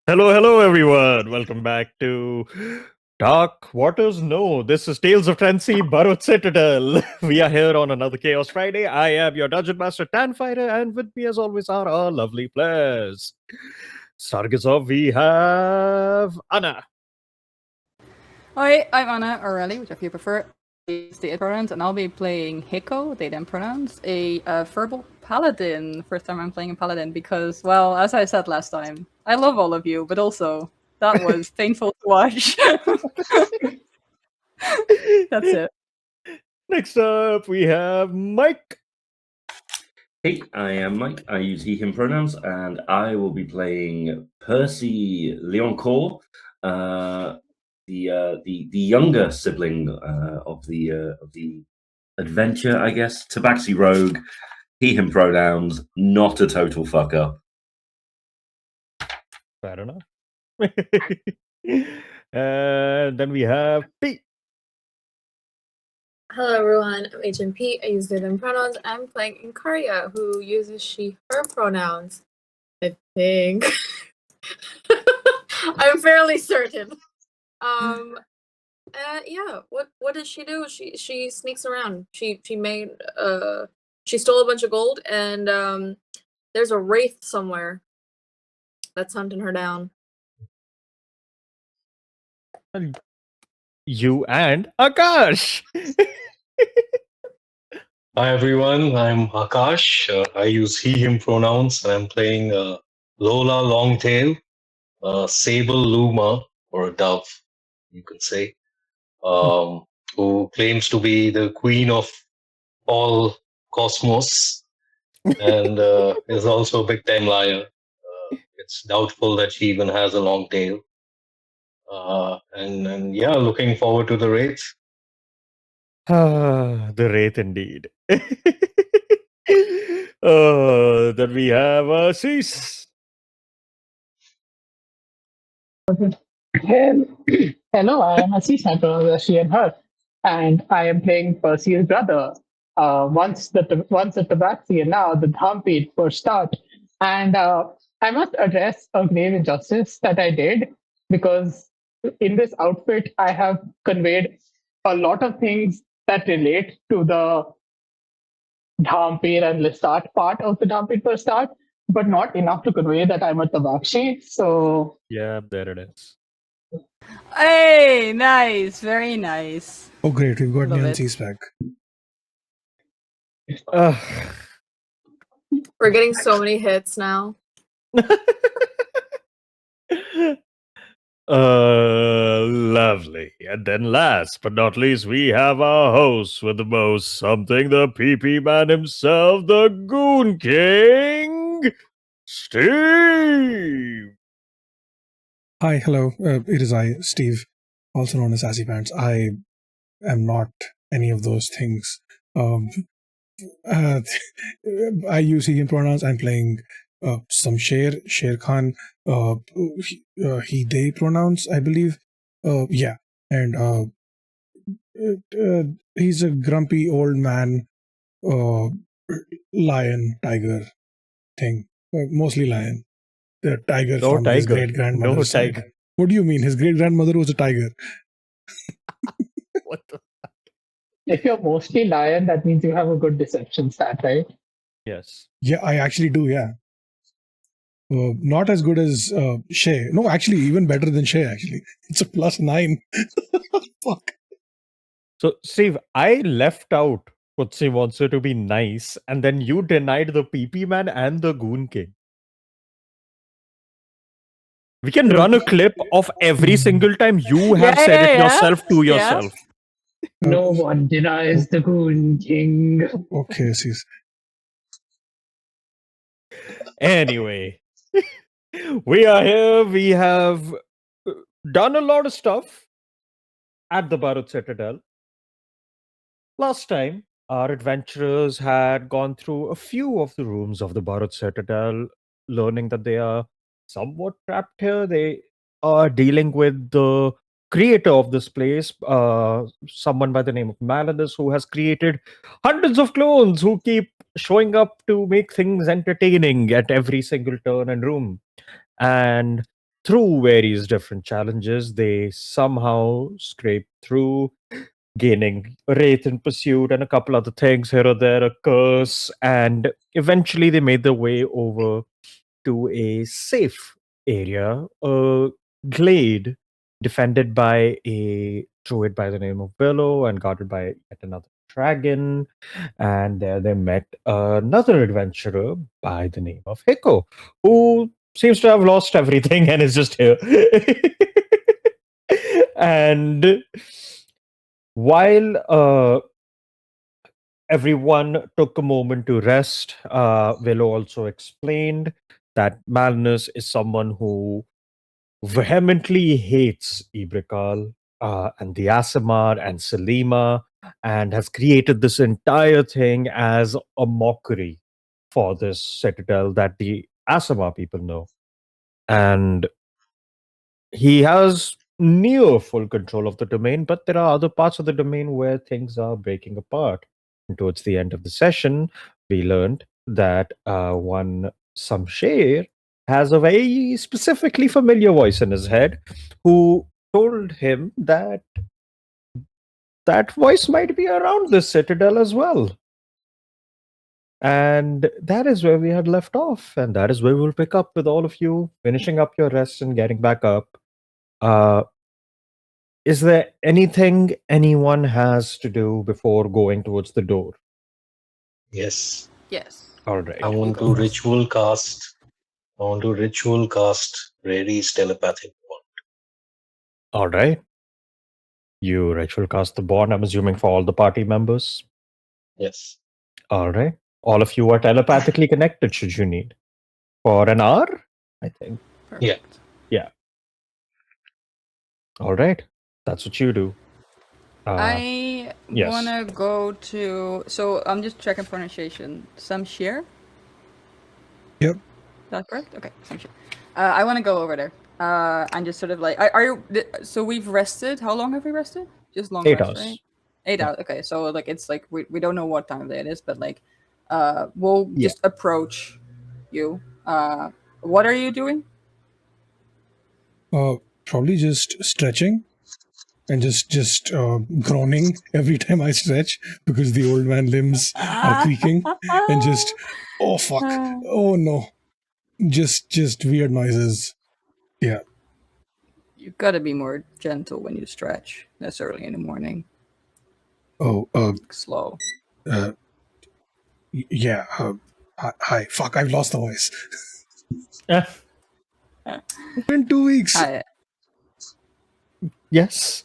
Hello, everyone. Welcome back to Dark Waters. No, this is Tales of Trensea, Burrowed Citadel. We are here on another Chaos Friday. I am your Dungeon Master Tanfighter, and with me, as always, are our lovely players. Starting us off, we have Anna. Hi, I'm Anna, or Ellie, whichever you prefer. Use the pronouns, and I'll be playing Hiko, they them pronouns, a verbal paladin. First time I'm playing a paladin because, well, as I said last time, I love all of you, but also that was painful to watch. That's it. Next up, we have Mike. Hey, I am Mike. I use he, him pronouns, and I will be playing Percy Leoncourt, the younger sibling of the adventure, I guess. Tabaxi rogue, he, him pronouns, not a total fuck up. Fair enough. And then we have Pete. Hello everyone, I'm Agent Pete. I use they them pronouns. I'm playing Incaria, who uses she, her pronouns. I think. I'm fairly certain. Yeah, what does she do? She sneaks around. She stole a bunch of gold, and there's a wraith somewhere that's hunting her down. You and Akash. Hi everyone, I'm Akash. I use he, him pronouns, and I'm playing Lola Longtail, Sable Luma, or a dove, you could say, who claims to be the queen of all cosmos and is also a big time liar. It's doubtful that she even has a long tail. And yeah, looking forward to the raid. The Wraith indeed. Then we have Cease. Hello, I am Assis, I pronounce she and her, and I am playing Percy's brother. Once the Tabaxi and now the Dhampit for start, and I must address a grave injustice that I did because in this outfit I have conveyed a lot of things that relate to the Dhampir and Lestat part of the Dhampir for start, but not enough to convey that I'm a Tabaxi. So Yeah, there it is. Hey, nice, very nice. Oh, great. We've got Love it. Nancy's back. We're getting so many hits now. Lovely. And then last but not least, we have our host with the most something, the PP man himself, the Goon King, Steve. Hi, hello. It is I, Steve, also known as Sassy Pants. I am not any of those things. I use he and pronouns. I'm playing some Sher Khan, he, they pronouns, I believe. Yeah. And he's a grumpy old man, lion, tiger thing. Mostly lion. The tiger No from his tiger. great grandmother. No tiger. What do you mean? His great grandmother was a tiger. What the? if you're mostly lion, that means you have a good deception stat, right? Yes. Yeah, I actually do, yeah. Not as good as Shay. No, actually, even better than Shay, actually. It's a +9. Fuck. So, Steve, I left out Kutsi wants her to be nice, and then you denied the PP man and the Goon King. We can run a clip of every single time you have said it yourself to yourself. No one denies the Goon King. Okay, sis. Anyway, we are here. We have done a lot of stuff at the Burrowed Citadel. Last time, our adventurers had gone through a few of the rooms of the Burrowed Citadel, learning that they are somewhat trapped here. They are dealing with the creator of this place, someone by the name of Maladus, who has created hundreds of clones who keep showing up to make things entertaining at every single turn and room. And through various different challenges, they somehow scrape through, gaining Wraith in Pursuit and a couple other things here or there, a curse, and eventually they made their way over to a safe area, a glade defended by a druid by the name of Willow and guarded by yet another dragon. And there they met another adventurer by the name of Hiko, who seems to have lost everything and is just here. And while everyone took a moment to rest, Willow also explained that Malnus is someone who vehemently hates Ibrikal and the Asimar and Selima, and has created this entire thing as a mockery for this citadel that the Asimar people know. And he has near full control of the domain, but there are other parts of the domain where things are breaking apart. And towards the end of the session, we learned that one Samsher has a very specifically familiar voice in his head who told him that that voice might be around this citadel as well. And that is where we had left off, and that is where we'll pick up with all of you finishing up your rest and getting back up. Is there anything anyone has to do before going towards the door? Yes. Yes. All right. I want to ritual cast Rary's telepathic wand. All right. You ritual cast the bond, I'm assuming, for all the party members. Yes. All right. All of you are telepathically connected should you need. For an hour, I think. Perfect. Yeah. All right. That's what you do. I yes. wanna go to. So I'm just checking pronunciation. Samshir? Yep. Is that correct? Okay, Samshir. I want to go over there. And just sort of like, are you? So we've rested. How long have we rested? Just long 8 rest, hours. right? 8 hours. Okay, so like it's like we don't know what time of day it is, but like, we'll Yeah. just approach you. What are you doing? Probably just stretching and just groaning every time I stretch because the old man limbs are creaking and just, oh fuck, oh no, just weird noises. Yeah. You've got to be more gentle when you stretch. That's early in the morning. Oh, Slow. yeah. Hi, fuck, I've lost the voice. In 2 weeks. Yes.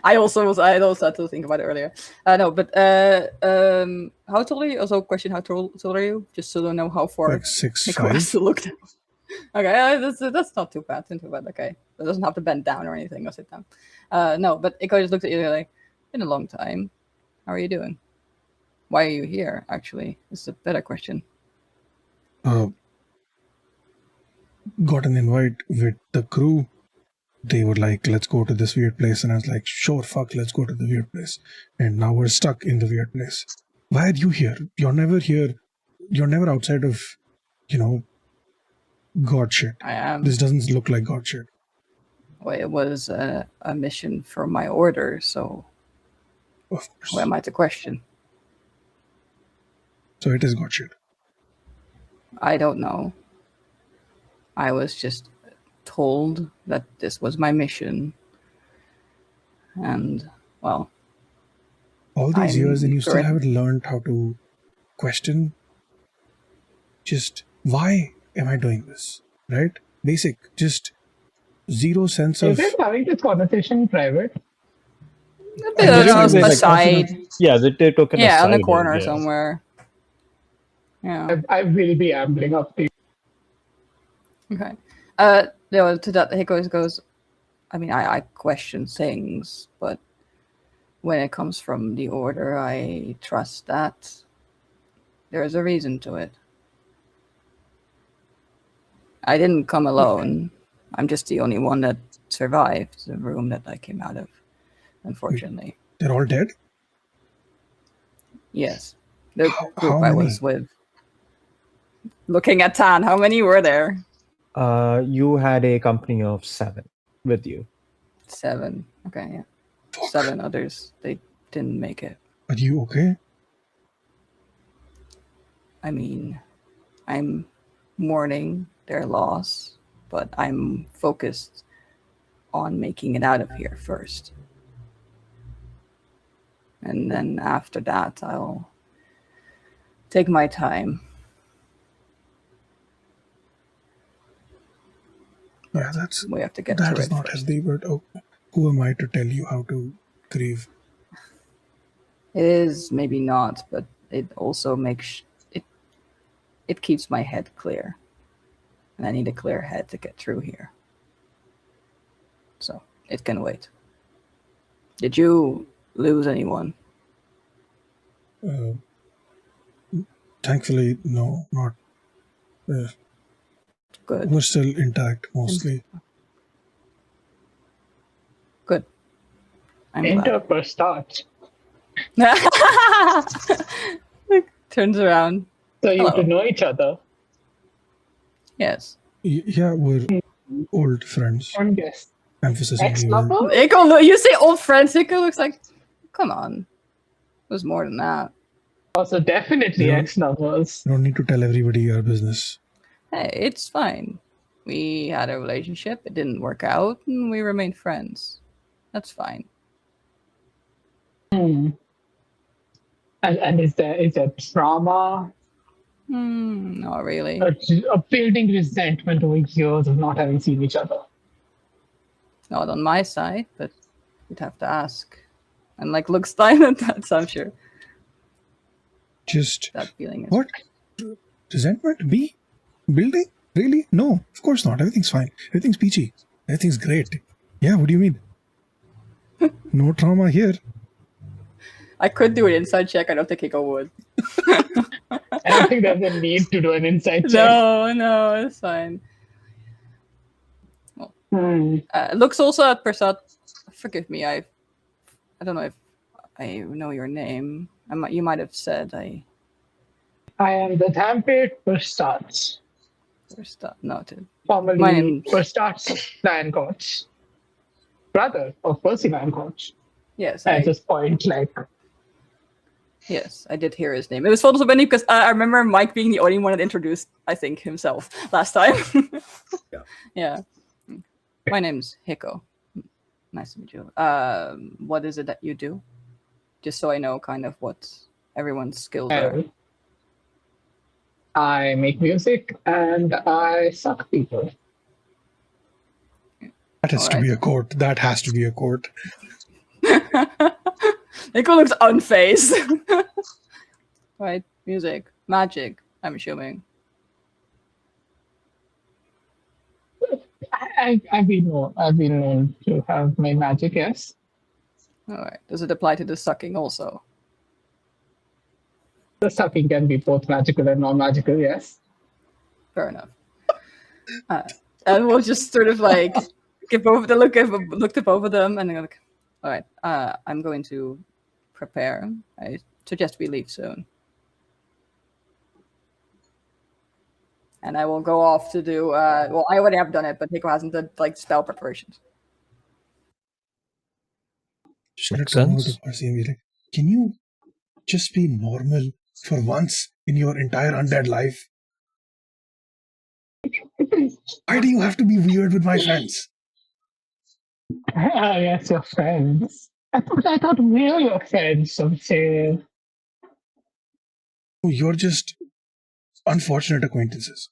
I also had to think about it earlier. No, but how tall are you? Also, question: how tall are you? Just so I know how far. Like 6'5". To look down. Okay, that's not too bad. Not too bad. Okay, it doesn't have to bend down or anything or sit down. No, but Iko just looks at you like, been a long time. How are you doing? Why are you here? Actually, this is a better question. Got an invite with the crew. They were like, let's go to this weird place. And I was like, sure, fuck, let's go to the weird place. And now we're stuck in the weird place. Why are you here? You're never here. You're never outside of, God shit. I am. This doesn't look like God shit. Well, it was a mission for my order, so Of course. who am I to question? So it is God shit. I don't know. I was just told that this was my mission. And, well... All these years and you still correct. haven't learned how to question. Just, why am I doing this? Right? Basic. Just zero sense of... Is it having this conversation in private? A bit on Like, the like, side. Yeah, they took an Yeah, on the aside, corner yeah. somewhere. Yeah. I will be ambling up to you. Okay. No, to that, Hiko goes, I mean, I question things, but when it comes from the order, I trust that there's a reason to it. I didn't come alone. I'm just the only one that survived the room that I came out of, unfortunately. They're all dead? Yes. The How group I many? was with. Looking at Tan, how many were there? You had a company of 7 with you. 7. Okay, yeah. Fuck. 7 others. They didn't make it. Are you okay? I mean, I'm mourning their loss, but I'm focused on making it out of here first. And then after that, I'll take my time. Yeah, that's We have to get that through is it not first. healthy. But who am I to tell you how to grieve? It is maybe not, but it also makes it keeps my head clear. And I need a clear head to get through here. So it can wait. Did you lose anyone? Thankfully, no, not. Good. We're still intact mostly. Good. I'm Enter glad. per start. Turns around. So you Hello. to know each other. Yes. Yeah, we're old friends. And guess. Emphasis on the old. Ex-lover? Eiko, you say old friends. Eiko looks like, come on. It was more than that. Also, definitely Yeah. ex-lovers. You don't need to tell everybody your business. Hey, it's fine. We had a relationship. It didn't work out, and we remained friends. That's fine. Hmm. And is there trauma? Not really. A building resentment over years of not having seen each other? Not on my side, but you'd have to ask. And like looks silent, that's I'm sure. Just That feeling is what? Resentment? Me? Building? Really? No, of course not. Everything's fine. Everything's peachy. Everything's great. Yeah, what do you mean? No trauma here. I could do an inside check. I don't think Eiko would. I don't think there's a need to do an inside check. No, it's fine. Hmm. Looks also at Persat. Forgive me, I don't know if I know your name. You might have said I am the Thampit Perstats, noted. formerly My name- Perstats Lion Coach, brother of Percy Lion Coach. Yes, At this point, like, yes, I did hear his name. It was also funny because I remember Mike being the only one that introduced, I think, himself last time. Yeah. My name's Hiko. Nice to meet you. What is it that you do? Just so I know kind of what everyone's skills are. I make music and I suck people. That has to be a court. That has to be a court. Nico looks unfazed. Right, music, magic, I'm assuming. I've been known to have my magic, yes. All right. Does it apply to the sucking also? The sucking can be both magical and non-magical, yes. Fair enough. And we'll just sort of like looked at both of them, and they're like, "All right, I'm going to prepare. I suggest we leave soon." And I will go off to do. Well, I already have done it, but Hiko hasn't done like spell preparations. Just gonna Makes turn over sense. to Percy and be like, can you just be normal for once in your entire undead life? Why do you have to be weird with my friends? Yes, your friends. I thought we were your friends, some say. Oh, you're just unfortunate acquaintances.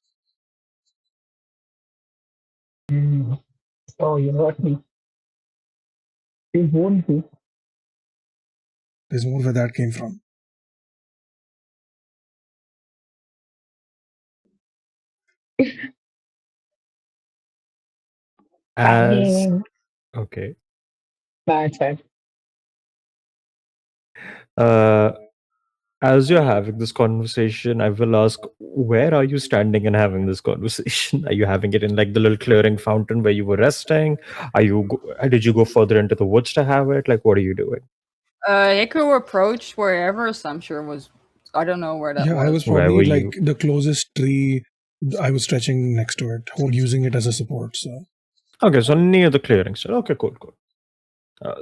Oh, you hurt me. You won't be. There's more where that came from. As okay. That's it. As you're having this conversation, I will ask, where are you standing and having this conversation? Are you having it in like the little clearing fountain where you were resting? Did you go further into the woods to have it? Like, what are you doing? Hiko approached wherever, so I'm sure was. I don't know where that Yeah, was. I was Where probably were like you? the closest tree I was stretching next to it, using it as a support. So Okay, so near the clearing side. Okay, cool.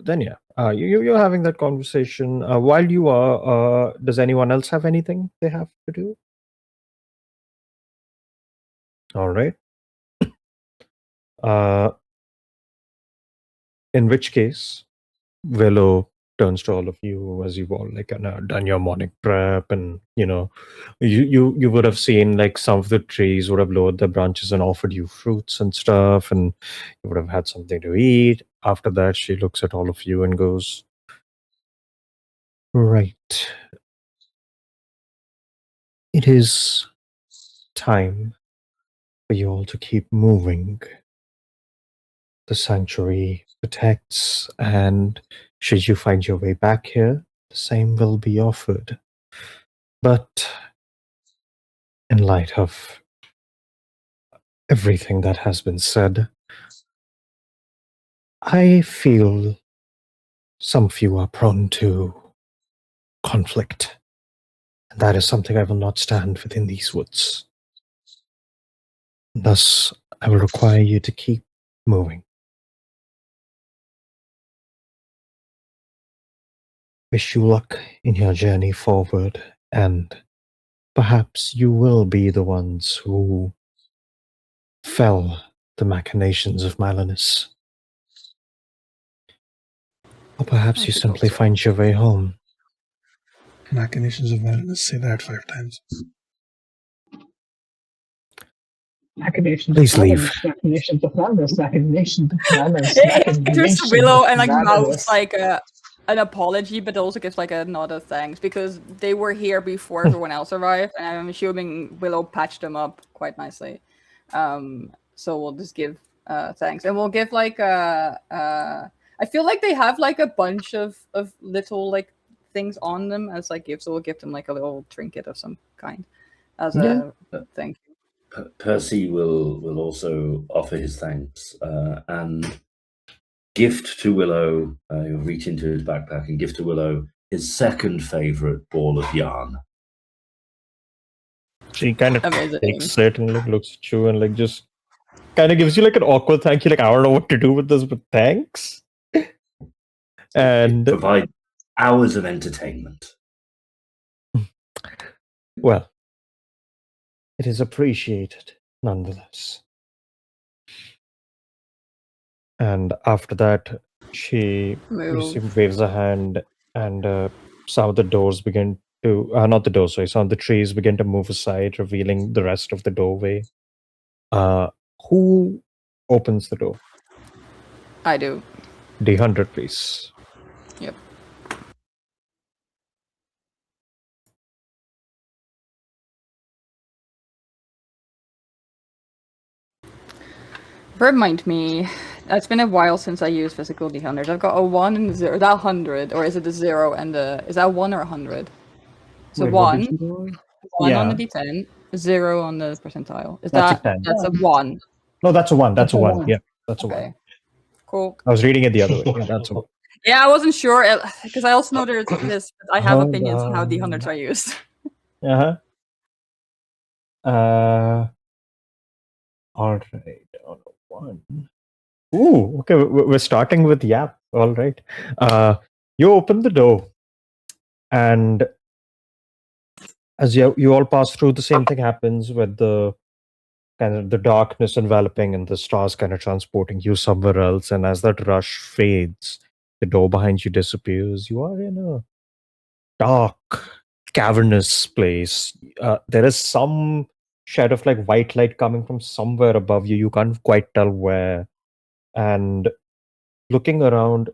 Then yeah, you're having that conversation. While you are, does anyone else have anything they have to do? All right. In which case, Willow turns to all of you as you've all done your morning prep, and you would have seen like some of the trees would have lowered their branches and offered you fruits and stuff, and you would have had something to eat. After that, she looks at all of you and goes, "Right, it is time for you all to keep moving. The sanctuary protects, and should you find your way back here, the same will be offered. But in light of everything that has been said, I feel some of you are prone to conflict. And that is something I will not stand within these woods. Thus, I will require you to keep moving. Wish you luck in your journey forward, and perhaps you will be the ones who fell the machinations of Malinus. Or perhaps I you should simply also- find your way home. machinations of madness. Say that 5 times. Machinations Please of leave. madness, machinations of madness, machinations of madness, It turns to machinations Willow of and like mouths madness. like an apology, but also gives like a nod of thanks because they were here before everyone else arrived, and I'm assuming Willow patched them up quite nicely. So we'll just give thanks, and we'll give like I feel like they have like a bunch of little like things on them as like gifts, so we'll give them like a little trinket of some kind as a thank you. Percy will also offer his thanks and gift to Willow. He'll reach into his backpack and gift to Willow his second favorite ball of yarn. She kind of Amazing. takes it and like looks at you and like just kind of gives you like an awkward thank you, like I don't know what to do with this, but thanks. And Provide hours of entertainment. well, it is appreciated nonetheless. And after that, she Move. waves a hand, and some of the doors begin to not the doors, sorry, some of the trees begin to move aside, revealing the rest of the doorway. Who opens the door? I do. D100, please. Yep. Remind me, it's been a while since I used physical D100s. I've got a 1 and a 0. Is that 100? Or is it a 0 and a... Is that 1 or 100? So Wait, what 1, did you do? 1 on Yeah. the D10, 0 on the percentile. Is That's a that... 10. That's a 1. No, that's a 1. That's a That's a 1. one. Yeah, that's a 1. Okay. Cool. I was reading it the other way. Yeah, that's a 1. Yeah, I wasn't sure, because I also know there's this... I have Hold opinions on how D100s on. are used. Uh-huh. All right. On a 1. Ooh, okay. We're starting with Yap. All right. You open the door, and as you all pass through, the same thing happens with the kind of the darkness enveloping and the stars kind of transporting you somewhere else. And as that rush fades, the door behind you disappears. You are in a dark, cavernous place. There is some shed of like white light coming from somewhere above you. You can't quite tell where. And looking around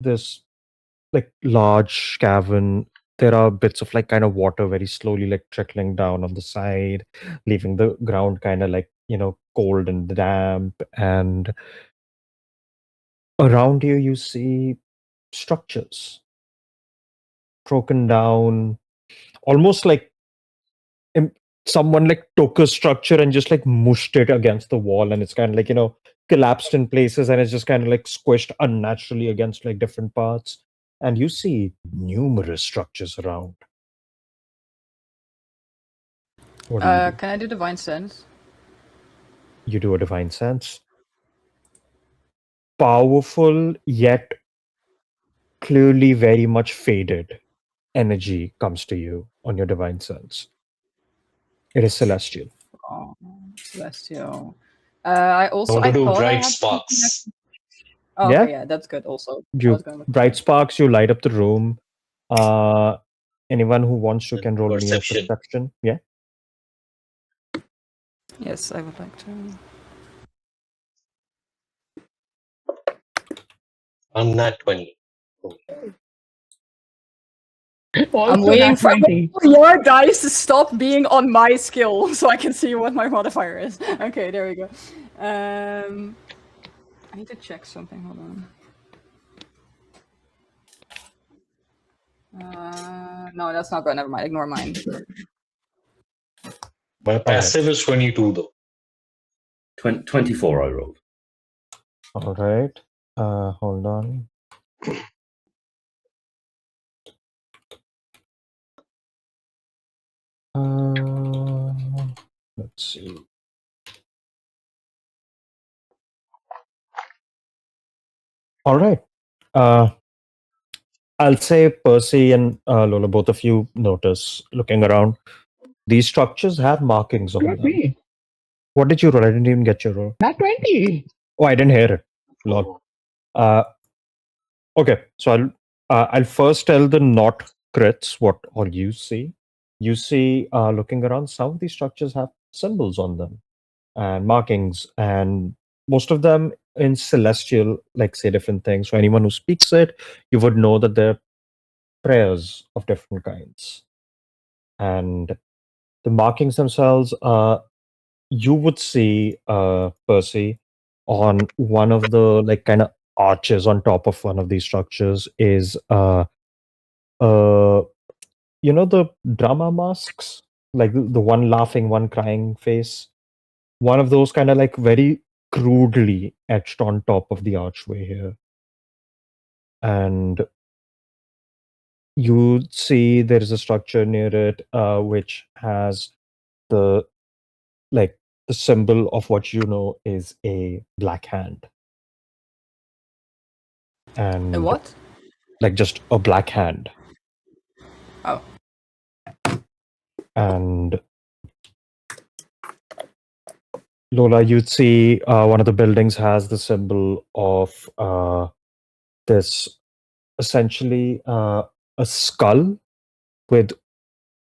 this like large cavern, there are bits of like kind of water very slowly like trickling down on the side, leaving the ground kind of like cold and damp. And around you see structures broken down, almost like someone like took a structure and just like mushed it against the wall, and it's kind of like collapsed in places, and it's just kind of like squished unnaturally against like different parts. And you see numerous structures around. What do you do? Can I do Divine Sense? you do a divine sense. Powerful yet clearly very much faded energy comes to you on your divine sense. It is celestial. Oh, celestial. I also want to do thought I bright had something sparks. Oh, Yeah. okay, yeah, that's good. Also, I You was gonna look for bright that. sparks, you light up the room. Anyone who wants to can roll me a Perception. perception. Yeah. Yes, I would like to. I'm not 20. Also, I'm waiting nat for 20. your dice to stop being on my skill so I can see what my modifier is. Okay, there we go. I need to check something. Hold on. No, that's not good. Never mind. Ignore mine. My passive is 22 though. 24 I rolled. All right. Hold on. Let's see. All right. I'll say Percy and Lola, both of you notice looking around. These structures have markings on Look at them. me. What did you roll? I didn't even get your roll. Nat 20. Oh, I didn't hear it. Lol. Okay, so I'll first tell the not crits what all you see. You see, looking around, some of these structures have symbols on them and markings, and most of them in celestial, like say different things. So anyone who speaks it, you would know that they're prayers of different kinds. And the markings themselves, you would see, Percy, on one of the like kind of arches on top of one of these structures is you know the drama masks, like the one laughing, one crying face. One of those kind of like very crudely etched on top of the archway here. And you see there is a structure near it which has the like the symbol of what you know is a black hand. And A what? like just a black hand. Oh. And Lola, you'd see one of the buildings has the symbol of this essentially a skull with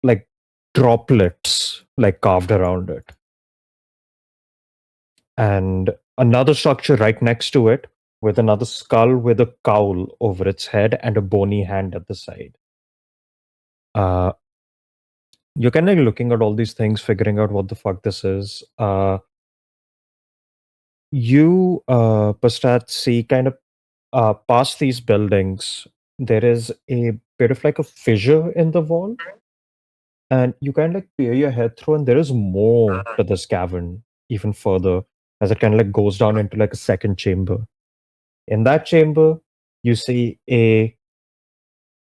like droplets like carved around it. And another structure right next to it with another skull with a cowl over its head and a bony hand at the side. You're kind of looking at all these things, figuring out what the fuck this is. You, Pastat, see kind of past these buildings, there is a bit of like a fissure in the wall. And you kind of like peer your head through, and there is more to this cavern, even further, as it kind of like goes down into like a second chamber. In that chamber, you see a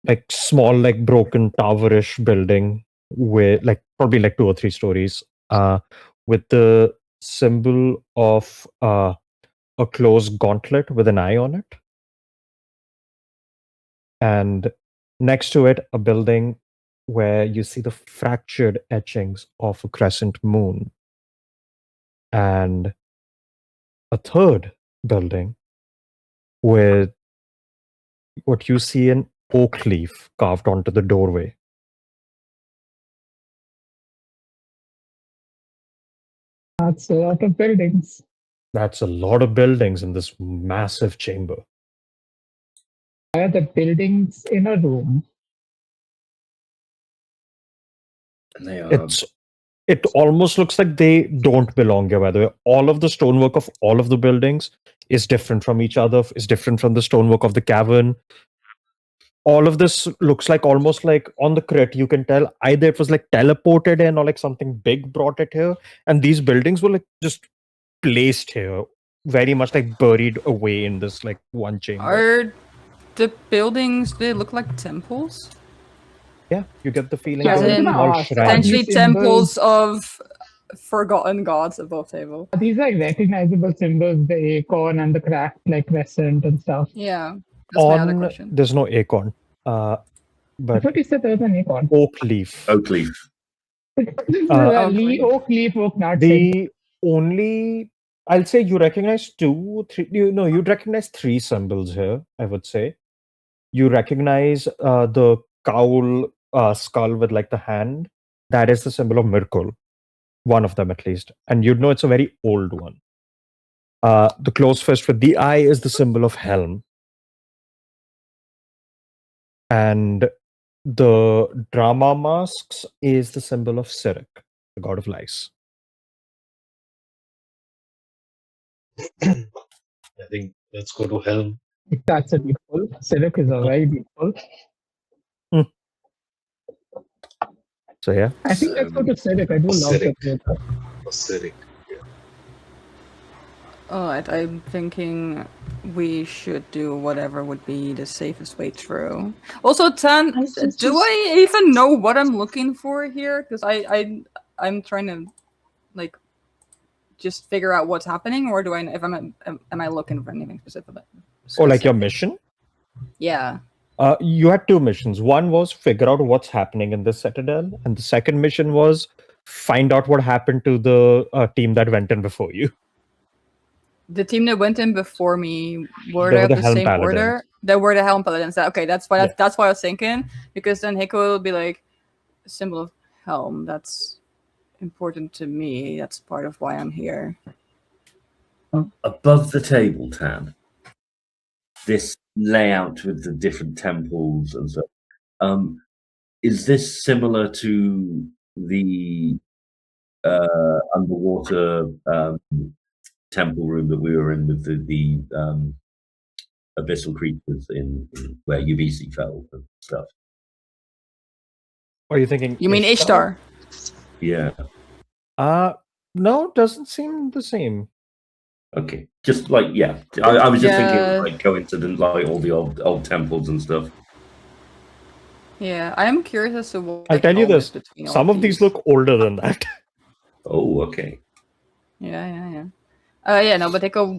like small, like broken towerish building with like probably like 2 or 3 stories, with the symbol of a closed gauntlet with an eye on it. And next to it, a building where you see the fractured etchings of a crescent moon. And a third building with what you see an oak leaf carved onto the doorway. That's a lot of buildings. That's a lot of buildings in this massive chamber. Why are the buildings in a room? And they are It almost looks like they don't belong here, by the way. All of the stonework of all of the buildings is different from each other, is different from the stonework of the cavern. All of this looks like almost like on the crit, you can tell either it was like teleported in or like something big brought it here. And these buildings were like just placed here, very much like buried away in this like one chamber. Are the buildings, do they look like temples? Yeah, you get the feeling Yeah, they're I was like gonna small ask, shrines. Potentially these symbols- temples of forgotten gods above table. These are recognizable symbols, the acorn and the cracked like crescent and stuff. Yeah, that's my other On question. there's no acorn, I but thought you said there was an acorn. oak leaf. Oak leaf. Oak leaf, oak nut. The only I'll say you recognize you'd recognize three symbols here. I would say you recognize the cowl skull with like the hand. That is the symbol of Mirkul, one of them at least, and you'd know it's a very old one. The closed fist with the eye is the symbol of Helm, and the drama masks is the symbol of Sirik, the god of lies. I think let's go to Helm. That's a beautiful. Sirik is a very beautiful. So yeah. I think let's go to Sirik. I do love Sirik. that. Acidic. Alright, I'm thinking we should do whatever would be the safest way through. Also, Tan, do I even know what I'm looking for here? Because I'm trying to like just figure out what's happening, or do I? If am I looking for anything specific? Or like your mission? Yeah. You had two missions. One was figure out what's happening in the Citadel, and the second mission was find out what happened to the team that went in before you. The team that went in before me were They they were of the the Helm same Paladins. order? They were the Helm Paladins. Okay, that's why Yeah. that's what I was thinking. Because then Hiko will be like symbol of Helm. That's important to me. That's part of why I'm here. Above the table, Tan, this layout with the different temples and stuff, is this similar to the underwater temple room that we were in with the abyssal creatures in where Ubisi fell and stuff? Are you thinking? You mean Ishtar? Yeah. No, doesn't seem the same. Okay. Just like I was just thinking Yeah. like coincident, like all the old temples and stuff. Yeah, I am curious as to what. I'll tell you Helm is this: between all some of these look older than that. Oh, okay. Yeah. No, but they go.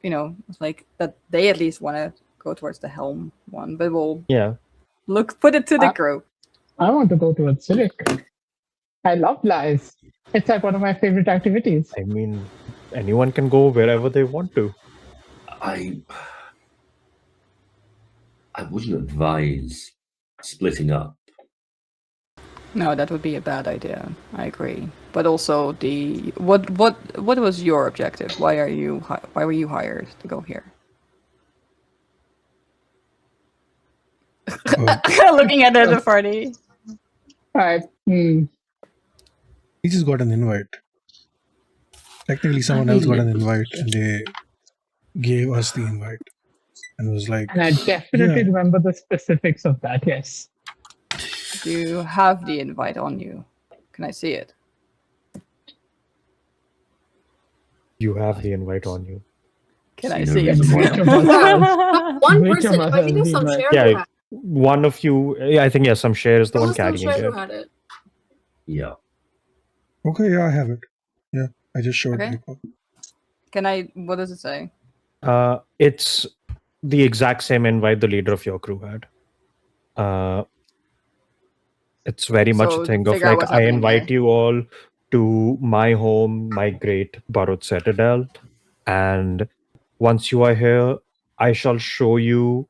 It's like that. They at least want to go towards the Helm one, but we'll Yeah. put it to the Ah. group. I want to go towards Sirik. I love lies. It's like one of my favorite activities. I mean, anyone can go wherever they want to. I wouldn't advise splitting up. No, that would be a bad idea. I agree. But also, what was your objective? Why were you hired to go here? Looking at the party. We just got an invite. Technically, someone else got an invite, and they gave us the invite, and was like, And I definitely Yeah. remember the specifics of that. Yes. Do you have the invite on you? Can I see it? You have the invite on you. Can See I no see it? reason why Which of us has- One Which person. of us I think has it's some been share Yeah, who had One of you, I think, some share is the it. one Was some carrying share it. who had it. Yeah. "Okay, yeah, I have it. Yeah, I just showed Okay. Nico." Can I? What does it say? It's the exact same invite the leader of your crew had. It's very much So a thing of figure out like, what's I happening invite there. you all to my home, my great Burrowed Citadel, and once you are here, I shall show you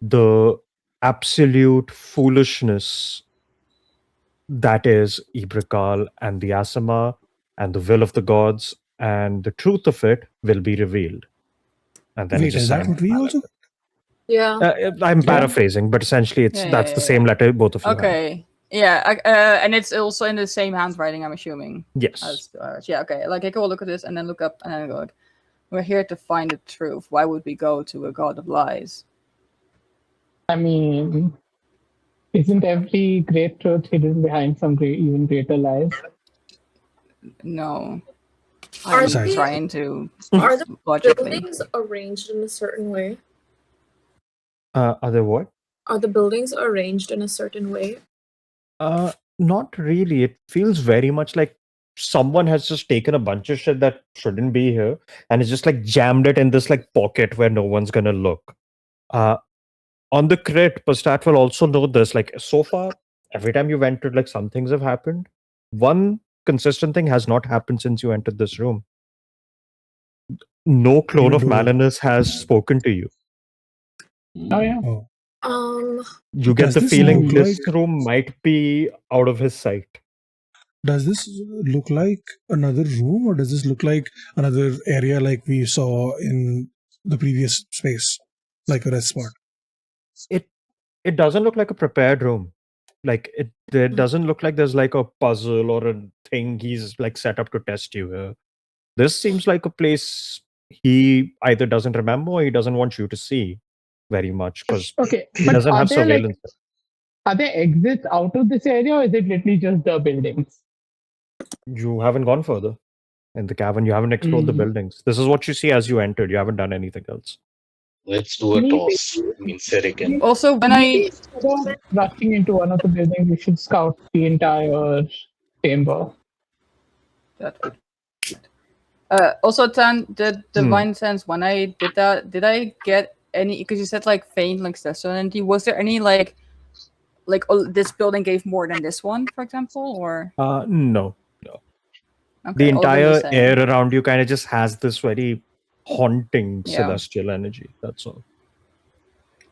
the absolute foolishness that is Ibrikal and the Asama and the will of the gods, and the truth of it will be revealed. And then he Wait, just is that signed what we also? Yeah. I'm paraphrasing, but essentially that's the same letter both of you have. Okay. Yeah, and it's also in the same handwriting, I'm assuming. Yes. Yeah, okay. Like, I go look at this and then look up and then go, like, we're here to find the truth. Why would we go to a god of lies? I mean, isn't every great truth hidden behind some even greater lies? No. Are I'm the- trying to Are the logically. buildings arranged in a certain way? Other what? Are the buildings arranged in a certain way? Not really. It feels very much like someone has just taken a bunch of shit that shouldn't be here and it's just like jammed it in this like pocket where no one's gonna look. On the crit, Pastat will also know this. Like so far, every time you've entered, like some things have happened. One consistent thing has not happened since you entered this room. No clone of do. Malinus has spoken to you. Oh yeah. Oh. You get Does the this feeling look this like- room might be out of his sight. Does this look like another room, or does this look like another area like we saw in the previous space, like a rest spot? It doesn't look like a prepared room. Like it doesn't look like there's like a puzzle or a thing he's like set up to test you here. This seems like a place he either doesn't remember or he doesn't want you to see very much because Okay, he but doesn't are have there surveillance. are there exits out of this area, or is it literally just the buildings? You haven't gone further in the cavern. You haven't explored the Mm. buildings. This is what you see as you entered. You haven't done anything else. Let's do a Maybe- toss. I mean, Serican. Also, when I Instead of rushing into one of the buildings, we should scout the entire chamber. that would. Also, Tan, the divine sense. When I did that, did I get any? Because you said like faint, like certainty. Was there any like oh, this building gave more than this one, for example, or No. okay, The all of them entire same. air around you kind of just has this very haunting Yeah. celestial energy. That's all.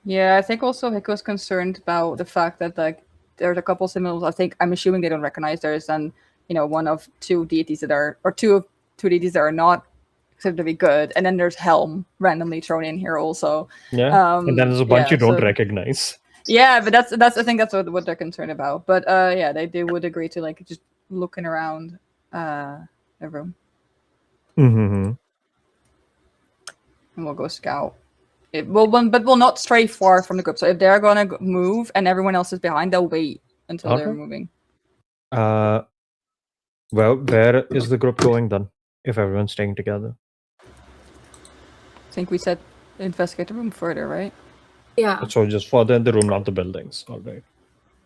Yeah, I think also Hiko's concerned about the fact that like there's a couple symbols. I'm assuming they don't recognize there's one of two deities that are or two deities that are not considered to be good, and then there's Helm randomly thrown in here also. Yeah. And then there's a bunch yeah, you don't so- recognize. Yeah, but that's I think that's what they're concerned about. But yeah, they would agree to like just looking around the room, Mm-hmm. and we'll go scout. But we'll not stray far from the group. So if they're gonna move and everyone else is behind, they'll wait until they're Okay. moving. Well, where is the group going then? If everyone's staying together. I think we said investigate the room further, right? Yeah. So just further in the room, not the buildings. All right.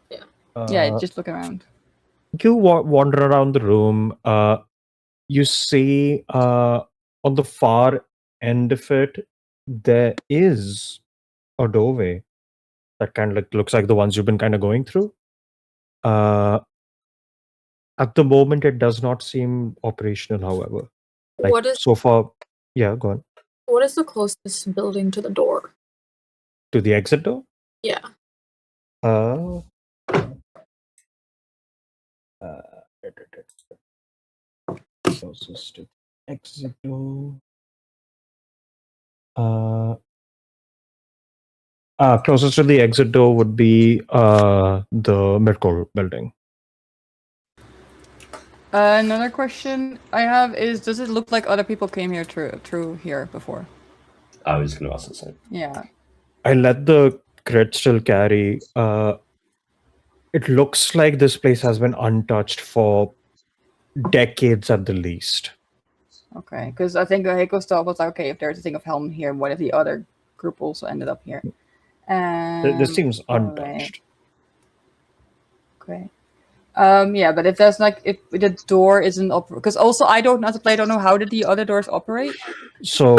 Yeah. Yeah, just look around. You wander around the room. You see on the far end of it, there is a doorway that kind of like looks like the ones you've been kind of going through. At the moment, it does not seem operational, however. Like What is so far, yeah, go on. what is the closest building to the door? To the exit door? Yeah. Closest to exit door. Closest to the exit door would be the mid-core building. Another question I have is: does it look like other people came here through here before? I was going to ask the same. Yeah. I let the crit still carry. It looks like this place has been untouched for decades at the least. Okay, because I think Hiko's thought was like, okay, if there's a thing of Helm here, what if the other group also ended up here? This seems alright. untouched. Okay. Yeah, but if there's like if the door isn't up, because also I don't as a player don't know how did the other doors operate. So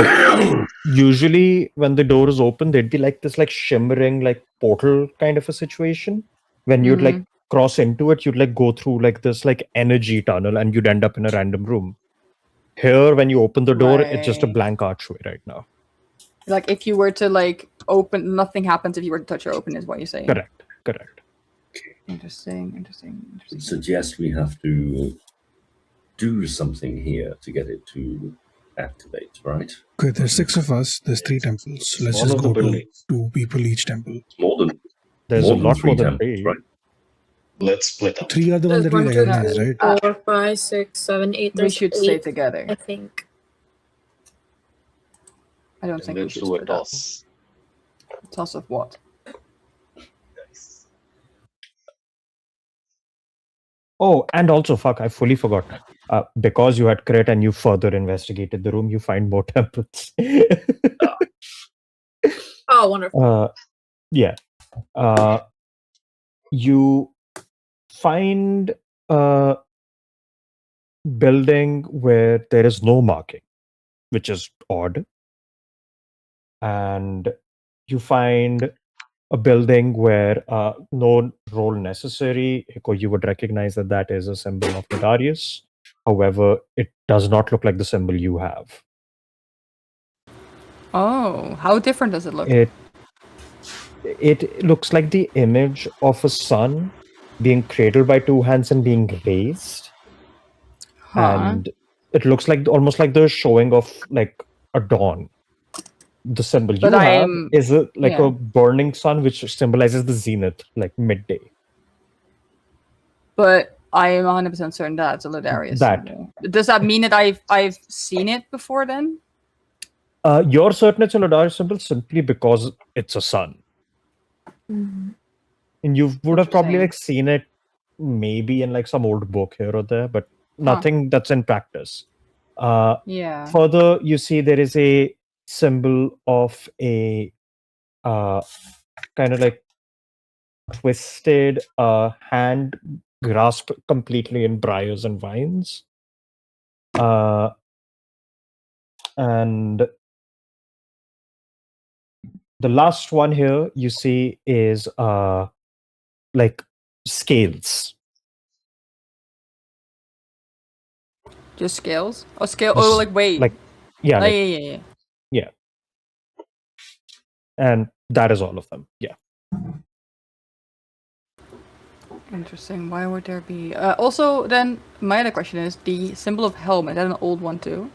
usually when the door is open, there'd be like this like shimmering like portal kind of a situation. When you'd like cross into it, you'd like go through like this like energy tunnel and you'd end up in a random room. Here, when you open the door, it's just a Right. blank archway right now. Like if you were to like open, nothing happens if you were to touch or open, is what you're saying. Correct. Interesting. Suggest we have to do something here to get it to activate, right? Okay, there's 6 of us. There's 3 temples. Let's All just of the go to buildings. 2 people each temple. More than There's more a than lot three more than temples, 3. right? Let's split up. 3 are the ones that we There's 1, 2, recognize, 3, right? 4, 5, 6, 7, 8. We There's should stay 8, together. I think. I don't And think we let's should do a split up. toss. Toss of what? Nice. Oh, and also, fuck, I fully forgot. Because you had crit and you further investigated the room, you find more temples. Oh, wonderful. Yeah. You find building where there is no marking, which is odd. And you find a building where no roll necessary. Hiko, you would recognize that that is a symbol of Nadarius. However, it does not look like the symbol you have. Oh, how different does it look? It looks like the image of a sun being cradled by two hands and being raised. Huh. And it looks like almost like the showing of like a dawn. The symbol you But have I'm- is a yeah. burning sun, which symbolizes the zenith, like midday. But I am 100% certain that's a Ladarius That. symbol. Does that mean that I've seen it before then? You're certain it's a Ladarius symbol simply because it's a sun. Mhm. And you would have probably Interesting. like seen it maybe in like some old book here or there, but nothing that's in practice. Yeah. Further, you see there is a symbol of a kind of like twisted hand grasped completely in briars and vines. And the last one here you see is like scales. Just scales? Oh, scale. Just, Oh, like wait. like yeah, Oh, like, yeah. and that is all of them. Yeah. Interesting. Why would there be? Also, then my other question is the symbol of helm. Is that an old one too?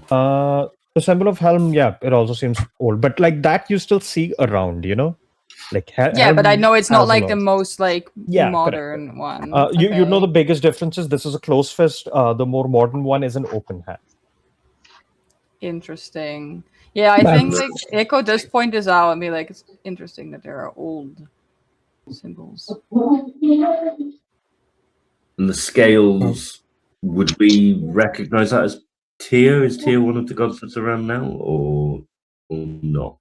The symbol of helm, yeah, it also seems old, but like that you still see around, you know, like Yeah, but I know it's not has a like lot. the most like Yeah, correct, modern one. You know Okay. the biggest difference is this is a closed fist. The more modern one is an open hand. Interesting. Yeah, I think like Echo does point this out and be like, it's interesting that there are old symbols. And the scales, would we recognize that as Tyr? Is Tyr one of the gods that's around now, or not?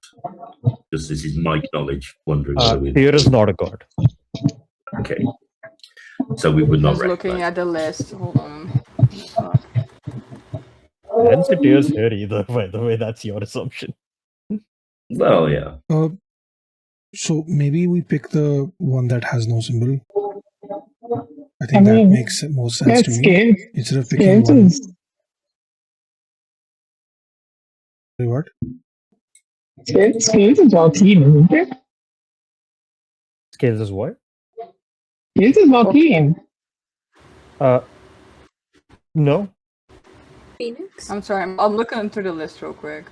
Just this is my knowledge, wondering whether we. Tyr is not a god. Okay. So we would I not was looking recognize. at the list. Hold on. I didn't say Tyr's here either, by the way. That's your assumption. Well, yeah. So maybe we pick the one that has no symbol. I think that makes more sense to me. Scales. Instead of picking Scales one. is What? Scales is Joaquin, isn't it? Scales is what? Scales is Joaquin. No. Phoenix? I'm sorry. I'm looking through the list real quick.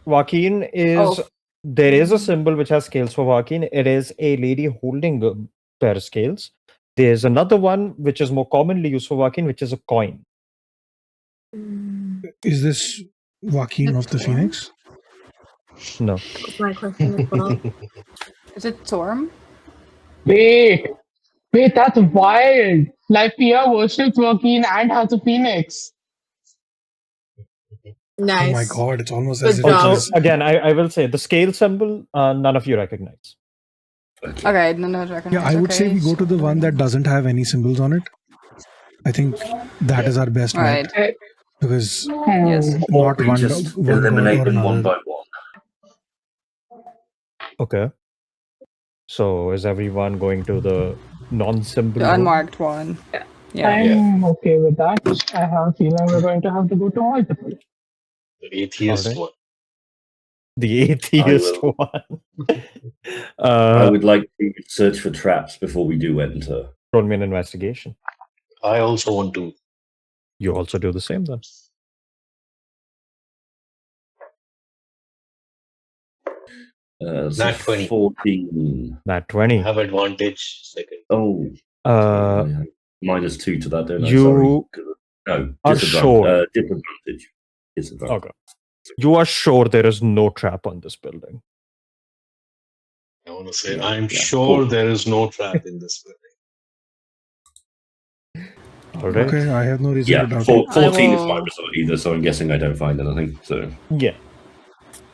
Joaquin is. Oh. There is a symbol which has scales for Joaquin. It is a lady holding a pair of scales. There's another one which is more commonly used for Joaquin, which is a coin. Is this Joaquin of the Phoenix? No. That's my question as well. Is it Torm? Wait, that's wild. Lifeia worships Joaquin and has a phoenix. Nice. Oh my god, it's almost Good as if job. it Also, is. again, I will say the scale symbol, none of you recognize. Okay, none of us recognize. Yeah, I would say we go to the one that doesn't have any symbols on it. I think that is our best Right. bet. Because Yes. Or not we one, just one god eliminate or them one another. by one. Okay. So is everyone going to the non-symbol? The one? unmarked one. Yeah. I'm okay with that. I have a feeling we're going to have to go to multiple. The atheist Alright. one. The atheist will. one. I would like to search for traps before we do enter. Roll me an investigation. I also want to. You also do the same then. So Nat 20. 14. Nat 20. Have advantage second. Oh, Uh, -2 to that, don't I? you Sorry. No, are sure. disadvantage. Disadvantage. Okay. You are sure there is no trap on this building. I want to say, Yeah, I'm yeah. sure Cool. there is no trap in this building. All right. Okay, I have no reason Yeah, to doubt it. 14 is will- my result either, so I'm guessing I don't find anything. So Yeah.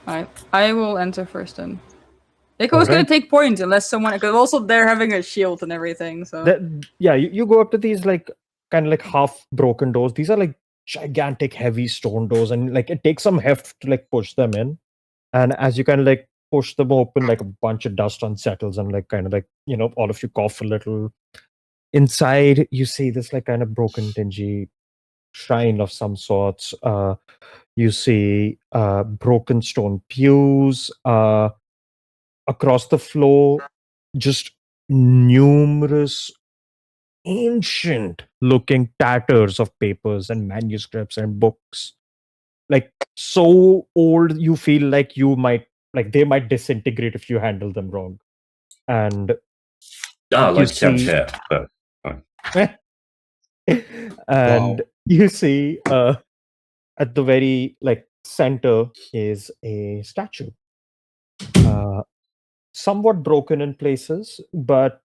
Alright. I will enter first then. Echo is gonna Alright. take points unless someone, because also they're having a shield and everything. So Yeah, you go up to these like kind of like half broken doors. These are like gigantic, heavy stone doors, and like it takes some heft to like push them in. And as you kind of like push them open, like a bunch of dust unsettles, and like kind of like all of you cough a little. Inside, you see this like kind of broken, dingy shrine of some sorts. You see broken stone pews across the floor, just numerous ancient looking tatters of papers and manuscripts and books, like so old you feel like they might disintegrate if you handle them wrong. And like see- chair. and you see at the very like center is a statue, somewhat broken in places but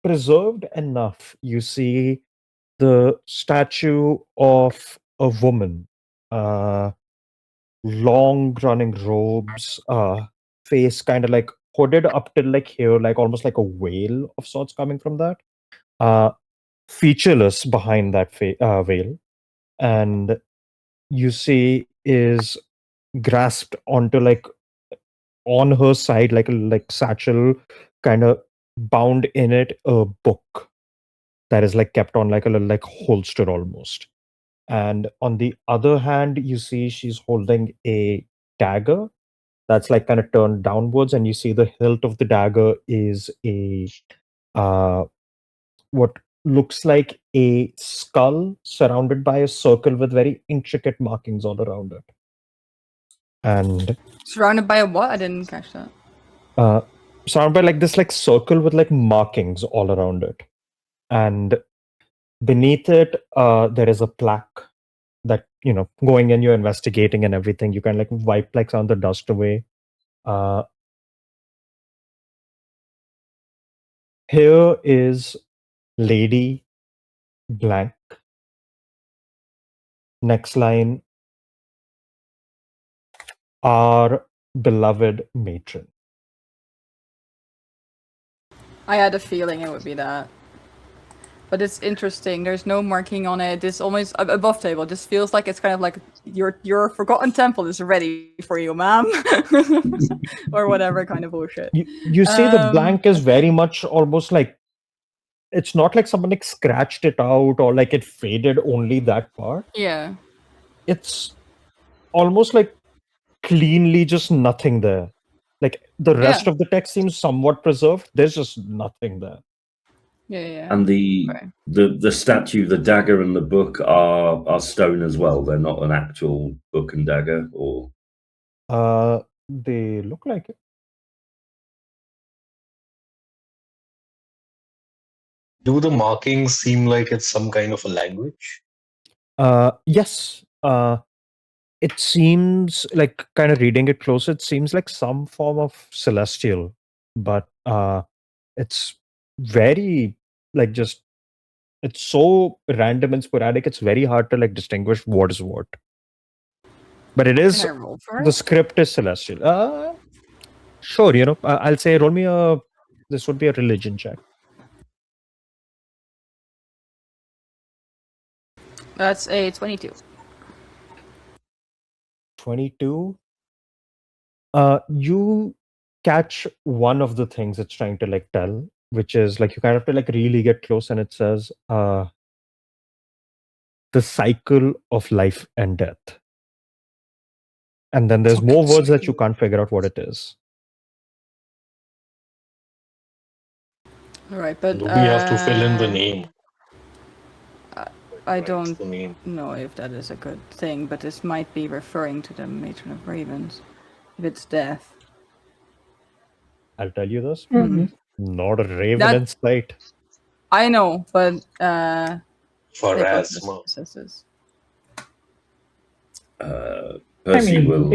preserved enough. You see the statue of a woman, long running robes, face kind of like hooded up till like here, like almost like a veil of sorts coming from that, featureless behind that veil. And you see is grasped onto like on her side like a like satchel, kind of bound in it, a book that is like kept on like a little like holster almost. And on the other hand, you see she's holding a dagger that's like kind of turned downwards, and you see the hilt of the dagger is a what looks like a skull surrounded by a circle with very intricate markings all around it. And Surrounded by a what? I didn't catch that. surrounded by like this like circle with like markings all around it. And beneath it, there is a plaque that, going in, you're investigating and everything. You can like wipe like some of the dust away. Here is Lady blank. Next line, our beloved matron. I had a feeling it would be that. But it's interesting. There's no marking on it. This almost above table. This feels like it's kind of like your forgotten temple is ready for you, ma'am, or whatever kind of bullshit. You see, the blank is very much almost like it's not like someone like scratched it out or like it faded only that part. Yeah. It's almost like cleanly just nothing there. Like the rest of the text seems somewhat preserved. There's just nothing there. Yeah. And the statue, the dagger, and the book are stone as well. They're not an actual book and dagger, or they look like it. Do the markings seem like it's some kind of a language? Yes. It seems like, kind of reading it closer, it seems like some form of celestial, but it's very like just it's so random and sporadic. It's very hard to like distinguish what is what. But it is Can I roll for the it? script is celestial. Sure, I'll say roll me this would be a religion check. That's a 22. 22. You catch one of the things it's trying to like tell, which is like you kind of have to like really get close, and it says the cycle of life and death. And then there's more words that you can't figure out what it is. All right, but Do we have to fill in the name? I What's don't the name? know if that is a good thing, but this might be referring to the Matron of Ravens. If it's death. I'll tell you this. Mhm. Not a raven That- in sight. I know, but Pharasma. Percy mean, will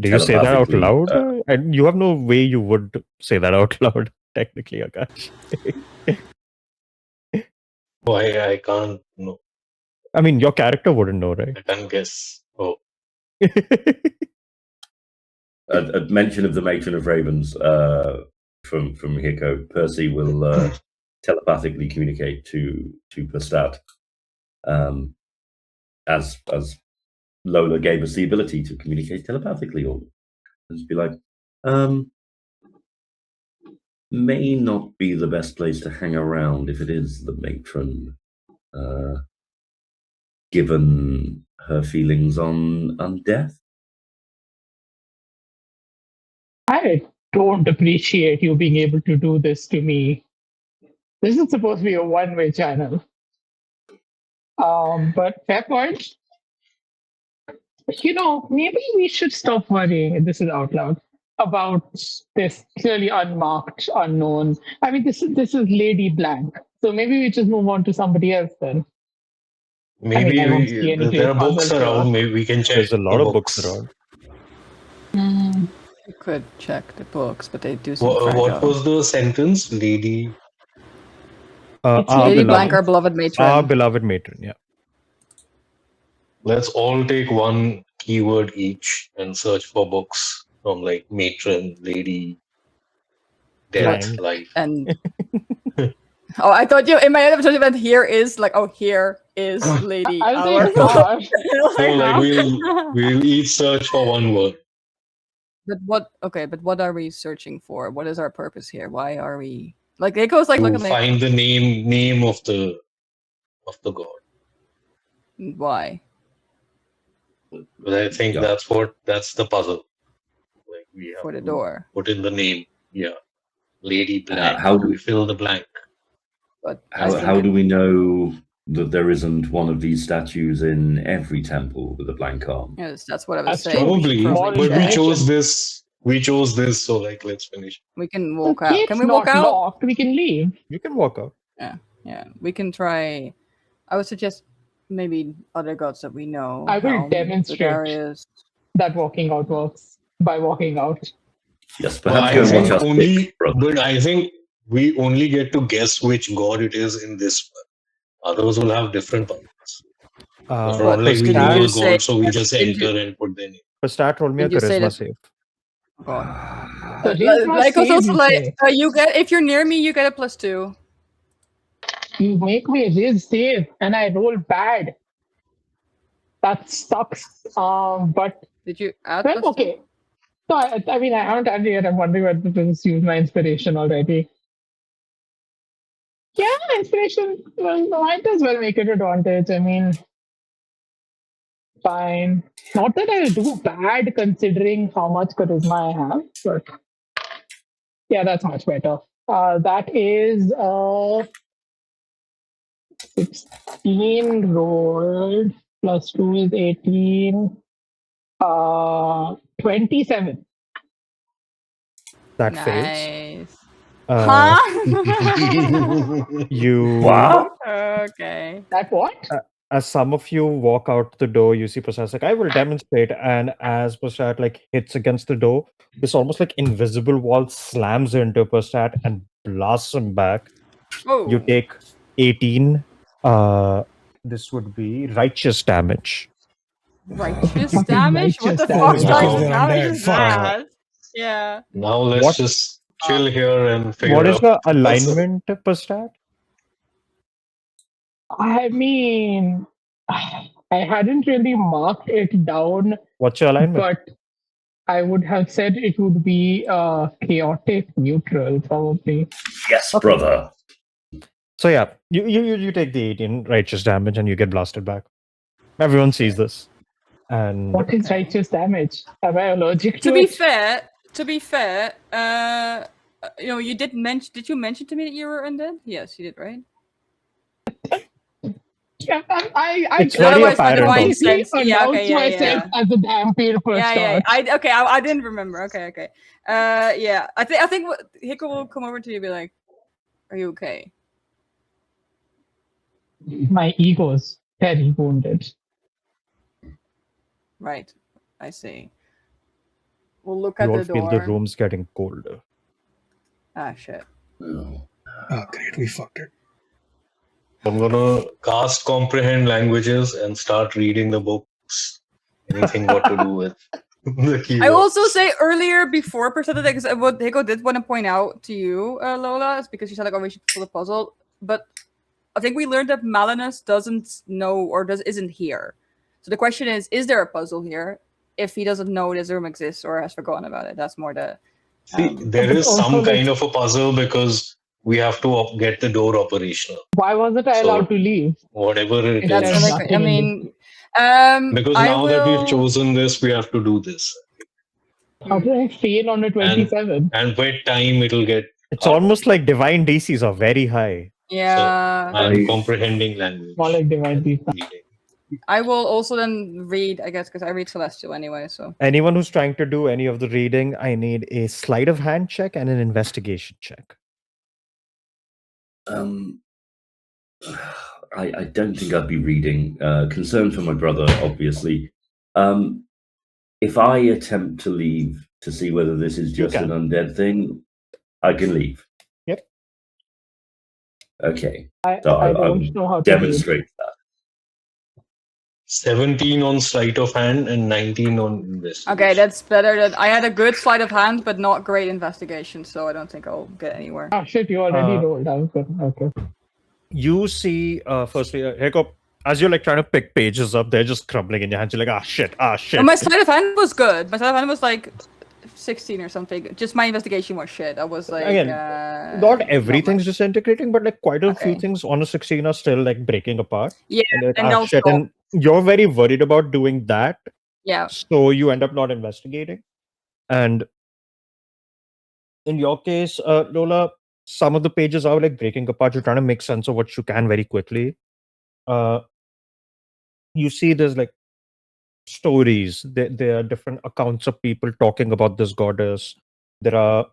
Do you say that out telepathically, loud? And you have no way you would say that out loud, technically, Akash. Oh, I can't know. I mean, your character wouldn't know, right? I can't guess. Oh, a mention of the Matron of Ravens from Hiko. Percy will telepathically communicate to Perstat, as Lola gave us the ability to communicate telepathically, or just be like, may not be the best place to hang around if it is the matron, given her feelings on death. I don't appreciate you being able to do this to me. This is supposed to be a one-way channel. But fair point. Maybe we should stop worrying, and this is out loud, about this clearly unmarked, unknown. I mean, this is Lady Blank. So maybe we just move on to somebody else then. Maybe I don't see any there are great books puzzles around. here. Maybe we can check. There's a lot the of books around. You could check the books, but they do seem What fragile. was the sentence, lady? It's Our Lady Lady Blank, our beloved, beloved matron. our beloved matron. Yeah. Let's all take one keyword each and search for books from like matron, lady, death, Blank. life. And oh, I thought you in my head event here is like, oh, here is Lady. I'll our take that. So like we'll each search for one word. But what? Okay, but what are we searching for? What is our purpose here? Why are we like? It goes like, look To at me. find the name of the god. Why? But I think Yeah. that's the puzzle. Like we have For the to door. put in the name. Yeah. Lady Blank. how do- we fill the blank? But I How think do we know that there isn't one of these statues in every temple with a blank arm? yes, that's what I was That's saying. We Probably, should More but we check. chose this. We chose this, so like let's finish. We can The walk out. gate's Can we walk not out? locked. We can leave. You can walk out. Yeah, we can try. I would suggest maybe other gods that we know. I will Helm, demonstrate. Darius. That walking out works by walking out. Yes, Well, perhaps I go and watch think us only, pick, brother. but I think we only get to guess which god it is in this one. Others will have different powers. It's But not like we did know you a say- god, so we just did you- enter and put their name. Stat, roll me a Did you say charisma that- save. God. So here's my Like save, also you like say. you get if you're near me, you get a +2. You make me raise save and I roll bad. That sucks. But Did you add? well, +2? okay. So I mean, I haven't added yet. I'm wondering whether to just use my inspiration already. Yeah, inspiration. Well, might as well make it advantage. I mean, fine. Not that I'll do bad considering how much charisma I have, but yeah, that's much better. That is 16 rolled plus 2 is 18. 27. That fails. Nice. Uh, Huh? You. Wow. Okay. That what? As some of you walk out the door, you see Prasad like, I will demonstrate. And as Prasad like hits against the door, this almost like invisible wall slams into Prasad and blasts him back. Oh. You take 18. This would be righteous damage. righteous Fucking damage? What the righteous fuck damage. kind Because of they're damage undead. is Fuck. that? Yeah. Now let's What- just chill here and figure What is out. the what's the- alignment, Prasad? I mean, I hadn't really marked it down, What's your alignment? but I would have said it would be chaotic neutral, probably. Yes, Okay. brother. So yeah, you take the 18 righteous damage and you get blasted back. Everyone sees this. And What is righteous damage? Am I allergic to To be it? fair, you did mention. Did you mention to me that you were undead? Yes, you did, right? Yeah, I It's very Otherwise, my apparent divine also. sense. Yeah, okay, announced yeah, myself yeah. as a vampire for a Yeah. start. I didn't remember. Okay. Yeah. I think Hiko will come over to you and be like, "Are you okay?" My ego's very wounded. Right. I see. We'll look you at all the feel door. the room's getting colder. Ah, shit. Oh. Oh, great. We fucked it. I'm gonna cast comprehend languages and start reading the books. Anything got to do with The I keyword. also say earlier before presented because what Hiko did want to point out to you, Lola, is because you said like, oh, we should pull the puzzle, but I think we learned that Malinus doesn't know or isn't here. So the question is there a puzzle here? If he doesn't know this room exists or has forgotten about it, that's more the. See, there But is also, some like- kind of a puzzle because we have to get the door operational. Why wasn't I So- allowed to leave? Whatever it If That's there's is. another. nothing I in mean, Because I now that we've will- chosen this, we have to do this. How did I fail on a 27? And with time, it'll get. It's harder. almost like divine DCs are very high. Yeah. I'm comprehending language. More like divine beast. Reading. I will also then read, I guess, because I read Celestial anyway. So Anyone who's trying to do any of the reading, I need a sleight of hand check and an investigation check. I don't think I'd be reading. Concern for my brother, obviously. If I attempt to leave to see whether this is You just an can. undead thing, I can leave. Yep. Okay. I So I don't will know how to read. demonstrate that. 17 on sleight of hand and 19 on investigation. okay, that's better. Than I had a good sleight of hand, but not great investigation. So I don't think I'll get anywhere. Ah, shit, you already Uh, rolled. I was good. Okay. You see, firstly, Hiccup, as you're like trying to pick pages up, they're just crumbling in your hands. You're like, ah, shit, ah, shit. But my sleight of hand was good. My sleight of hand was like 16 or something. Just my investigation was shit. I was like, Again, not everything's disintegrating, but like quite a few Okay. things on a 16 are still like breaking apart. Yeah, And, you're like, and ah, they'll shit. stop. And you're very worried about doing that. Yeah. So you end up not investigating. And in your case, Lola, some of the pages are like breaking apart. You're trying to make sense of what you can very quickly. You see there's like stories. There are different accounts of people talking about this goddess. There are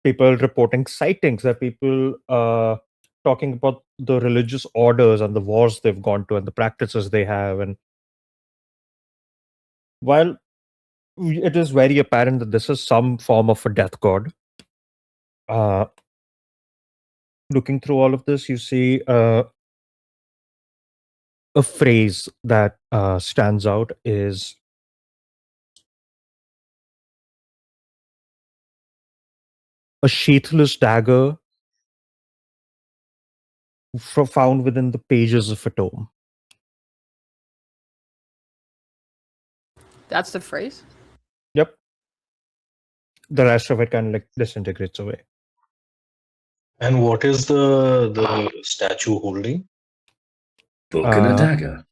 people reporting sightings. There are people talking about the religious orders and the wars they've gone to and the practices they have. And while it is very apparent that this is some form of a death god, looking through all of this, you see a phrase that stands out is a sheathless dagger found within the pages of a tome. That's the phrase. Yep. The rest of it kind of like disintegrates away. And what is the statue holding? Book and a Uh, dagger.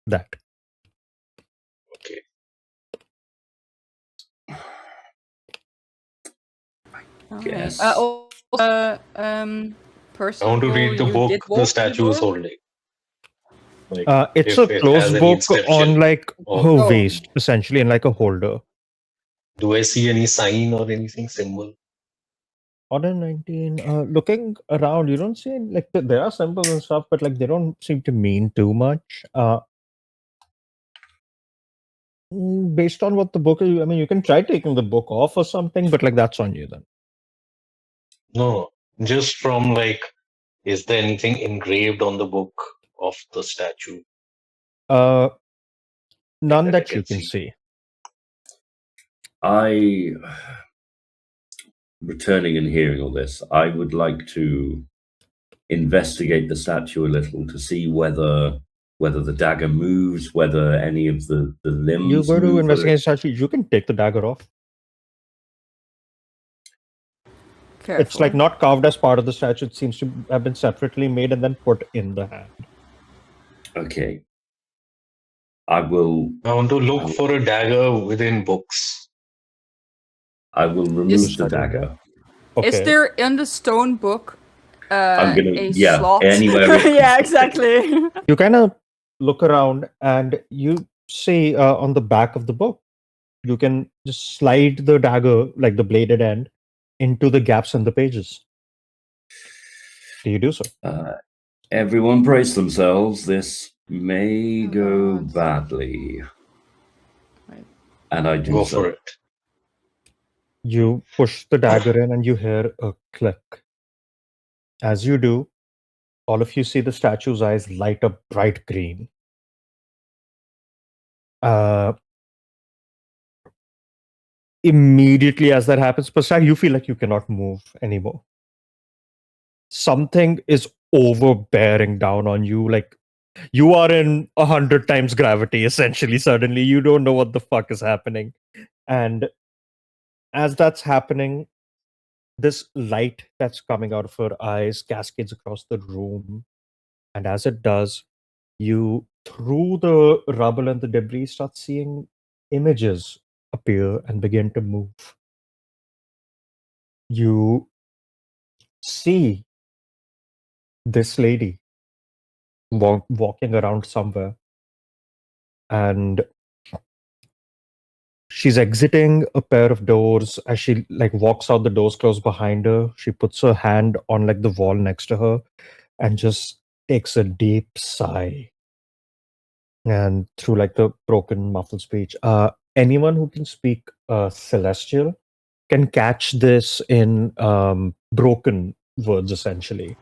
That. Okay. Yes. Person. I want to read the book the statue is holding. Like, It's if a it closed has any book inscription. on like Oh. her Oh. waist, essentially, in like a holder. Do I see any sign or anything symbol? Order 19. Looking around, you don't see like there are symbols and stuff, but like they don't seem to mean too much. Based on what the book is, I mean, you can try taking the book off or something, but like that's on you then. No, just from like, is there anything engraved on the book of the statue? None that I that you can can see. Returning and hearing all this, I would like to investigate the statue a little to see whether the dagger moves, whether any of the limbs You go to move, investigate the statue, you can take the dagger off. Careful. It's like not carved as part of the statue. It seems to have been separately made and then put in the hand. Okay. I will I want to look for a dagger within books. remove Is- the dagger. Okay. Is there in the stone book I'm gonna- a yeah, slot? anywhere it- yeah, exactly. You kind of look around and you see on the back of the book, you can just slide the dagger, like the bladed end, into the gaps in the pages. Do you do so? Everyone brace themselves. This may go God. badly. Right. And I do Go so. for it. You push the dagger in and you hear a click. As you do, all of you see the statue's eyes light up bright green. Uh, Immediately as that happens, Pasag, you feel like you cannot move anymore. Something is overbearing down on you. Like you are in 100 times gravity, essentially. Suddenly, you don't know what the fuck is happening. And as that's happening, this light that's coming out of her eyes cascades across the room. And as it does, you, through the rubble and the debris, start seeing images appear and begin to move. You see this lady walking around somewhere, and she's exiting a pair of doors. As she like walks out, the doors close behind her. She puts her hand on like the wall next to her and just takes a deep sigh. And through like the broken muffled speech, anyone who can speak celestial can catch this in broken words, essentially.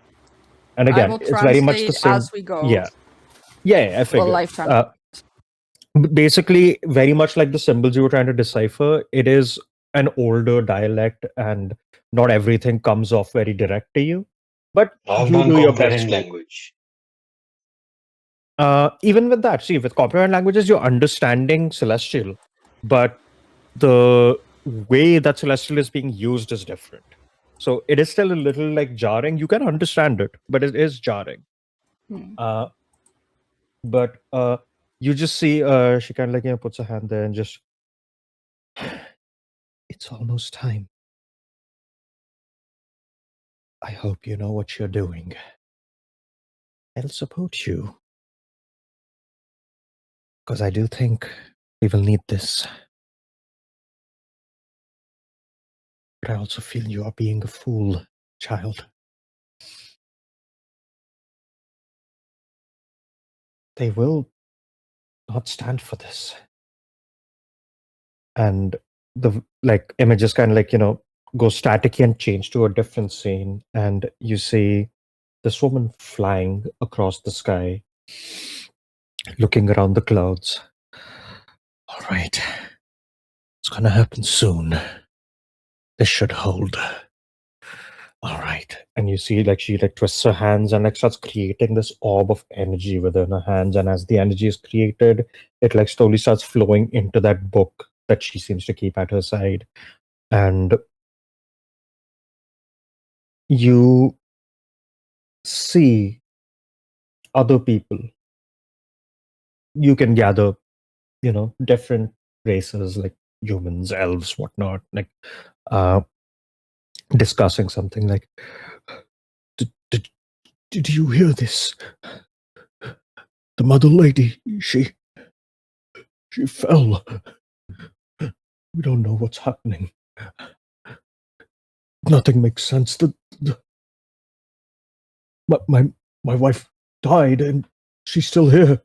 And I again, will it's very much the translate same. as we go. Yeah, I Well, figured. live translate. Basically, very much like the symbols you were trying to decipher, it is an older dialect, and not everything comes off very direct to you. But I've you done do your best. comprehend language. Even with that, see, with comprehend languages, you're understanding celestial, but the way that celestial is being used is different. So it is still a little like jarring. You can understand it, but it is jarring. Hmm. But you just see she kind of like puts her hand there and just, it's almost time. I hope you know what you're doing. I'll support you, because I do think we will need this. But I also feel you are being a fool, child. They will not stand for this. And the like images kind of like, go staticky and change to a different scene. And you see this woman flying across the sky, looking around the clouds. All right. It's gonna happen soon. This should hold. All right. And you see like she like twists her hands and like starts creating this orb of energy within her hands. And as the energy is created, it like slowly starts flowing into that book that she seems to keep at her side. And you see other people. You can gather, different races like humans, elves, whatnot, like discussing something like, did you hear this? The mother lady, she fell. We don't know what's happening. Nothing makes sense. My wife died, and she's still here.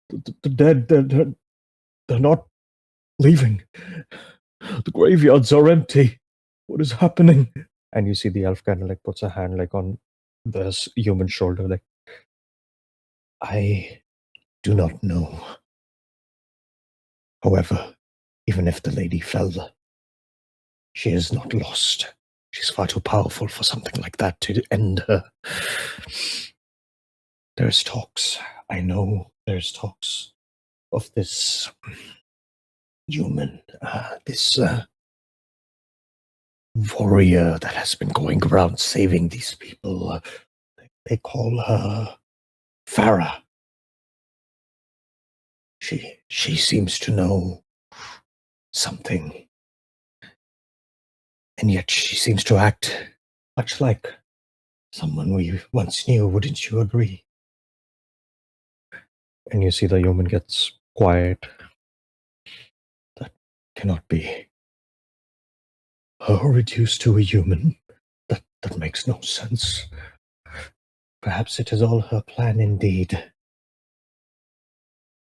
The dead, they're not leaving. The graveyards are empty. What is happening? And you see the elf kind of like puts a hand like on this human shoulder, like, I do not know. However, even if the lady fell, she is not lost. She's far too powerful for something like that to end her. There's talks. I know there's talks of this human, this warrior that has been going around saving these people. They call her Farah. She seems to know something, and yet she seems to act much like someone we once knew. Wouldn't you agree? And you see the human gets quiet. That cannot be. Her reduced to a human? That makes no sense. Perhaps it is all her plan indeed.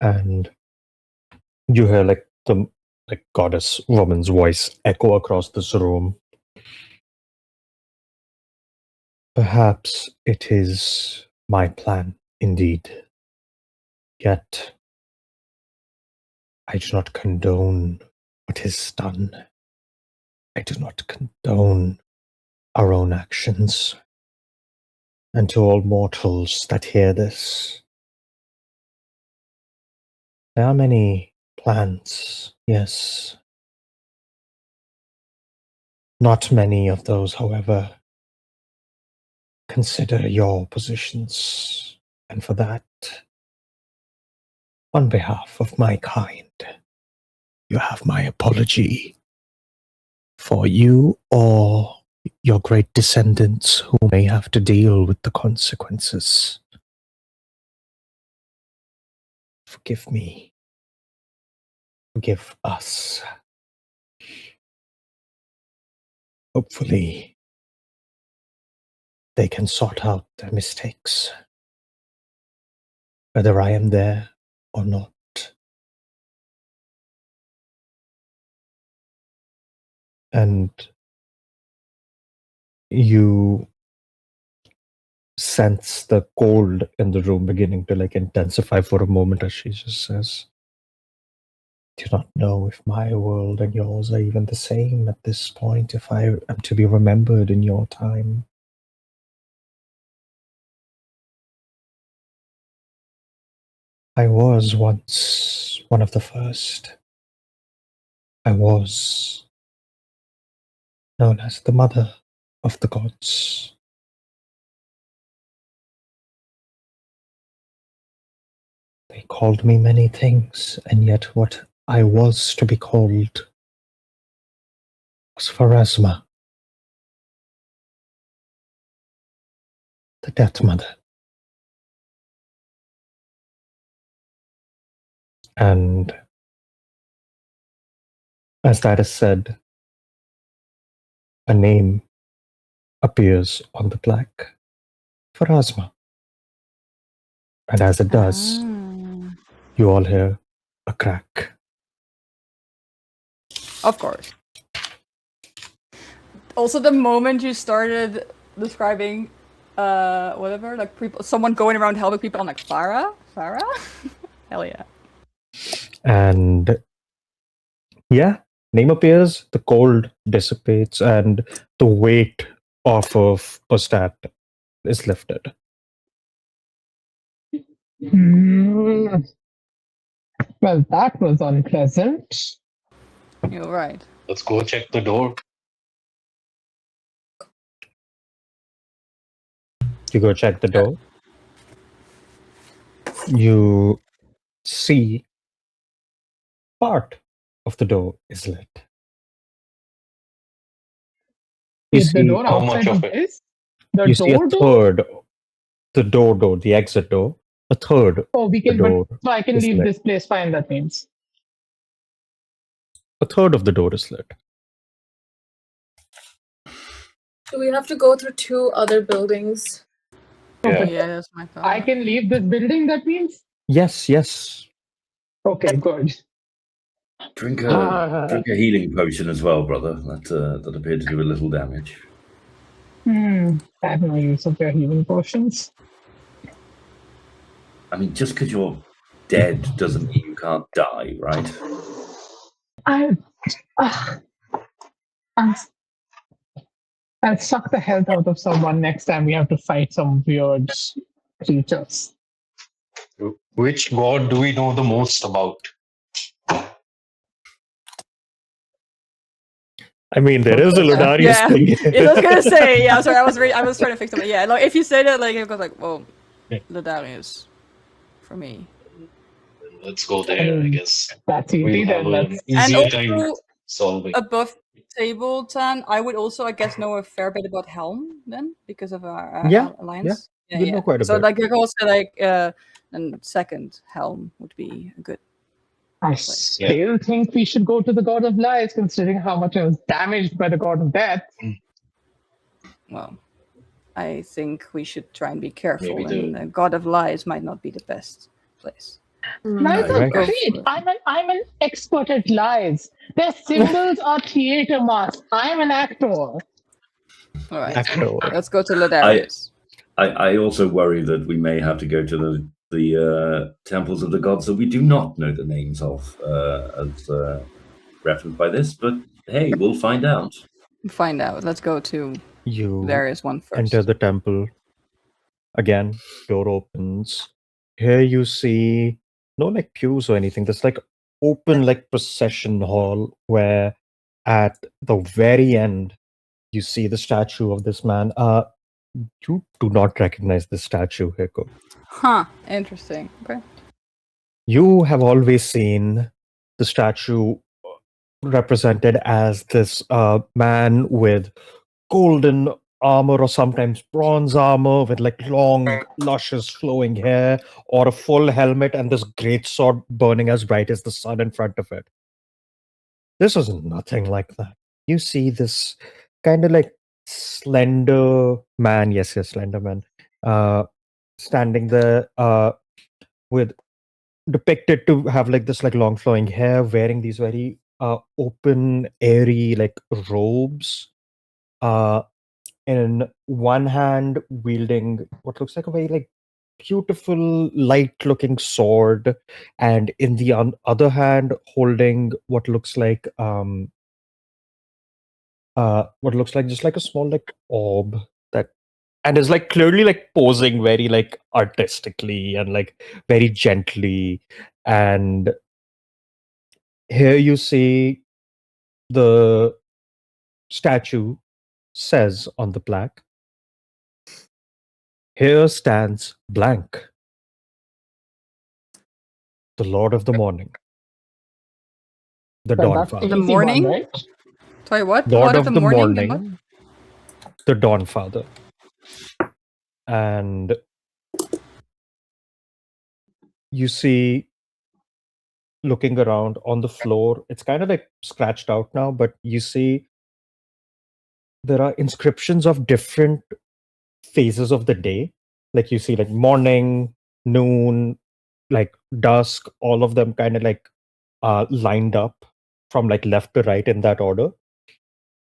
And you hear like the goddess woman's voice echo across this room. Perhaps it is my plan indeed. Yet I do not condone what is done. I do not condone our own actions. And to all mortals that hear this, there are many plans, yes. Not many of those, however, consider your positions. And for that, on behalf of my kind, you have my apology. For you or your great descendants who may have to deal with the consequences. Forgive me. Forgive us. Hopefully, they can sort out their mistakes, whether I am there or not. And you sense the cold in the room beginning to intensify for a moment as she just says, do not know if my world and yours are even the same at this point, if I am to be remembered in your time. I was once one of the first. I was known as the mother of the gods. They called me many things, and yet what I was to be called was Pharasma, the Death Mother. And as that is said, a name appears on the plaque, Pharasma. And as it does, you all hear a crack. Of course. Also, the moment you started describing, whatever, like people, someone going around helping people, I'm like, Farah? Hell yeah. And yeah, name appears, the cold dissipates, and the weight off of Ostat is lifted. Well, that was unpleasant. You're right. Let's go check the door. You go check the door. You see part of the door is lit. You Is the see, door how much outside of of it? this? The you see a door? third, the door, the exit door, a third, Oh, we the can, door so I can is leave lit. this place fine, that means. A third of the door is lit. Do we have to go through 2 other buildings? Yeah. Yeah, that's my thought. I can leave this building, that means? Yes. Okay, good. Drink a healing potion as well, brother. That appeared to do a little damage. I have no use of their healing potions. I mean, just because you're dead doesn't mean you can't die, right? I'll suck the health out of someone next time we have to fight some weird creatures. Which god do we know the most about? I mean, there is a Ludarius Yeah. thing. Yeah, I was gonna say, yeah, sorry, I was trying to fix something. Yeah, like if you say that, like it goes like, well, Ludarius for me. Let's go there, I guess. That's easy We'll have then. an Let's... And easier time also, solving. above table 10, I would also, I guess, know a fair bit about Helm then, because of our Yeah, alliance. you know quite a so bit. like you also like and second Helm would be a good. I still think we should go to the God of Lies, considering how much I was damaged by the God of Death. Well, I think we should try and be careful, Maybe and the God of Lies might not be the best place. Lies I are agree. great. I'm an expert at lies. Their symbols are theater masks. I'm an actor. All right, Actor. let's go to Ludarius. I also worry that we may have to go to the the temples of the gods that we do not know the names of, as referenced by this. But hey, we'll find out. Find out. Let's go to You Darius one first. enter the temple. Again, door opens. Here you see no like pews or anything. There's like open like procession hall where at the very end you see the statue of this man. You do not recognize this statue, Hiko. Huh. Interesting. Okay. You have always seen the statue represented as this man with golden armor or sometimes bronze armor with like long, luscious, flowing hair, or a full helmet and this great sword burning as bright as the sun in front of it. This is nothing like that. You see this kind of like slender man, yes, slender man, standing there with depicted to have like this like long flowing hair, wearing these very open, airy like robes. In one hand wielding what looks like a very like beautiful light looking sword, and in the other hand holding what looks like just like a small like orb that, and is like clearly like posing very like artistically and like very gently. And here you see the statue says on the plaque, "Here stands blank, the Lord of the Morning, the Well, Dawn that's Father, The easy morning? one, right? Sorry, what? Lord of the the morning? and Morning, the Dawn Father." And you see, looking around on the floor, it's kind of like scratched out now, but you see there are inscriptions of different phases of the day. Like you see like morning, noon, like dusk, all of them kind of like lined up from like left to right in that order.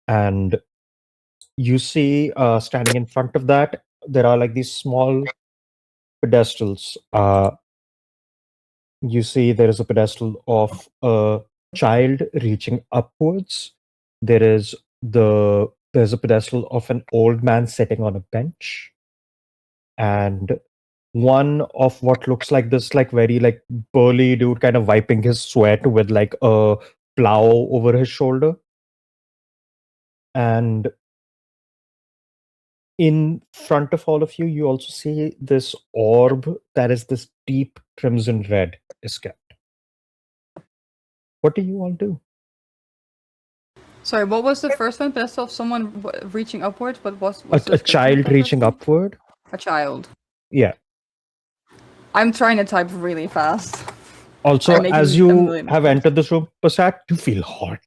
And you see standing in front of that, there are like these small pedestals. You see there is a pedestal of a child reaching upwards. There's a pedestal of an old man sitting on a bench, and one of what looks like this like very like burly dude kind of wiping his sweat with like a plow over his shoulder. And in front of all of you, you also see this orb that is this deep crimson red is kept. What do you all do? Sorry, what was the first one? Best of someone reaching upwards, but what's the A description child of that reaching person? upward? A child. Yeah. I'm trying to type really fast. Also, I'm making as a you million have mistakes. entered this room, Passat, you feel hot.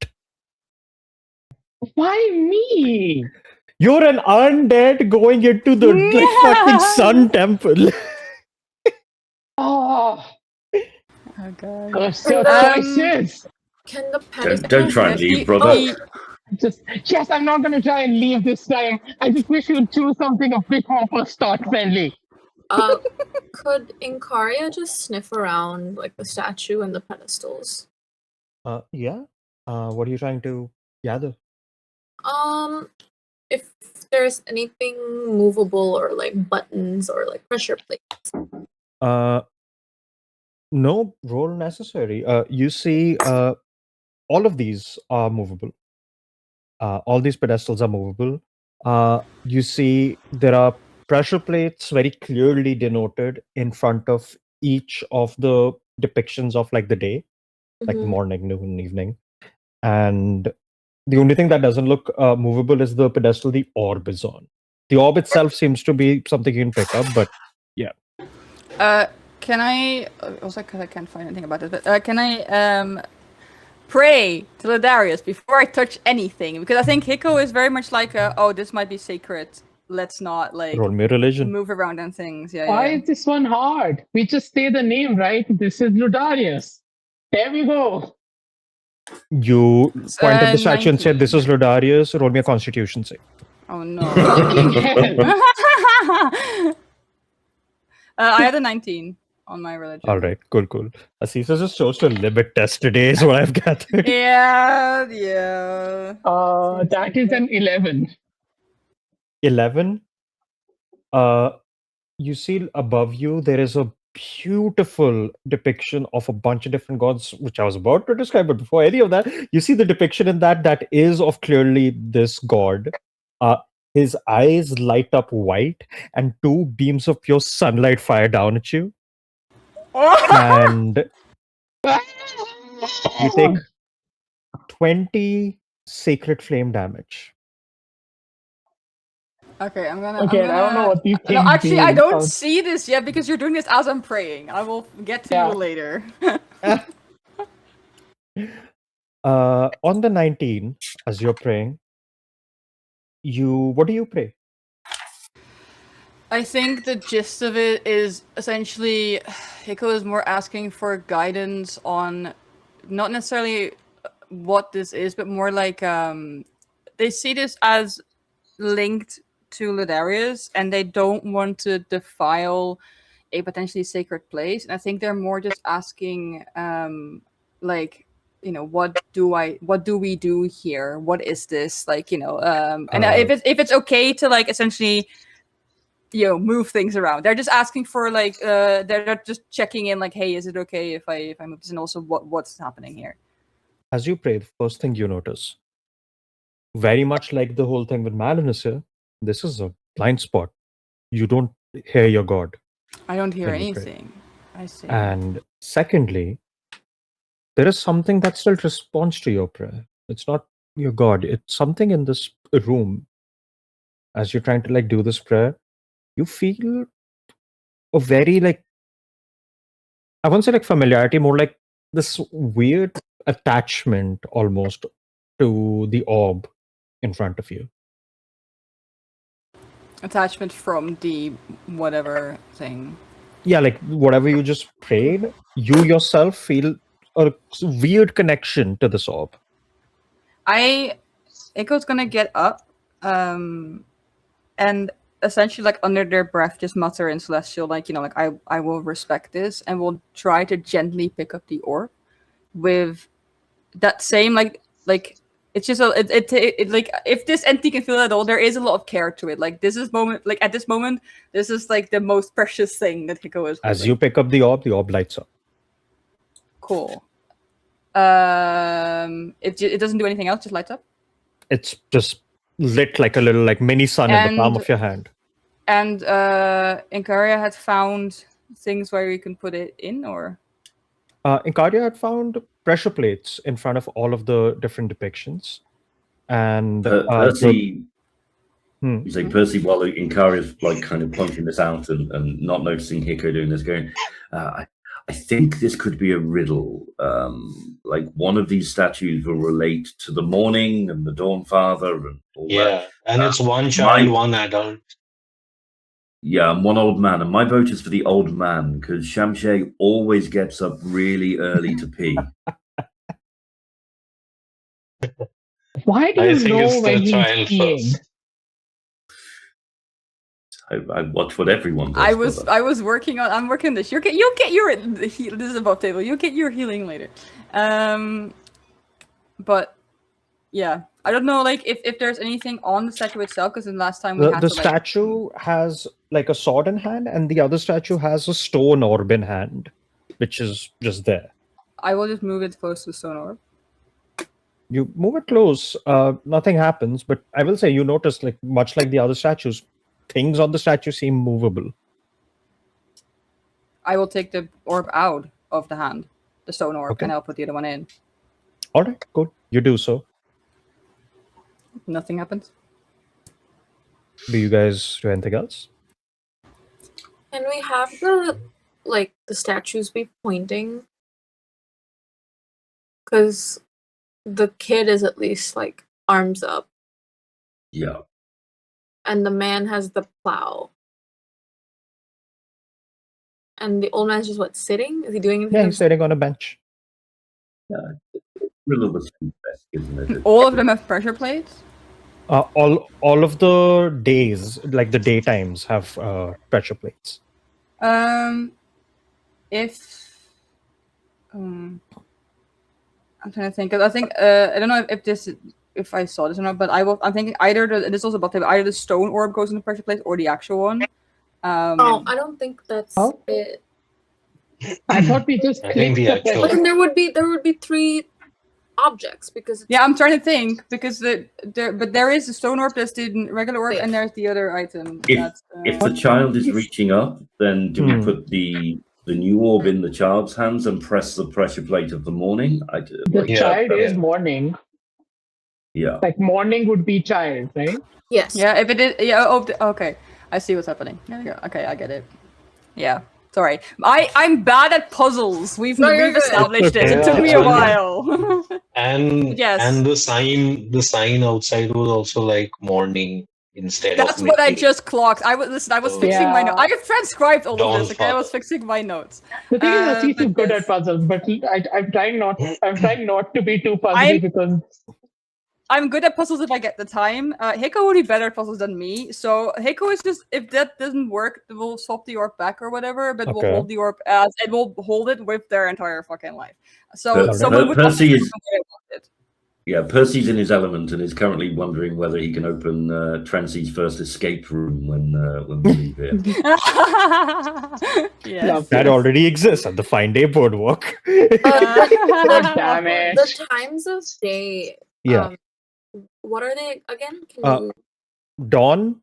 Why me? You're an undead going into the like fucking sun temple. Oh, Oh god. what's your Um, choices? Can the pedestal? Don't try and leave, brother. Yes, I'm not going to try and leave this time. I just wish you'd choose something a bit more for start friendly. Could Inkaria just sniff around like the statue and the pedestals? Yeah. What are you trying to gather? If there's anything movable or like buttons or like pressure plates. No roll necessary. You see, all of these are movable. All these pedestals are movable. You see, there are pressure plates very clearly denoted in front of each of the depictions of like the day, like Mhm. morning, noon, evening. And the only thing that doesn't look movable is the pedestal the orb is on. The orb itself seems to be something you can pick up, but Can I also because I can't find anything about it, but can I pray to Ladarius before I touch anything? Because I think Hiko is very much like, oh, this might be sacred. Let's not like roll me a religion. move around and things. Yeah, Why yeah. is this one hard? We just say the name, right? This is Ludarius. There we go. You point at the statue and say, 19. "This is Lodarius." Roll me a Constitution save. Oh no. Fucking hell. I had a 19. on my religion. All right, cool. Asisa just chose to limit test today, is what I've gathered. Yeah. That is an 11. 11. You see above you there is a beautiful depiction of a bunch of different gods, which I was about to describe, but before any of that, you see the depiction in that is of clearly this god. His eyes light up white, and two beams of pure sunlight fire down at you, and you take 20 sacred flame damage. Okay, I'm gonna. Okay, I don't know what these No, things actually, I mean. don't Oh. see this yet because you're doing this as I'm praying. I will get to Yeah. you later. On the 19, as you're praying, what do you pray? I think the gist of it is essentially Hiko is more asking for guidance on not necessarily what this is, but more like they see this as linked to Ladarius and they don't want to defile a potentially sacred place. And I think they're more just asking like, you know, what do we do here? What is this? Like, you know, and if it's okay to like essentially, you know, move things around. They're just asking for like they're just checking in like, hey, is it okay if I move this, and also what's happening here. As you pray, the first thing you notice, very much like the whole thing with Malinus here, this is a blind spot. You don't hear your god. I don't hear when you pray. anything. I see. And secondly, there is something that still responds to your prayer. It's not your god. It's something in this room. As you're trying to like do this prayer, you feel a very like, I won't say like familiarity, more like this weird attachment almost to the orb in front of you. Attachment from the whatever thing. Yeah, like whatever you just prayed, you yourself feel a weird connection to this orb. Echo's gonna get up, and essentially like under their breath just mutter in Celestial, like, you know, like I will respect this, and will try to gently pick up the orb with that same like it's just it like if this entity can feel it at all, there is a lot of care to it. Like this moment, this is like the most precious thing that Hiko is. As you pick up the orb lights up. Cool. It doesn't do anything else, just lights up. It's just lit like a little like mini sun in the palm And- of your hand. And Inkaria had found things where you can put it in, or Incardia had found pressure plates in front of all of the different depictions. And Percy, Hmm. you say Percy, while Incaria's like kind of pointing this out and not noticing Hiko doing this, going, I think this could be a riddle. Like one of these statues will relate to the morning and the Dawn Father and all that. Yeah, and it's one child, one adult. Yeah, I'm one old man, and my vote is for the old man because Shamshay always gets up really early to pee. Why do I you think know it's when the he's child peeing? first. I watch what everyone does. I was working on. I'm working on this. You'll get your. This is above table. You'll get your healing later. But yeah, I don't know. Like if there's anything on the statue itself, because the last time we had the to, like, statue has like a sword in hand, and the other statue has a stone orb in hand, which is just there. I will just move it close to the stone orb. You move it close, nothing happens, but I will say you notice, like much like the other statues, things on the statue seem movable. I will take the orb out of the hand, the stone orb, Okay. and I'll put the other one in. All right, good. You do so. Nothing happens. Do you guys do anything else? Can we have the statues be pointing? Because the kid is at least like arms up, Yeah. and the man has the plow. And the old man's just sitting? Is he doing anything? Yeah, he's sitting on a bench. Riddle was best, isn't it? All of them have pressure plates. All of the days, like the daytimes, have pressure plates. if I'm trying to think, 'cause I think I don't know if I saw this or not, but I'm thinking either this is also about either the stone orb goes in the pressure plate or the actual one. Oh, I don't think that's Oh. it. I thought we just I think clicked the the actual- But pressure. then there would be 3 objects because it's, Yeah, I'm trying to think because there is the stone orb, there's the regular orb, Wait. and there's the other item. If- that's, If the child is reaching up, then do we Hmm. put the new orb in the child's hands and press the pressure plate of the morning? The Yeah, child is yeah. morning. Yeah. Like morning would be child, right? yes. yeah, if it is, yeah. Oh, okay. I see what's happening. There we go. Okay, I get it. Yeah. Sorry, I'm bad at puzzles. We've No, you're good. established this. Okay. It took me Yeah, a it's while. And Yes. and the sign outside was also like morning instead That's of what I midday. just clocked. I was Oh. fixing my Yeah. notes. I have transcribed all of Dawn this. Okay, I was Father. fixing my notes. The thing is, Ashish but is good yes. at puzzles, but I'm trying not. I'm trying not to be too puzzly I'm- because I'm good at puzzles if I get the time. Hiko would be better at puzzles than me. So Hiko is just, if that doesn't work, we'll swap the orb back or whatever. But Okay. we'll hold the orb as it will hold it with their entire fucking life. So Per- someone would Percy have to is- do what I wanted. Yeah, Percy's in his element and is currently wondering whether he can open Trensea's first escape room when we leave here. Yes. Love That this. already exists at the Fine Day Boardwalk. Damn it. The times of day. Yeah. What are they again? Can Uh, you... Dawn,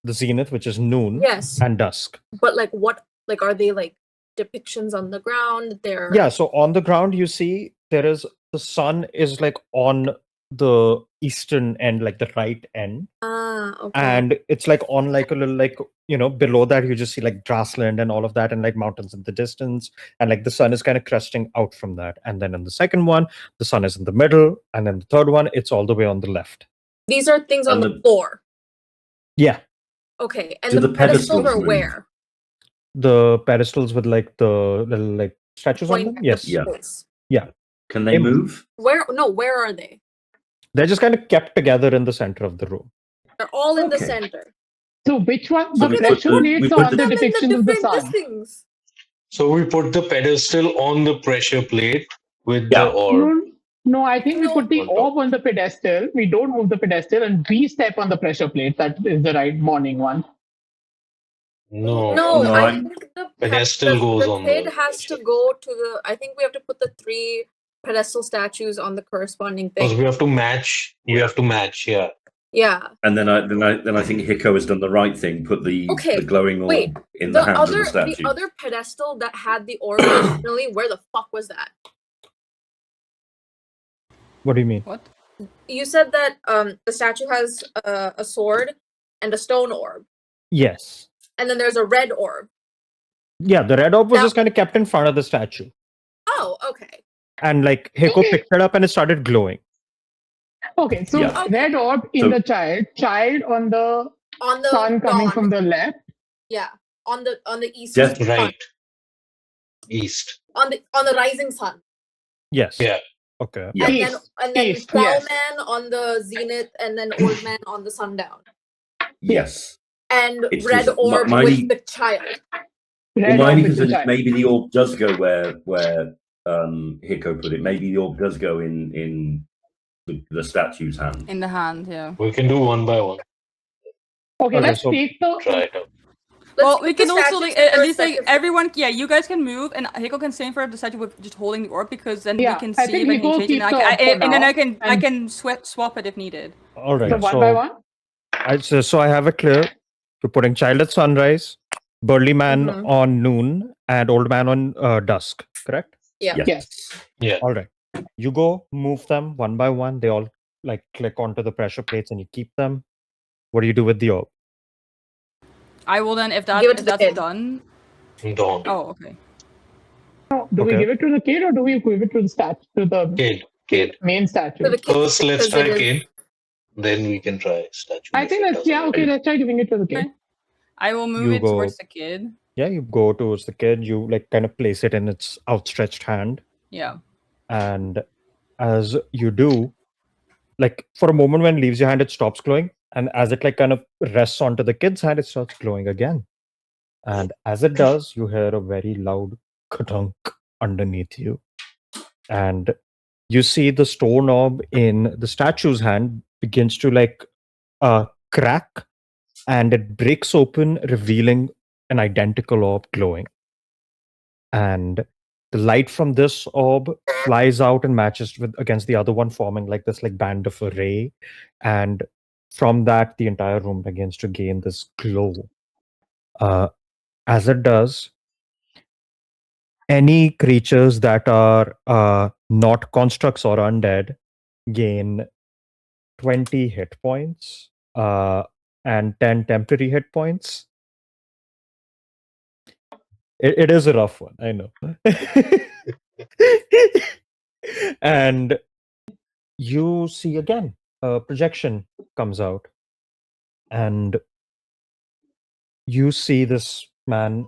the zenith, which is noon, Yes, and dusk. but like what? Like are they like depictions on the ground? They're Yeah, so on the ground you see the sun is like on the eastern end, like the right end, okay. and it's like on like a little like below that you just see like grassland and all of that and like mountains in the distance, and like the sun is kind of cresting out from that. And then in the second one the sun is in the middle, and then the third one it's all the way on the left. These are things on And the floor. Yeah, Okay, and Do the the pedestals pedestals are move? where? the pedestals with like the little like statues on Point them. at Yes, the Yeah. place. Can they move? Where? No, where are they? they're just kind of kept together in the center of the room. They're all in the Okay. center. So which one? So The we put pressure the- plates we are put on the- the Them in depiction of the different sun. things. So we put the pedestal on the pressure plate with Yeah. the orb. No, I think we No. put the On top. orb on the pedestal. We don't move the pedestal, and we step on the pressure plate. That is the right morning one. No. No, No, I I'm- think the Pedestal goes the on kid the has to pedestal. go to the. I think we have to put the 3 pedestal statues on the corresponding Because thing. we have to match. We have to match. Yeah. Yeah. And then I think Hiko has done the right thing. Put the Okay, glowing orb wait, in the hands of the the statue. other pedestal that had the orb originally, where the fuck was that? What do you mean? What? You said that the statue has a sword and a stone orb, Yes. and then there's a red orb. Yeah, the red orb was That- just kind of kept in front of the statue. Oh, okay. And like Hiko Okay. picked it up and it started glowing. Okay, so Yeah. red orb in So- the child on the On the sun coming dawn. from the left. Yeah, on the east. Just sun. Right. East. On the rising sun. Yes. Yeah. Okay. Yeah. And then East, Plowman yes. on the zenith, and then Old Man on the sundown. Yes. And It's red just- orb Miley- with the child. Red Well, orb mine is the is child. maybe the orb does go where Hiko put it. Maybe the orb does go in the statue's hand. In the hand, yeah. We can do one by one. Okay, Okay, let's so- take the. Try it out. Well, Let's we put the can also statues like, in their at least like respective- everyone. Yeah, you guys can move, and Hiko can stay in front of the statue with just holding the orb because then Yeah, we can I see think if anything Hiko changes. keeps And, the orb for and then now, I and- can swap it if needed. All right. So one by one. So I have it clear. We're putting child at sunrise, burly man Mhm. on noon, and old man on dusk. Correct? Yeah. Yes. All right. You go move them one by one. They all like click onto the pressure plates, and you keep them. What do you do with the orb? I will then, if Give it to the that's kid. done. Dawn. Oh, okay. Do we Okay. give it to the kid or do we give it to the statue, to the Kid. main statue? To the kid, First, let's because try it is- kid. Then we can try statue. I if think it let's doesn't okay. work. Let's try giving it to the kid. Okay. I will move You it go- towards the kid. Yeah, you go towards the kid. You like kind of place it in its outstretched hand, Yeah. and as you do, like for a moment when it leaves your hand, it stops glowing, and as it like kind of rests onto the kid's hand, it starts glowing again. And as it does, you hear a very loud ka-dunk underneath you. And you see the stone orb in the statue's hand begins to crack, and it breaks open, revealing an identical orb glowing. And the light from this orb flies out and matches with against the other one, forming like this band of a ray. And from that, the entire room begins to gain this glow. As it does, any creatures that are not constructs or undead gain 20 hit points and 10 temporary hit points. It is a rough one, I know. And you see again, a projection comes out, and you see this man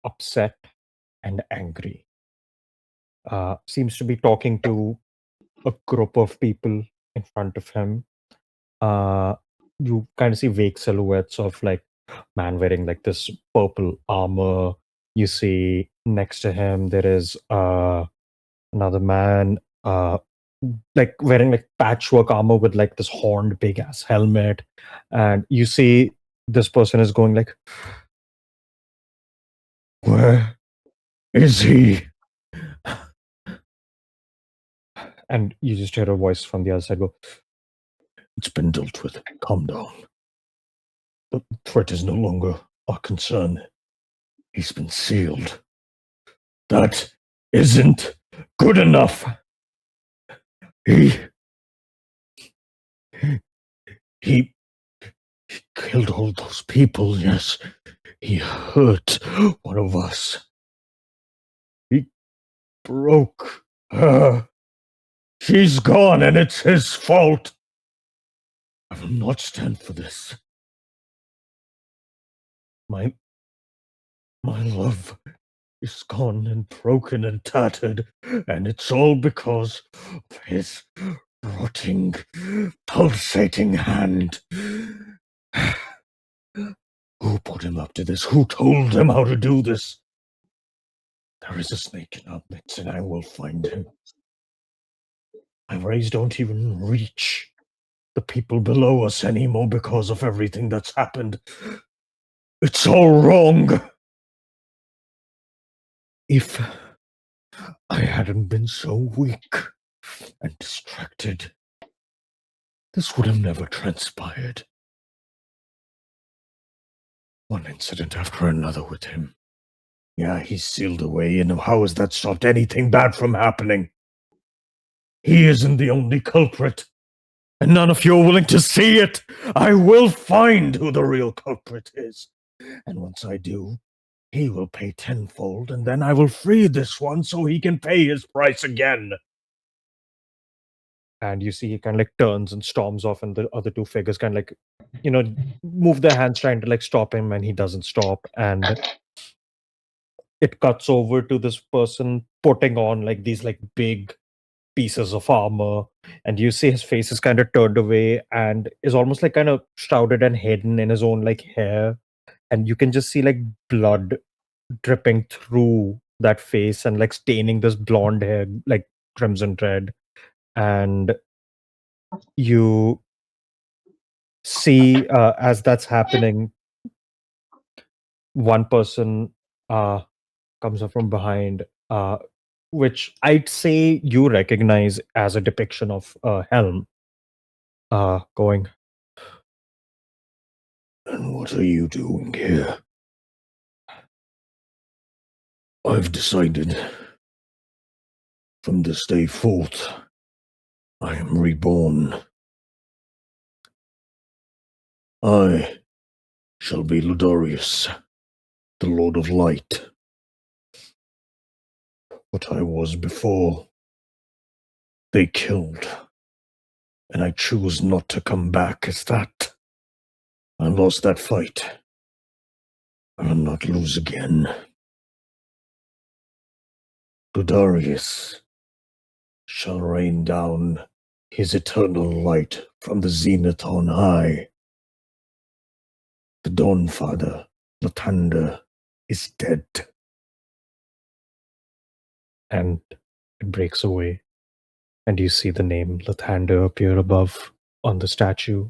upset and angry. Seems to be talking to a group of people in front of him. You kind of see vague silhouettes of man wearing this purple armor. You see next to him there is another man wearing patchwork armor with this horned big ass helmet. And you see this person is going where is he? And you just hear a voice from the other side go, it's been dealt with. Calm down. The threat is no longer our concern. He's been sealed. That isn't good enough. He killed all those people, yes. He hurt one of us. He broke her. She's gone and it's his fault. I will not stand for this. My love is gone and broken and tattered, and it's all because of his rotting, pulsating hand. Who put him up to this? Who told him how to do this? There is a snake in our midst, and I will find him. My rays don't even reach the people below us anymore because of everything that's happened. It's all wrong. If I hadn't been so weak and distracted, this would have never transpired. One incident after another with him. Yeah, he's sealed away, and how has that stopped anything bad from happening? He isn't the only culprit, and none of you are willing to see it. I will find who the real culprit is, and once I do, he will pay tenfold, and then I will free this one so he can pay his price again. And you see he kind of turns and storms off, and the other two figures kind of move their hands trying to stop him, and he doesn't stop. And it cuts over to this person putting on these big pieces of armor, and you see his face is kind of turned away and is almost kind of shrouded and hidden in his own hair, and you can just see blood dripping through that face and staining this blonde hair crimson red. And you see as that's happening, one person comes up from behind, which I'd say you recognize as a depiction of Helm, going, and what are you doing here? I've decided from this day forth, I am reborn. I shall be Ludorius, the Lord of Light. What I was before, they killed, and I choose not to come back as that. I lost that fight. I will not lose again. Ludorius shall rain down his eternal light from the zenith on high. The Dawnfather, Latanda, is dead. and it breaks away. And you see the name Lathander appear above on the statue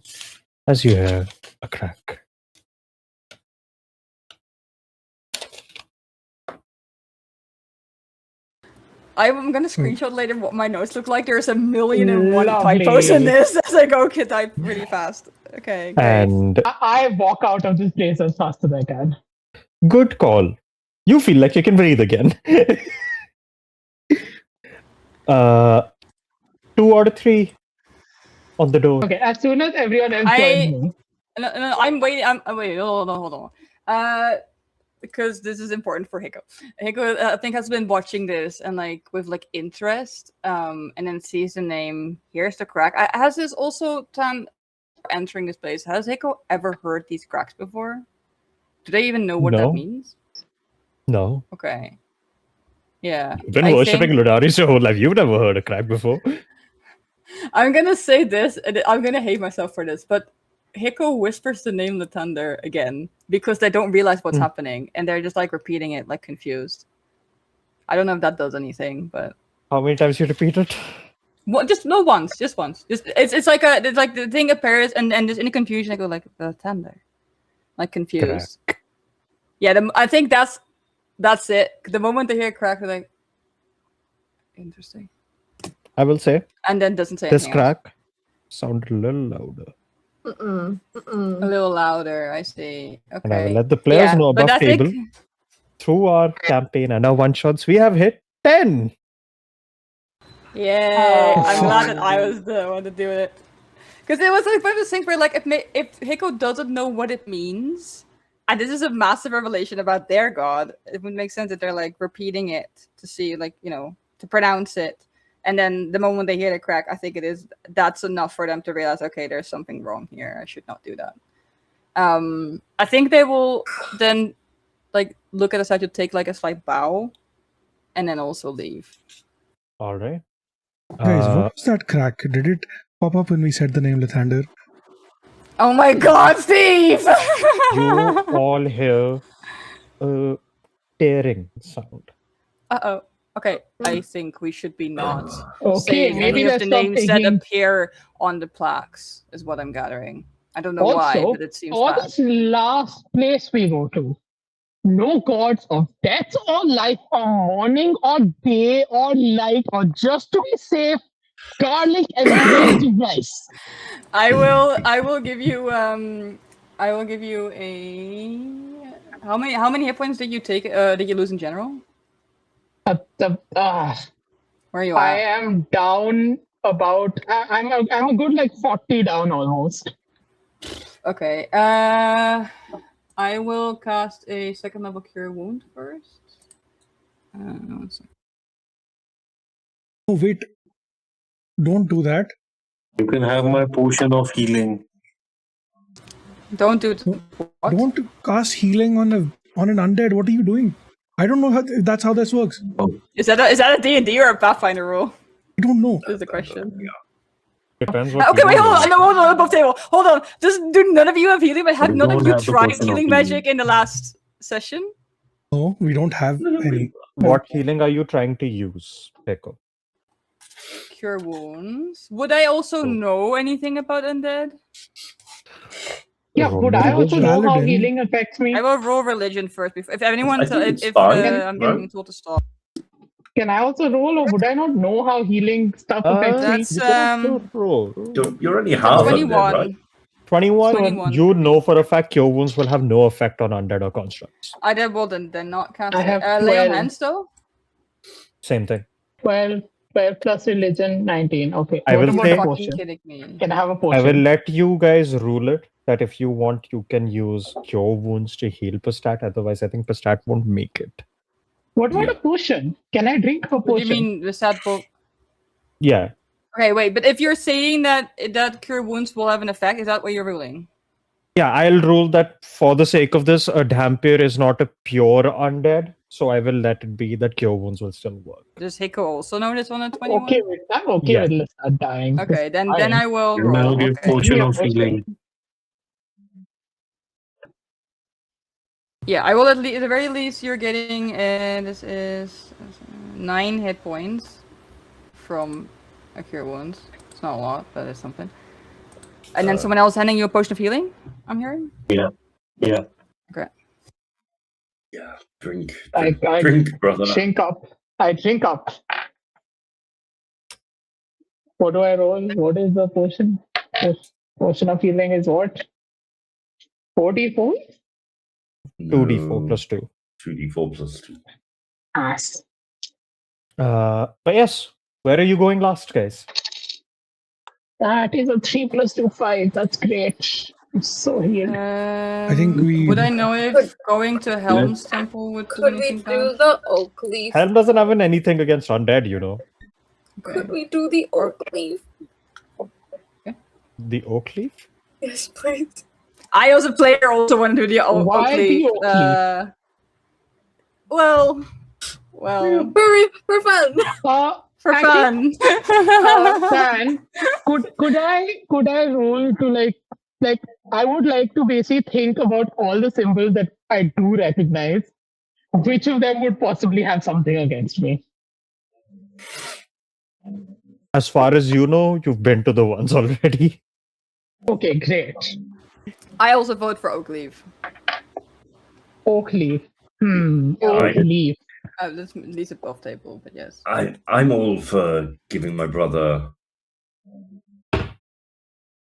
as you hear a crack. I'm gonna screenshot later what my notes look like. There's 1,000,001 Lovely. typos in this as I go type really fast. Okay, great. And I walk out of this place as fast as I can. good call. You feel like you can breathe again. 2 out of 3 on the door. Okay, as soon as everyone else joins me. No, I'm waiting. Wait, hold on. Because this is important for Hiko. Hiko, I think, has been watching this and with interest, and then sees the name. Here's the crack. Has this also entering this place? Has Hiko ever heard these cracks before? Do they even know what No. that means? No. Okay. Yeah. You've been I worshipping think- Ludaris your whole life. You've never heard a crack before. I'm gonna say this, and I'm gonna hate myself for this, but Hiko whispers the name Lathander again because they don't realize what's happening, and they're just repeating it, confused. I don't know if that does anything, but How many times you repeat it? just once. It's like the thing appears, and just in the confusion, I go Lathander, confused. Yeah, I think that's it. The moment they hear crack, they're like, interesting, I will say and then doesn't say this anything else. crack sounded a little louder. A little louder, I see. Okay. And I will let the players know but above I think- table. Through our campaign and our one-shots, we have hit 10. Yay! Oh, I'm glad that fuck. I was the one to do it. Because it was one of those things where, if Hiko doesn't know what it means, and this is a massive revelation about their god, it would make sense that they're repeating it to see, to pronounce it. And then the moment they hear the crack, I think that's enough for them to realize, okay, there's something wrong here. I should not do that. I think they will then look at us to take a slight bow, and then also leave. All right. Guys, what was that crack? Did it pop up when we said the name Lathander? Oh my God, Steve! You all hear a tearing sound. Uh-oh. Okay, I think we should be not Okay, saying maybe any of let's the stop names that taking appear on the plaques, is what I'm gathering. I don't know why, Also, but it seems for bad. this last place we go to, no gods of death or life or morning or day or night, or just to be safe, garlic and braised rice. I will give you a how many hit points did you take did you lose in general? Where are you I at? am down about. I'm a good 40 down almost. Okay. I will cast a second level cure wound first. One second. Oh, wait. Don't do that. You can have my potion of healing. Don't do it. What? Don't cast healing on an undead. What are you doing? I don't know if that's how this works. Is that a D&D or a Pathfinder rule? I don't know. Is the question. Depends what Okay, you wait, do. hold on. No, hold on, above table. Hold on. Do none of you have healing? But have We none of don't you have the tried potion of healing healing. magic in the last session? No, we don't have any. What healing are you trying to use, Peko? Cure wounds. Would I also know anything about undead? Yeah, would I also know how Paladin. healing affects me? I will roll religion first. If anyone, I think it's if fine, I'm right? getting told to stop. Can I also roll, or would I not know how healing stuff affects me? That's You can still roll. You're only half undead, 21. right? 21, 21. you know for a fact cure wounds will have no effect on undead or constructs. I did well then not cast I it. have Lay on 12. hands though? Same thing. 12 plus religion, 19. Okay. I What will about say- a Fucking potion? kidding me. Can I have a I potion? will let you guys rule it that if you want, you can use cure wounds to heal Pastat. Otherwise, I think Pastat won't make it. What about a potion? Can I drink a What do potion? you mean the sad book? Yeah. Okay, wait, but if you're saying that cure wounds will have an effect, is that what you're ruling? Yeah, I'll rule that for the sake of this, a Dhampir is not a pure undead. So I will let it be that cure wounds will still work. Does Hiko also know this one at 21? Okay, wait, I'm okay Yeah. with Lestat dying. Okay, then Fine. I will And I'll roll. give Okay. potion Yeah, of potion. healing. Yeah, I will at the very least you're getting, this is 9 hit points from a cure wounds. It's not a lot, but it's something. And then someone else handing you a potion of healing, I'm hearing? Yeah. Okay. Yeah, drink, I drink, brother. drink up. I drink up. What do I roll? What is the potion? Potion of healing is what? 44? 2d4 plus 2. 2d4 plus 2. Ass. But yes, where are you going last, guys? That is a 3 plus 2, 5. That's great. I'm so healed. I think we. Would I know if going to Helm's Temple would do Could we anything do bad? the oak leaf? Helm doesn't have anything against undead, you know. Could we do the oak leaf? The oak leaf? Yes, please. I as a player also want to do the oak Why the leaf. oak leaf? Well, For fun. for fun. Dan, could I roll to like I would like to basically think about all the symbols that I do recognize. Which of them would possibly have something against me? As far as you know, you've been to the ones already. Okay, great. I also vote for oak leaf. Oak leaf. Oak Right. leaf. Let's leave it off table, but yes. I'm all for giving my brother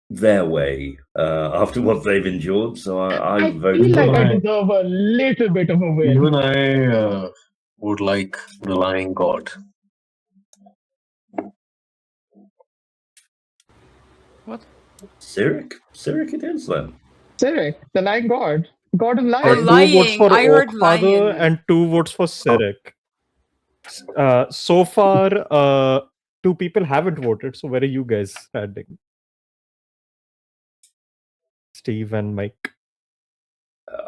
their way after what they've endured, so I I vote feel like for I deserve a little bit of a win. Even I would like the Lying God. Cyric. Cyric it is then. Cyric, the lying god. God of Or lions. lying. Two votes for I heard Oak Father lion. and 2 votes for Cyric. So far, 2 people haven't voted, so where are you guys standing? Steve and Mike.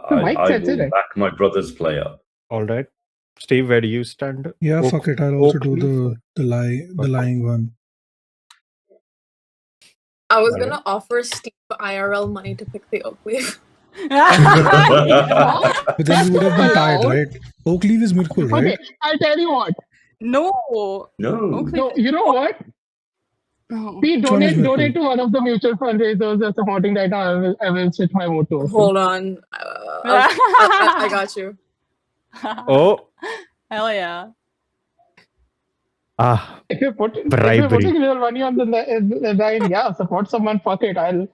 Mike I said will Cyric. back my brother's play up. All right. Steve, where do you stand? Yeah, Oak- fuck it. I'll also Oak do leaf? the lying one. I was Alright. gonna offer Steve IRL money to pick the oak leaf. But then we would have been tied, allowed. right? Oak leaf is Mirkul, right? Okay, I'll tell you what. No. No. Oak leaf. No, you know what? No. We Which one is donate Mirkul? to one of the mutual fundraisers that's supporting right now. I will switch my vote to. Hold on. I got you. Oh, Hell yeah. If you're putting Bribery. real money on the line, yeah, support someone. Fuck it. I'll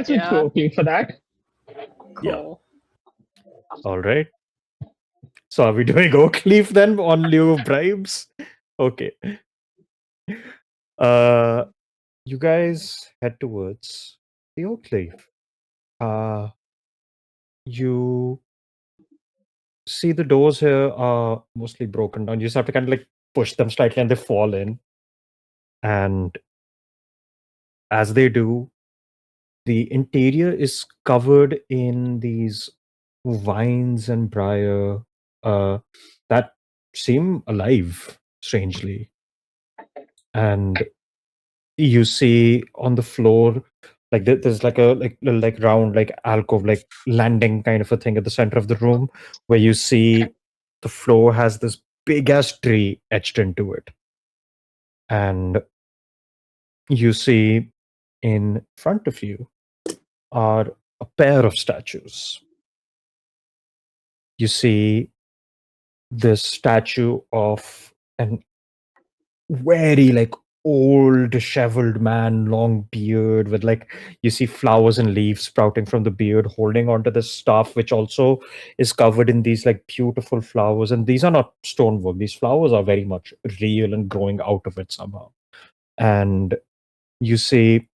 switch to Yeah. Oak Leaf for that. Cool. all right. So are we doing Oak Leaf then on lieu of bribes? Okay. You guys head towards the Oak Leaf. You see the doors here are mostly broken down. You just have to kind of like push them slightly and they fall in. And as they do, the interior is covered in these vines and briar that seem alive, strangely. And you see on the floor, like there's like a like round like alcove, like landing kind of a thing at the center of the room, where you see the floor has this big ass tree etched into it, and you see in front of you are a pair of statues. You see this statue of an very like old disheveled man, long beard, with like you see flowers and leaves sprouting from the beard, holding onto this staff, which also is covered in these like beautiful flowers. And these are not stonework, these flowers are very much real and growing out of it somehow. And you see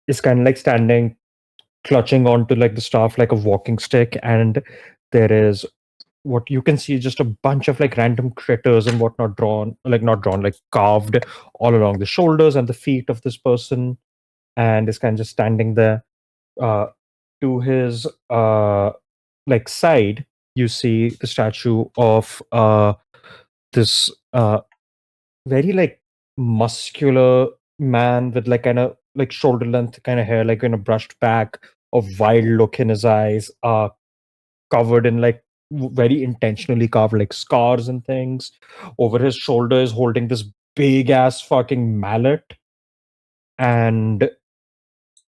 it's kind of like standing clutching onto like the staff like a walking stick, and there is what you can see just a bunch of like random critters and whatnot like carved all along the shoulders and the feet of this person, and is kind of just standing there. To his like side, you see the statue of this very like muscular man with like kind of like shoulder length kind of hair, like in a brushed back, a wild look in his eyes, covered in like very intentionally carved like scars and things. Over his shoulder is holding this big ass fucking mallet, and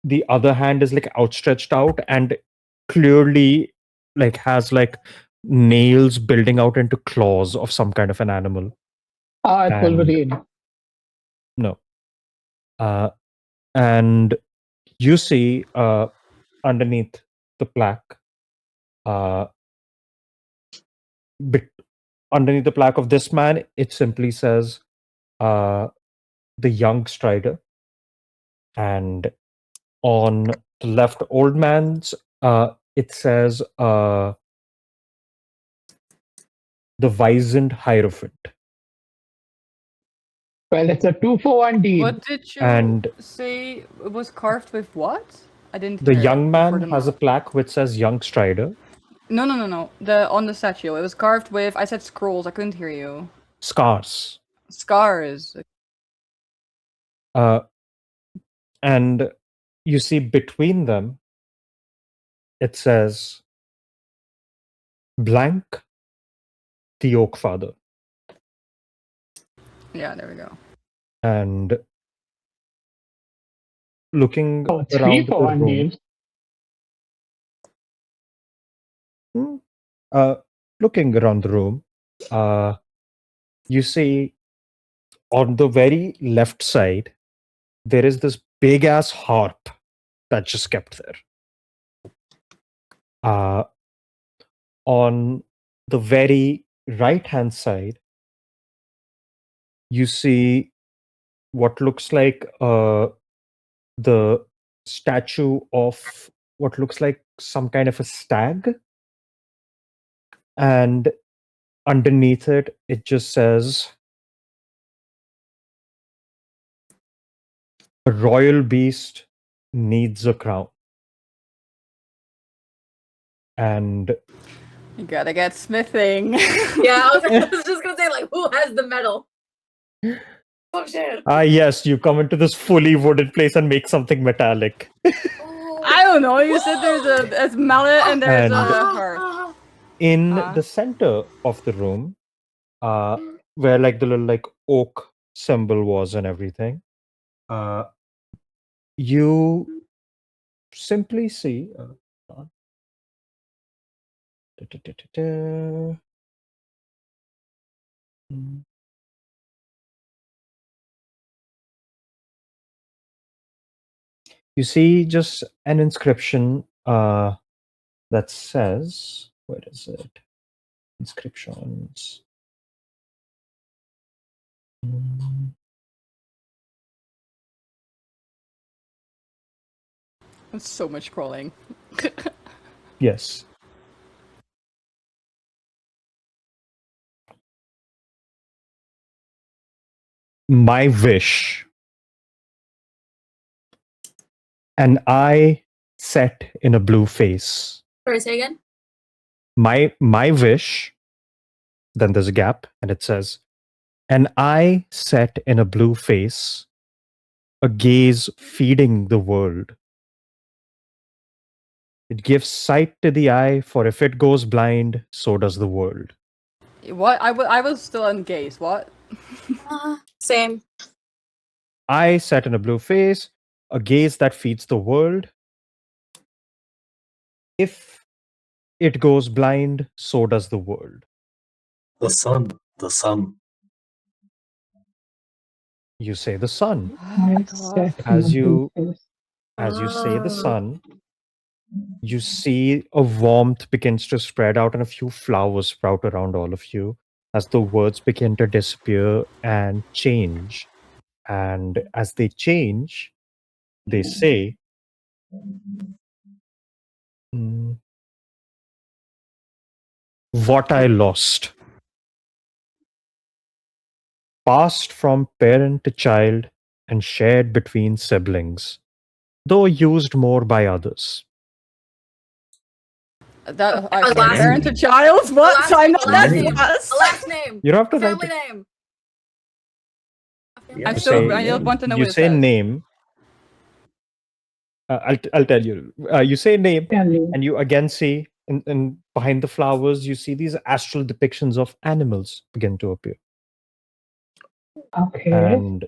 the other hand is like outstretched out and clearly like has like nails building out into claws of some kind of an animal. It's And- Wolverine. No. And you see underneath the plaque, underneath the plaque of this man, it simply says the young Strider. And on the left, old man's, it says the wizened Hierophant. Well, it's a 2-for-1 deal. What did you And- say it was carved with what? I didn't The hear young before man the has a mouth. plaque which says young Strider. No. On the statue. It was carved with, I said scrolls, I couldn't hear you. Scars. Scars. And you see between them, it says blank the Oak Father. Yeah, there we go. And looking Oh, around the 3-for-1 room, deal. looking around the room, you see on the very left side, there is this big ass harp that just kept there. On the very right hand side, you see what looks like the statue of what looks like some kind of a stag. And underneath it, it just says a royal beast needs a crown. And You gotta get smithing. Yeah, I was just gonna say, like, who has the metal? Oh shit. yes, you come into this fully wooded place and make something metallic. Oh. I don't know. You said there's a mallet and there's And- a hearth. In Uh-huh. the center of the room, where like the little like oak symbol was and everything, you simply see you see just an inscription that says, where is it? Inscriptions. It's so much scrolling. Yes. My wish. An eye set in a blue face. Sorry, say again? My wish. Then there's a gap, and it says, an eye set in a blue face, a gaze feeding the world. It gives sight to the eye, for if it goes blind, so does the world. What? I was still on gaze. What? Same. Eye set in a blue face, a gaze that feeds the world. If it goes blind, so does the world. The sun. The sun. You say the sun. As As you say the sun, you see a warmth begins to spread out and a few flowers sprout around all of you as the words begin to disappear and change. And as they change, they say, what I lost. Passed from parent to child and shared between siblings, though used more by others. That A last parent to name. child? What? last So I'm name, not a that last name. fast. A last name. You don't have to write Family it. name. A family Yeah, I'm You name. so. say- I want to know You what it say says. name. I'll tell you. You say name, and you again see in behind the flowers, you see these astral depictions of animals begin to appear. Okay. And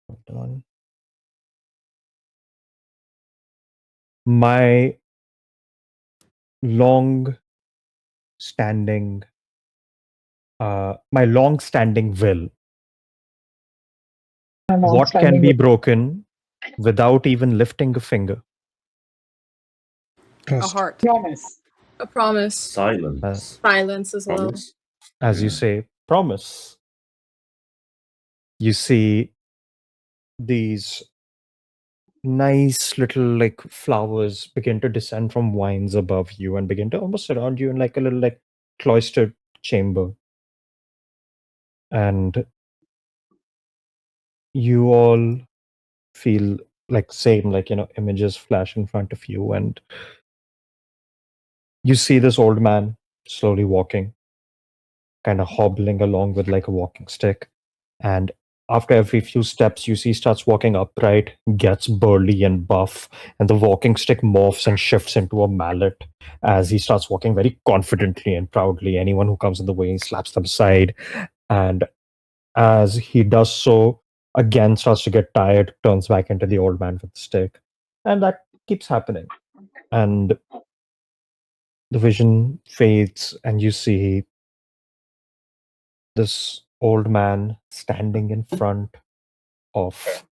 hold on. My long-standing will. What can be broken without even lifting a finger? A Trust. heart. Promise. A promise. Silence. Silence as well. Promise. As you Yeah. say, promise. You see these nice little like flowers begin to descend from vines above you and begin to almost surround you in like a little like cloistered chamber. And you all feel like same, like, images flash in front of you, and you see this old man slowly walking, kind of hobbling along with like a walking stick. And after every few steps, you see he starts walking upright, gets burly and buff, and the walking stick morphs and shifts into a mallet as he starts walking very confidently and proudly. Anyone who comes in the way, he slaps them aside. And as he does so, again starts to get tired, turns back into the old man with the stick. And that keeps happening. And the vision fades, and you see this old man standing in front of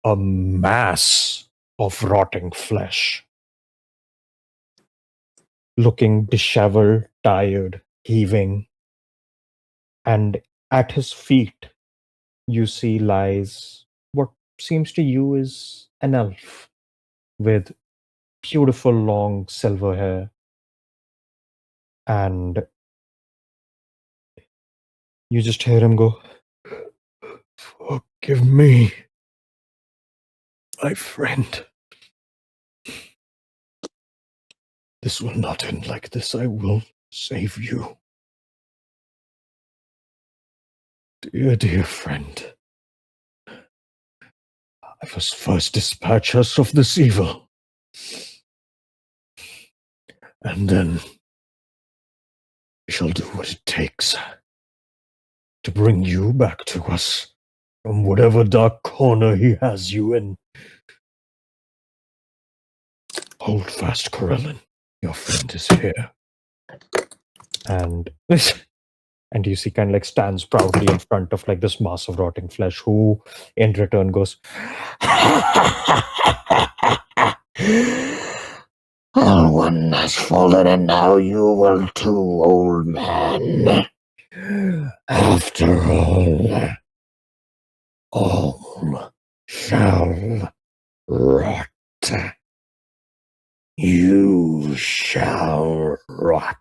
a mass of rotting flesh, looking disheveled, tired, heaving. And at his feet, you see lies what seems to you is an elf with beautiful long silver hair. And you just hear him go, "Forgive me, my friend. This will not end like this. I will save you. Dear, dear friend. I must first dispatch us of this evil. And then we shall do what it takes to bring you back to us from whatever dark corner he has you in. Hold fast, Corellin. Your friend is here." And and you see kind of like stands proudly in front of like this mass of rotting flesh, who in return goes, "All one has fallen, and now you will too, old man. After all shall rot. You shall rot.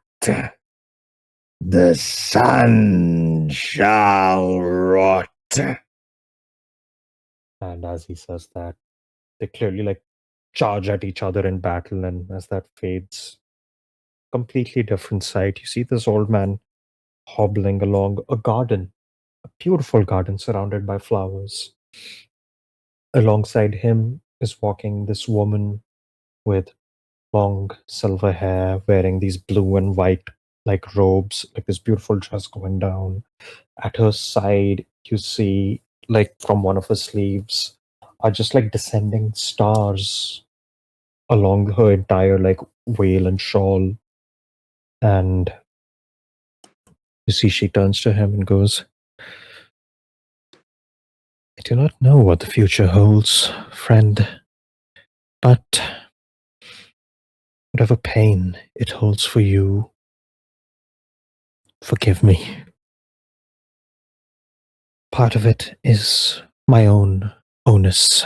The sun shall rot." And as he says that, they clearly like charge at each other in battle, and as that fades, completely different sight. You see this old man hobbling along a garden, a beautiful garden surrounded by flowers. Alongside him is walking this woman with long silver hair, wearing these blue and white like robes, like this beautiful dress going down. At her side, you see, like from one of her sleeves, are just like descending stars along her entire like veil and shawl. And you see, she turns to him and goes, "I do not know what the future holds, friend, but whatever pain it holds for you, forgive me. Part of it is my own onus.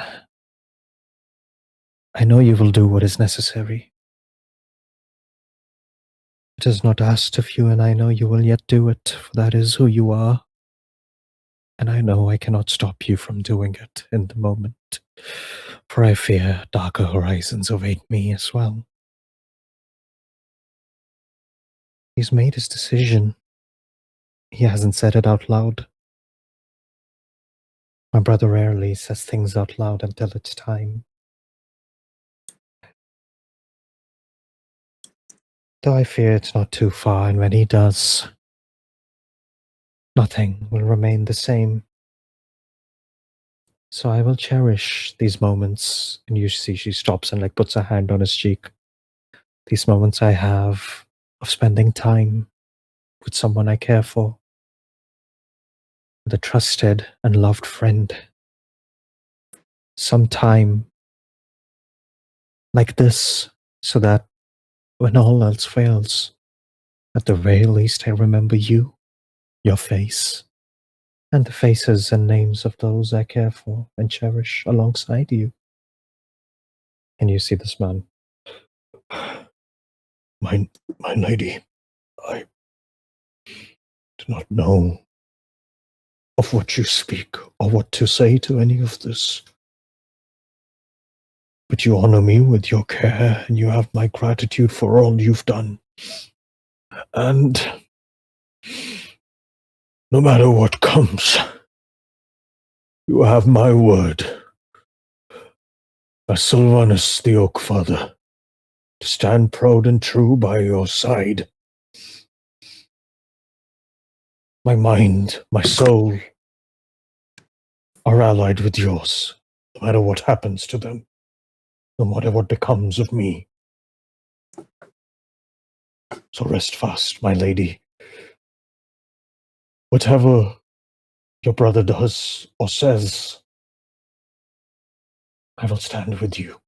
I know you will do what is necessary. It is not asked of you, and I know you will yet do it, for that is who you are. And I know I cannot stop you from doing it in the moment, for I fear darker horizons await me as well." He's made his decision. He hasn't said it out loud. My brother rarely says things out loud until it's time. Though I fear it's not too far, and when he does, nothing will remain the same. So I will cherish these moments. And you see she stops and puts her hand on his cheek. These moments I have of spending time with someone I care for. With a trusted and loved friend. Some time like this, so that when all else fails, at the very least I remember you, your face, and the faces and names of those I care for and cherish alongside you. And you see this man. My lady, I do not know of what you speak or what to say to any of this. But you honor me with your care, and you have my gratitude for all you've done. And no matter what comes, you have my word, as Sylvanus the Oak Father, to stand proud and true by your side. My mind, my soul, are allied with yours, no matter what happens to them, no matter what becomes of me. So rest fast, my lady. Whatever your brother does or says, I will stand with you.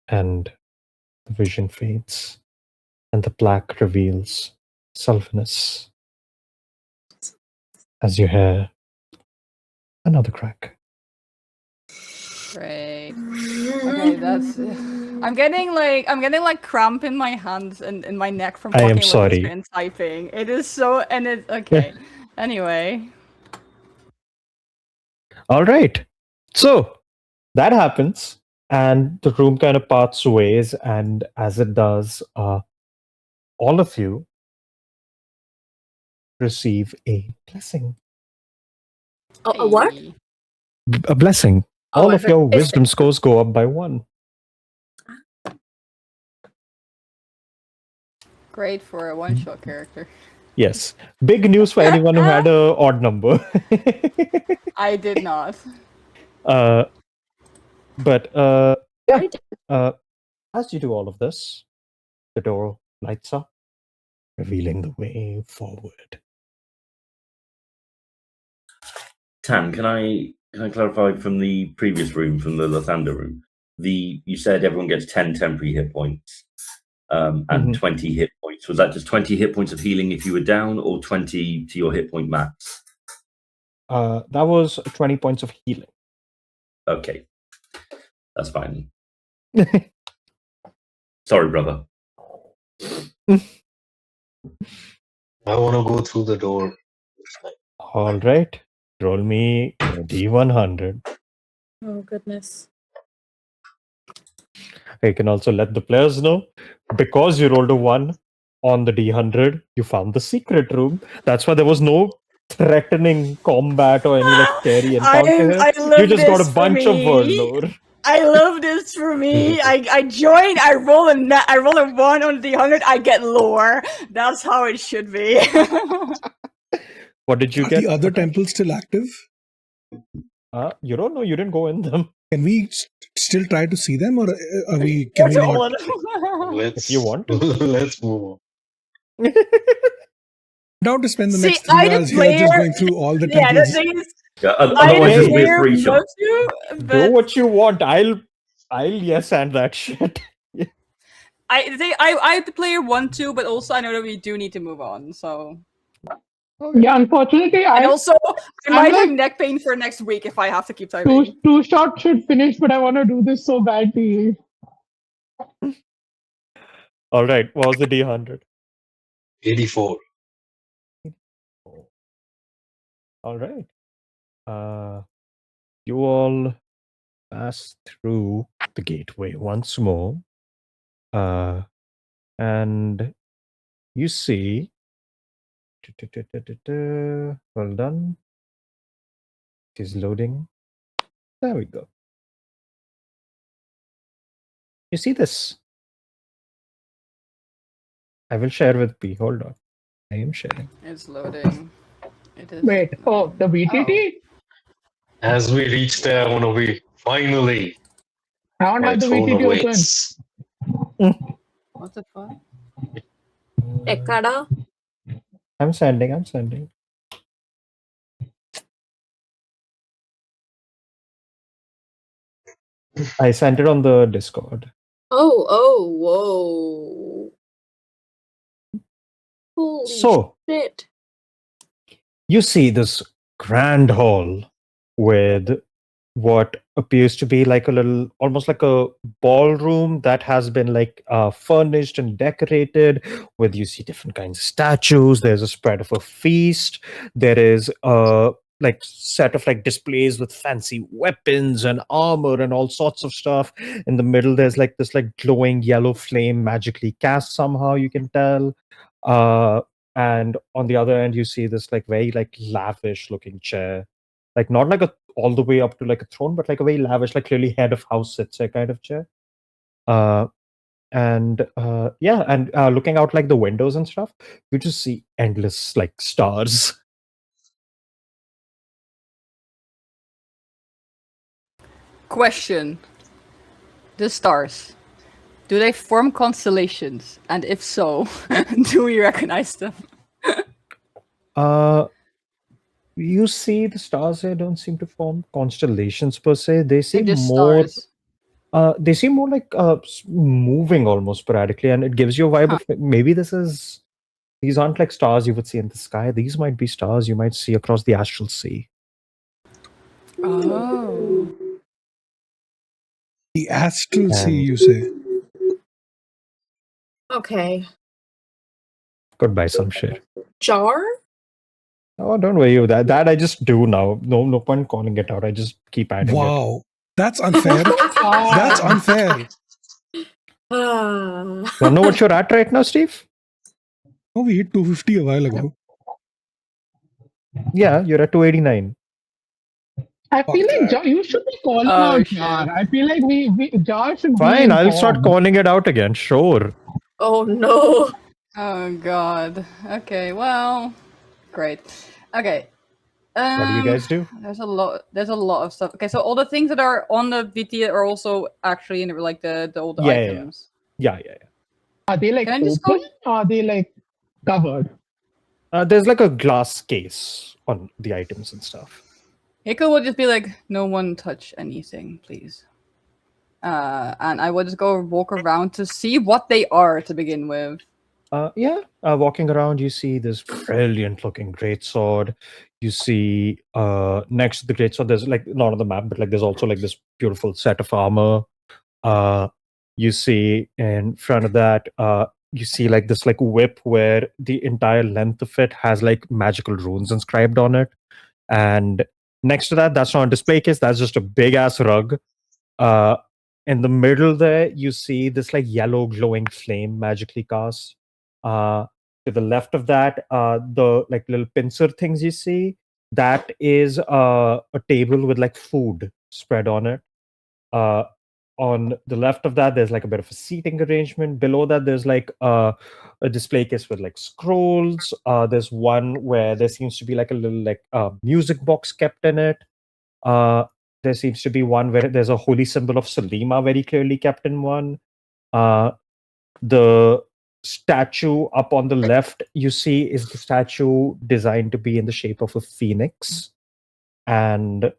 And the vision fades, and the black reveals Sylvanus as you hear another crack. Great. Okay, that's. I'm getting cramp in my hands and in my neck from I am talking about sorry. history and typing. It is so, and it okay. Anyway, All right. So that happens, and the room kind of parts ways, and as it does, all of you receive a blessing. A what? hey. A blessing. Oh, All I of heard your blessing. wisdom scores go up by 1. Great for a one-shot character. Yes. Big news for anyone who had a odd number. I did not. But yeah. I did. As you do all of this, the door lights up, revealing the way forward. Tan, can I clarify from the previous room, from the Lathander room? You said everyone gets 10 temporary hit points and Mhm. 20 hit points. Was that just 20 hit points of healing if you were down, or 20 to your hit point max? That was 20 points of healing. Okay, that's fine. Sorry, brother. I want to go through the door. All right. Roll me a D100. Oh goodness. You can also let the players know, because you rolled a 1 on the D100, you found the secret room. That's why there was no threatening combat or any scary encounter here. I love You just got a this for bunch of word me. lore. I love this for me. I join. I roll a 1 on the 100. I get lore. That's how it should be. What did you Are get? the other Prakash? temples still active? You don't know. You didn't go in them. Can we still try to see them, or are we? Can we That's all not? of them. Let's If you want to. let's move on. Down to spend the See, next 3 I, the hours here just player- going through all the Yeah, the temples. thing is, Yeah, I otherwise, the it'll be a player free shot. love you, Do but what you want. I'll yes and that shit. I the player want to, but also I know that we do need to move on. So Yeah, unfortunately, and also I I'm might have like- neck pain for next week if I have to keep typing. two shots should finish, but I want to do this so badly. All right. What was the D100? 84. All right. You all pass through the gateway once more. And you see. Well done. It is loading. There we go. You see this I will share with P. Hold on. I am sharing. It's loading. It is. Wait, oh, the VTT? As we reach there, I want to be finally. I don't My have the throne VTT open. awaits. What the fuck? Ekada. I'm sending. I sent it on the Discord. Whoa. Holy So, shit. you see this grand hall with what appears to be like a little, almost like a ballroom that has been like furnished and decorated with, you see different kinds of statues. There's a spread of a feast. There is a like set of like displays with fancy weapons and armor and all sorts of stuff. In the middle, there's like this like glowing yellow flame magically cast somehow, you can tell. And on the other end, you see this like very like lavish looking chair, like not like a all the way up to like a throne, but like a very lavish, like clearly head of house sits a kind of chair. And looking out like the windows and stuff, you just see endless like stars. Question. The stars. Do they form constellations? And if so, do we recognize them? You see the stars here don't seem to form constellations per se. They They're seem just more stars. they seem more like moving almost sporadically, and it gives you a vibe of maybe these aren't like stars you would see in the sky. These might be stars you might see across the astral sea. Oh. The astral sea, And- you say? Okay. Goodbye, some shit. Jar? Oh, don't worry. That I just do now. No point calling it out. I just keep adding it. Wow. That's unfair. That's unfair. Ah. Wanna know what you're at right now, Steve? Oh, we hit 250 a while ago. Yeah, you're at 289. I feel Fuck like that. You should be calling Oh, out shit. Jar. I feel like Jar should Fine, be I'll start informed. calling it out again. Sure. Oh no. Oh god. Okay, well, great. Okay. What do you guys do? There's a lot of stuff. Okay, so all the things that are on the VT are also actually in like the old Yeah, yeah, yeah. items. Yeah. Are they like Can I just go- open or are they like covered? There's like a glass case on the items and stuff. Hiko would just be like, no one touch anything, please. And I would just go walk around to see what they are to begin with. Walking around, you see this brilliant looking greatsword. You see next to the greatsword, there's like not on the map, but like there's also like this beautiful set of armor. You see in front of that, you see like this like whip where the entire length of it has like magical runes inscribed on it. And next to that, that's not a display case, that's just a big ass rug. In the middle there, you see this like yellow glowing flame magically cast. To the left of that, the like little pincer things you see, that is a table with like food spread on it. On the left of that, there's like a bit of a seating arrangement. Below that, there's like a display case with like scrolls. There's one where there seems to be like a little like music box kept in it. There seems to be one where there's a holy symbol of Salima very clearly kept in one. The statue up on the left you see is the statue designed to be in the shape of a phoenix. And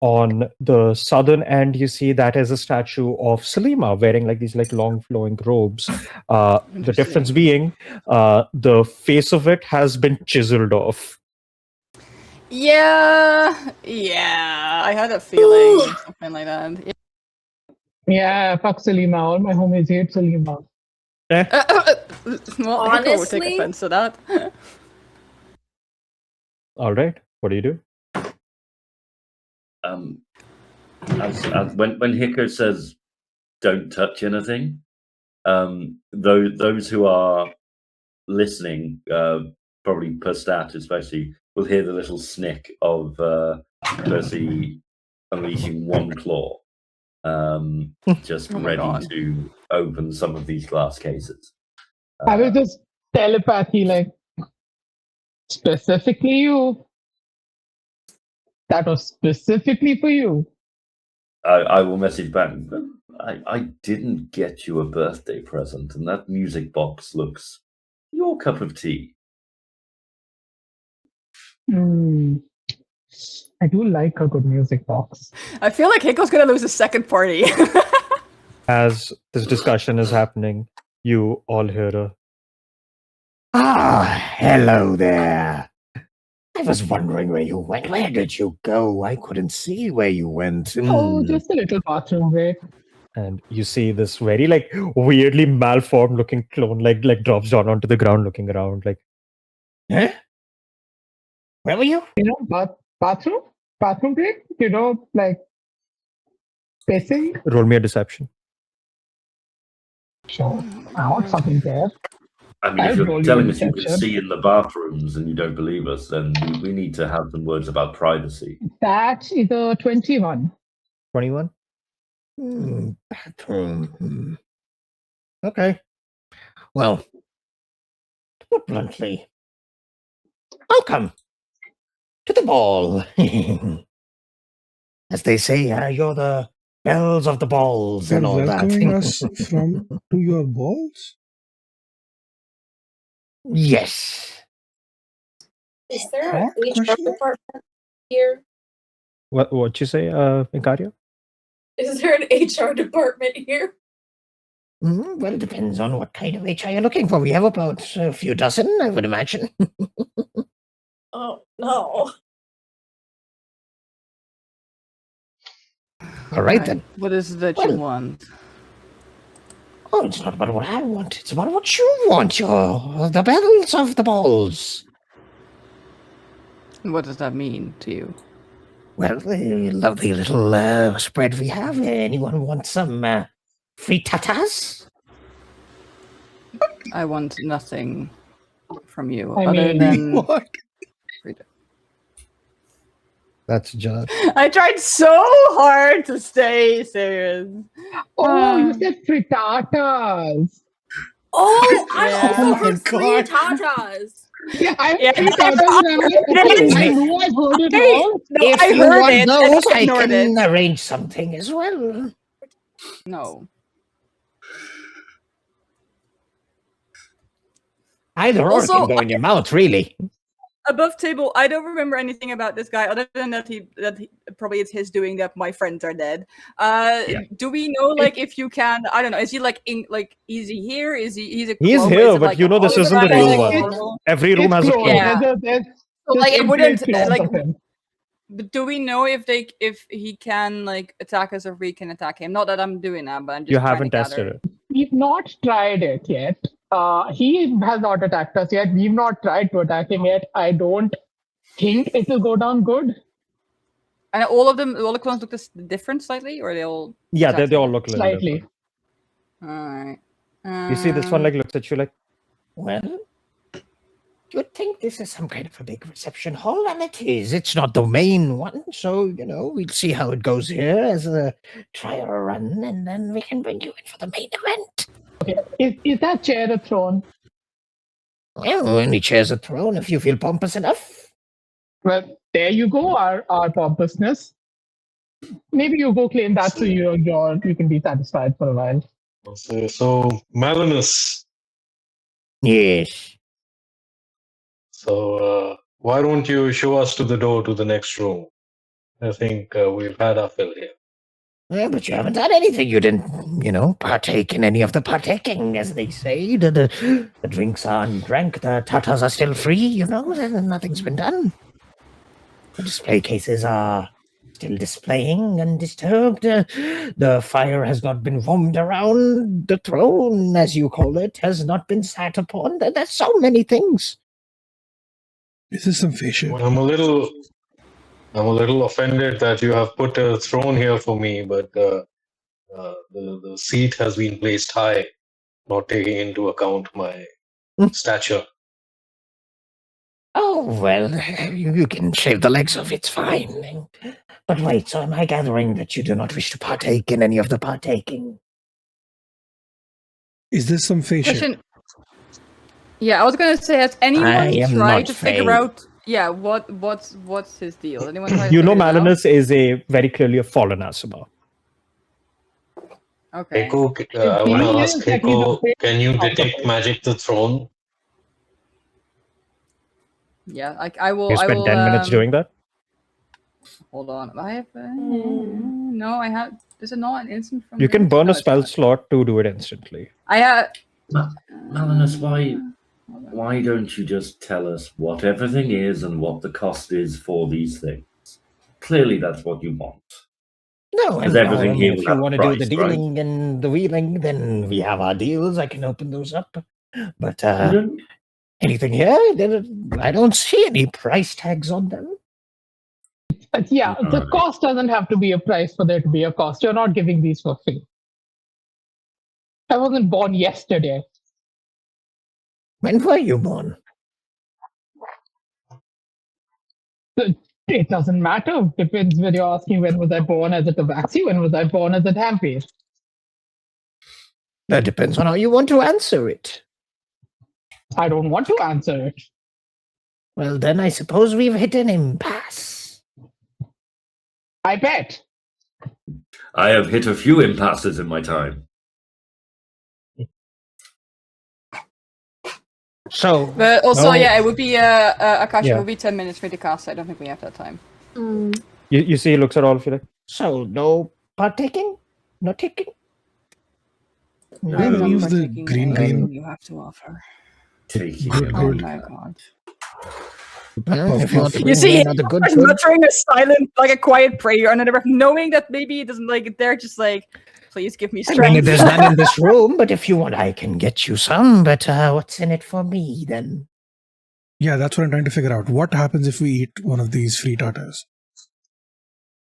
on the southern end, you see that is a statue of Salima wearing like these like long flowing robes. The difference being the face of it has been chiseled off. Yeah, I had a feeling something like that. Yeah, fuck Salima. All my homies hate Salima. Well, Hiko would take Honestly? offense to that. All right, what do you do? As when Hiko says, "Don't touch anything," those who are listening, probably per stat especially, will hear the little snick of Percy unleashing one claw, just Oh my ready God. to open some of these glass cases. I will just telepathy, like, specifically you. That was specifically for you. I will message back. I didn't get you a birthday present, and that music box looks your cup of tea. I do like a good music box. I feel like Hiko's gonna lose a second party. As this discussion is happening, you all hear a Hello there. I was wondering where you went. Where did you go? I couldn't see where you went. Oh, just a little bathroom break. and you see this very like weirdly malformed looking clone like drops down onto the ground looking around like, Huh? Where were you? You know, bathroom break. You know, like pacing. roll me a deception. Sure, I want something there. I mean, I'll if you're roll you telling a us you can deception. see in the bathrooms and you don't believe us, then we need to have some words about privacy. That is a 21. 21. Bathroom. Okay. Well, to put bluntly, welcome to the ball. As they say, you're the bells of the balls You're and all welcoming that. us to your balls? Yes. Is there an What? HR Question mark? department here? What you say, Incario? Is there an HR department here? Well, it depends on what kind of HR you're looking for. We have about a few dozen, I would imagine. Oh no. All right, then. What is it that you want? Oh, it's not about what I want. It's about what you want. You're the bells of the balls. What does that mean to you? Well, the lovely little spread we have. Anyone want some free tatas? I want nothing from you I other mean, than What? freedom. That's John. I tried so hard to stay serious. Oh, you said frittatas. Oh, I Yeah. also Oh my heard free God. tatas. Yeah, I Yeah, frittatas. I know I've heard it Hey, all. no, If I you heard want it. those, and I I ignored can it. arrange something as well. No. Either or Also, can go in your mouth, really. Above table, I don't remember anything about this guy other than that he probably it's his doing that my friends are dead. Do we know like if you can? I don't know. Is he like is he here? Is he's a He's clone, or here, is it, but like, you a know this isn't the hologram? real Is it one. normal? Every room has a clone. clone. Yeah. There's So, like it infinite wouldn't clones like. of him. But do we know if he can like attack us or we can attack him? Not that I'm doing that, but I'm just You trying haven't to tested gather. it. We've not tried it yet. He has not attacked us yet. We've not tried to attack him yet. I don't think it will go down good. And all the clones look different slightly, or they all Yeah, they exactly all look a little Slightly. different. all right. You see this one like looks at you like, Well, you'd think this is some kind of a big reception hall, and it is. It's not the main one, so, we'll see how it goes here as a trial run, and then we can bring you in for the main event. Okay. Is that chair a throne? Well, any chair's a throne if you feel pompous enough. Well, there you go, our pompousness. Maybe you go claim that so you can be satisfied for a while. So Malinus. Yes. So why don't you show us to the door to the next room? I think we've had our fill here. Yeah, but you haven't done anything. You didn't, partake in any of the partaking, as they say. The drinks are undrank, the tatas are still free, nothing's been done. The display cases are still displaying undisturbed. The fire has not been warmed around. The throne, as you call it, has not been sat upon. There's so many things. Is this some facial? Well, I'm a little offended that you have put a throne here for me, but the seat has been placed high, not taking into account my stature. Oh, well, you can shave the legs off, it's fine. But wait, so am I gathering that you do not wish to partake in any of the partaking? Is this some facial? Question: Yeah, I was gonna say, has anyone am tried not to figure Faye. out? Yeah, what's his deal? Anyone tried to You know, figure it out? Malinus is a very clearly a fallen Asima. Okay. Heiko, I want to feeling ask is that he's Heiko, afraid can you of the detect force. magic the throne? Yeah, I will. You I spent will. 10 minutes doing that. Hold on. I have. No, I have. Is it not an instant from? You can this? burn No, a it's spell not. slot to do it instantly. I have. Malinus, why don't you just tell us what everything is and what the cost is for these things? Clearly, that's what you want. No, Because everything here if will you have want a to do the price, right? dealing and the wheeling, then we have our deals. I can open those up. But You don't- anything here, I don't see any price tags on them. But yeah, the Right. cost doesn't have to be a price for there to be a cost. You're not giving these for free. I wasn't born yesterday. When were you born? It doesn't matter. Depends when you're asking when was I born as a tabaxi, when was I born as a Tampy. That depends on how you want to answer it. I don't want to answer it. Well, then I suppose we've hit an impasse. I bet. I have hit a few impasses in my time. So, But also, no- yeah, it would be Akash. Yeah. It would be 10 minutes for the cast. I don't think we have that time. Mm. You see, he looks at all of you like, So, no partaking? No taking? Can I'm I not use the partaking in green anything green? you have to offer. Taking Good, it. Oh good. my god. If you want to You bring see, me another good Just food, muttering a silent, like a quiet prayer under the breath, knowing that maybe it doesn't like they're just like, please give me I strength. mean, there's none in this room, but if you want, I can get you some. But what's in it for me, then? Yeah, that's what I'm trying to figure out. What happens if we eat one of these free tartars?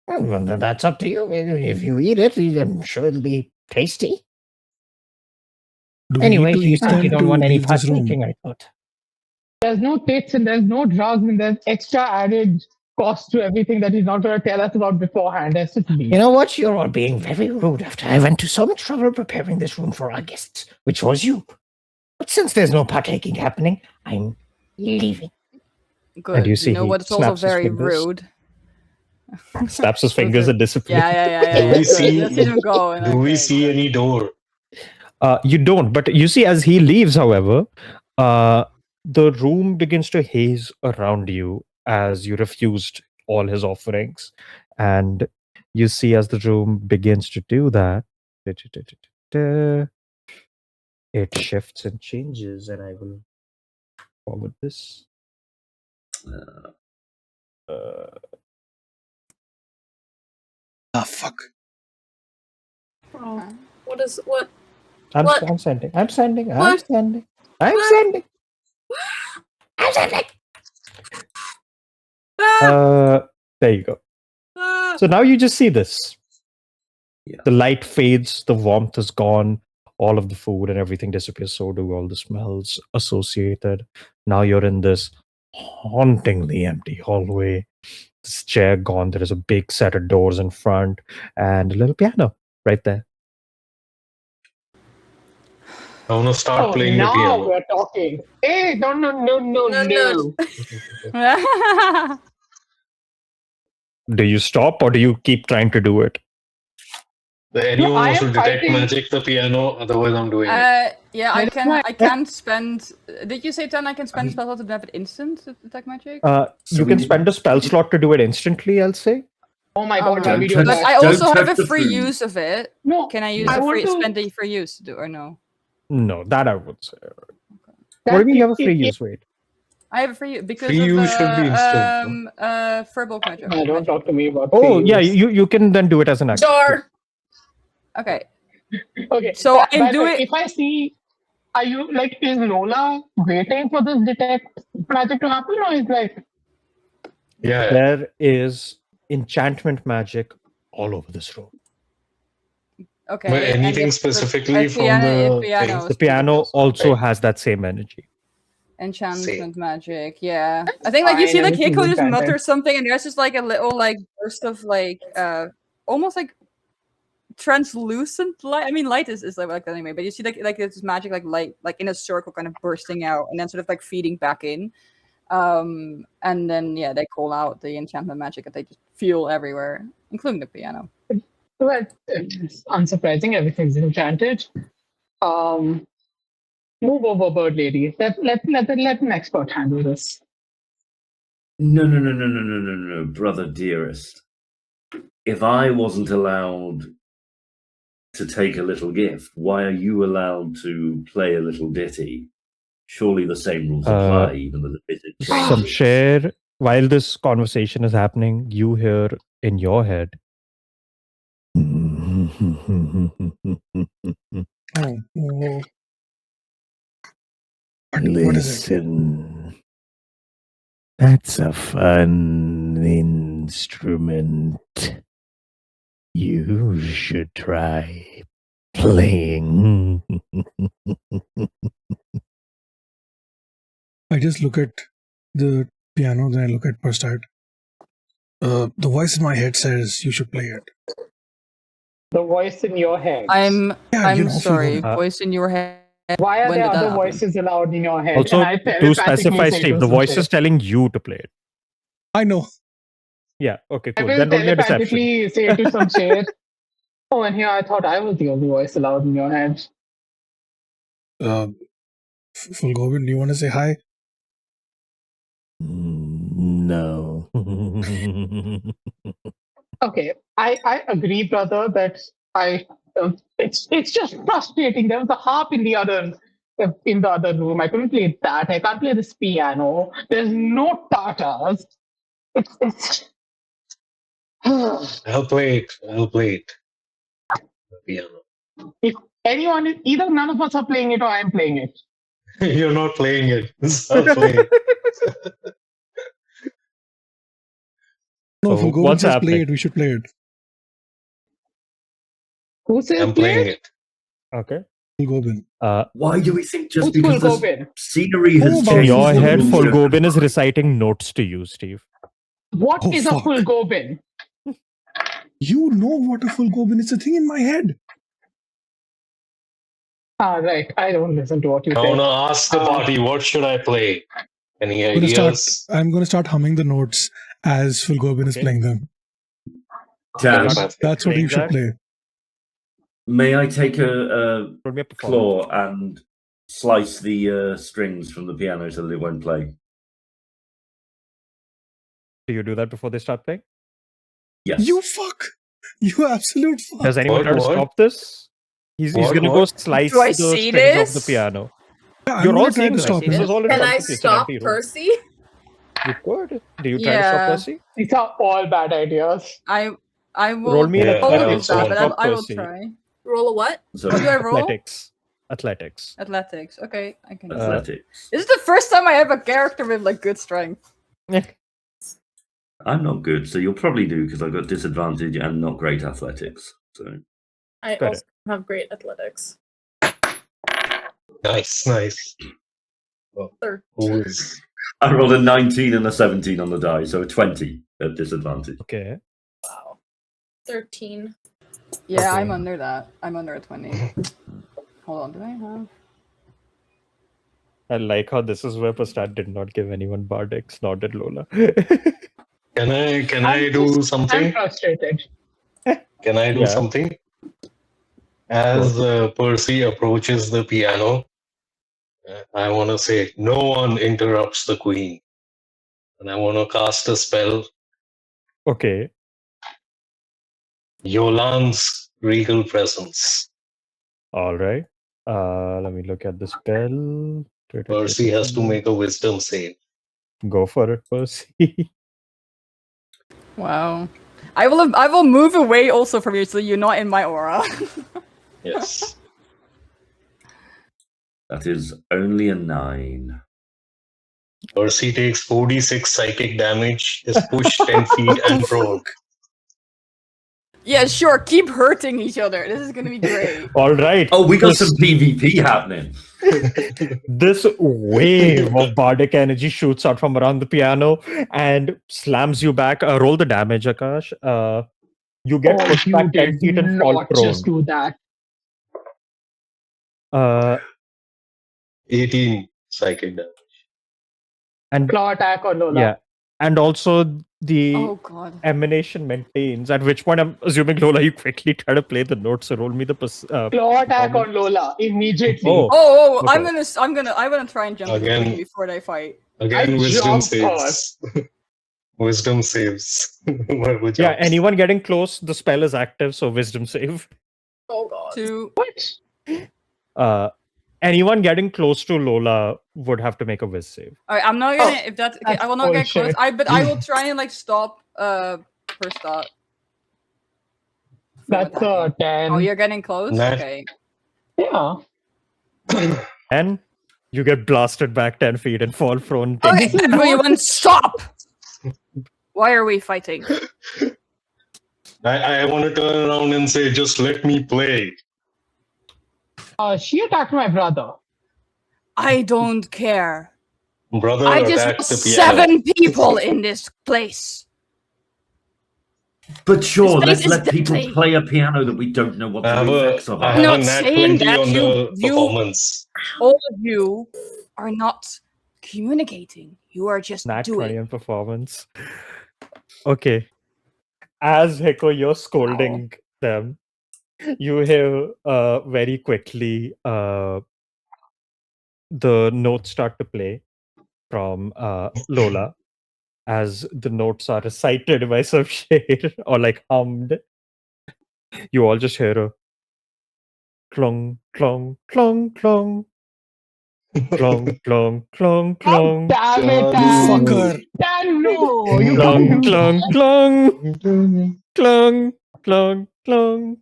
Well, then that's up to you. If you eat it, I'm sure it'll be tasty. Do we Anyway, need to you eat said them you don't to want any leave this room? partaking, I thought. There's no tits and there's no drugs and there's extra added cost to everything that he's not going to tell us about beforehand. That's just me. You know what? You're all being very rude after I went to so much trouble preparing this room for our guests, which was you. But since there's no partaking happening, I'm leaving. Good. And you see know he what? It's also snaps his very fingers. rude. snaps his fingers and disappears. Yeah. Do we Good. see- Let's see him go. and Do we okay, see good. any door? You don't, but you see, as he leaves, however, the room begins to haze around you as you refused all his offerings. And you see, as the room begins to do that, it shifts and changes. And I will forward this. Fuck. Oh, what is what? I'm What? sending. I'm sending. I'm What? sending. I'm What? sending. I'm sending. There you go. Ah! So now you just see this. Yeah. The light fades, the warmth is gone, all of the food and everything disappears, so do all the smells associated. Now you're in this hauntingly empty hallway. This chair gone, there is a big set of doors in front and a little piano right there. I want to start Oh, playing the now piano. we're talking. Hey, no. No. Do you stop or do you keep trying to do it? Anyone I wants to am detect fighting- magic the piano, otherwise I'm doing it. Yeah, I That's can. why- I can spend. Did you say 10? I can spend spell slot to have it instant to detect magic. So You we can did- spend a spell slot to do it instantly, I'll say. Oh my god, Alright. why we do Don't But that? I Don't also have touch a the free food. use of it. No, Can I use I a want free to- spend a free use to do or no? No, that I would say. What that do you mean you have a free it- use? Wait. I have a free because Free of use should be instant, Furbolg magic. Don't talk to me about Oh, free yeah, use. you can then do it as an action. Jar. Okay. Okay, So by I can the do way, it. If I see, are you like, is Lola waiting for this detect magic to happen, or is like, Yeah. There is enchantment magic all over this room. Okay. But and anything if- specifically if from piano- the if piano thing? is The pretty piano good also. also Right. has that same energy. Enchantment magic, yeah. I think like you fine, see like everything's Hiko just enchanted. mutter something and there's just like a little like burst of like almost like translucent light. I mean, light is like that anyway. But you see like this magic like light like in a circle kind of bursting out and then sort of like feeding back in. And then yeah, they call out the enchantment magic that they just feel everywhere, including the piano. Well, it's unsurprising. Everything's enchanted. Move over, bird lady. Let an expert handle this. No, brother dearest. If I wasn't allowed to take a little gift, why are you allowed to play a little ditty? Surely the same rules apply, even though the bit is changed. Samsher, while this conversation is happening, you hear in your head, Oh, oh. What is it? Listen, that's a fun instrument. You should try playing. I just look at the piano, then I look at Perstat. The voice in my head says you should play it. The voice in your head. I'm sorry, Uh, voice in your head. Why are When there did that other happen? voices allowed in your head? also And I to telepathically specify, say Steve, to the voice Samsher. is telling you to play it. I know. Yeah, okay, I cool. will Then roll me a deception. telepathically say to some shade, oh, and here I thought I was the only voice allowed in your head. Fulgobin, do you want to say hi? No. Okay, I agree, brother, that it's just frustrating. There was a harp in the other room. I couldn't play that. I can't play this piano. There's no tartars. It's I'll play it. The piano. if anyone, either none of us are playing it or I'm playing it. You're not playing it. I'll play it. No, So Fulgobin what's says play happening? it. We should play it. Who says I'm play playing it? it. Okay. Fulgobin. Why do we think just Who's because the Fulgobin? scenery has Oh, In changed? your the head, rules don't- Fulgobin is reciting notes to you, Steve. What Oh, is a fuck. Fulgobin? You know what a Fulgobin is. It's a thing in my head. Ah, right. I don't listen to what you I say. want to ask the party, what should I play? Any ideas? I'm going to start humming the notes as Fulgobin is Okay. playing them. Dan, Telepathy. That's what Playing you should that? play. may I take a Roll me a performance. claw and slice the strings from the piano so that it won't play? Do you do that before they start playing? Yes. You fuck. You absolute fuck. Does anyone What, try to what? stop this? He's going to go What? slice Do I the see strings of this? the piano. Yeah, You're I'm all gonna try seeing to this. stop see This him. is all in Can front I of you. It's an stop empty room. Percy? You could. Do you try to stop Yeah. Percy? These are all bad ideas. I will. Roll me an Yeah, I'll I look athletics at also that, check but for I will Percy. try. Roll a what? So, What do I roll? Athletics. Athletics. Okay, I can. athletics. This is the first time I have a character with like good strength. I'm not good, so you'll probably do because I've got disadvantage and not great athletics. So I Got also have great athletics. Nice. Third. Who is? I rolled a 19 and a 17 on the die, so a 20 at disadvantage. Okay. Wow. 13. Yeah, Okay. I'm under that. I'm under a 20. Hold on, do I have? I like how this is where Pastat did not give anyone Bardics, nor did Lola. Can I do I'm something? frustrated. Can I do Yeah. something? As Percy approaches the piano, I want to say, no one interrupts the queen. And I want to cast a spell, Okay. Yolan's Regal Presence. All right. Let me look at the spell. Percy has to make a wisdom save. Go for it, Percy. Wow. I will move away also from you so you're not in my aura. Yes. That is only a 9. Percy takes 4d6 psychic damage, is pushed 10 feet and prone. Yeah, sure. Keep hurting each other. This is gonna be great. All right. Oh, we got some PvP happening. This wave of bardic energy shoots out from around the piano and slams you back. Roll the damage, Akash. you get Oh, pushed you back 10 did feet and fall not prone. just do that. 18 psychic damage. And Claw attack on Lola. yeah, and also the Oh god. emanation maintains. At which point, I'm assuming Lola, you quickly try to play the notes. So roll me the Claw attack on Lola immediately. Oh. Oh, Okay. I'm gonna try and jump Again. in before they fight. Again, I wisdom jumped saves. Wisdom saves. Whoever Yeah, jumps. anyone getting close, the spell is active, so wisdom save. Oh god. 2. What? Anyone getting close to Lola would have to make a whiz save. Alright, I'm not gonna if that's okay, I will not get close. bullshit. But I will try and like stop first thought. from That's a attacking. 10. Oh, you're getting close? Nah. Okay. Yeah. And you get blasted back 10 feet and fall prone. Okay, This is everyone stop! Why are we fighting? I want to turn around and say, just let me play. She attacked my brother. I don't care. Brother I just attacked want the piano. 7 people in this place. But sure, This let's place is let people deadly. play a piano that we don't know what I have the effects of I are. have not a nat saying 20 that on the you- performance. All of you are not communicating. You are just Nat 20 doing. on performance. Okay. As Hiko, you're scolding them, you hear very quickly the notes start to play from Lola as the notes are recited by some shade or like hummed. You all just hear a clong, clong, clong, clong. Clong, clong, clong, God clong. damn it, You Dan. fucker. Dan, no. You Clong, can't do clong, that. clong, clong, clong, clong.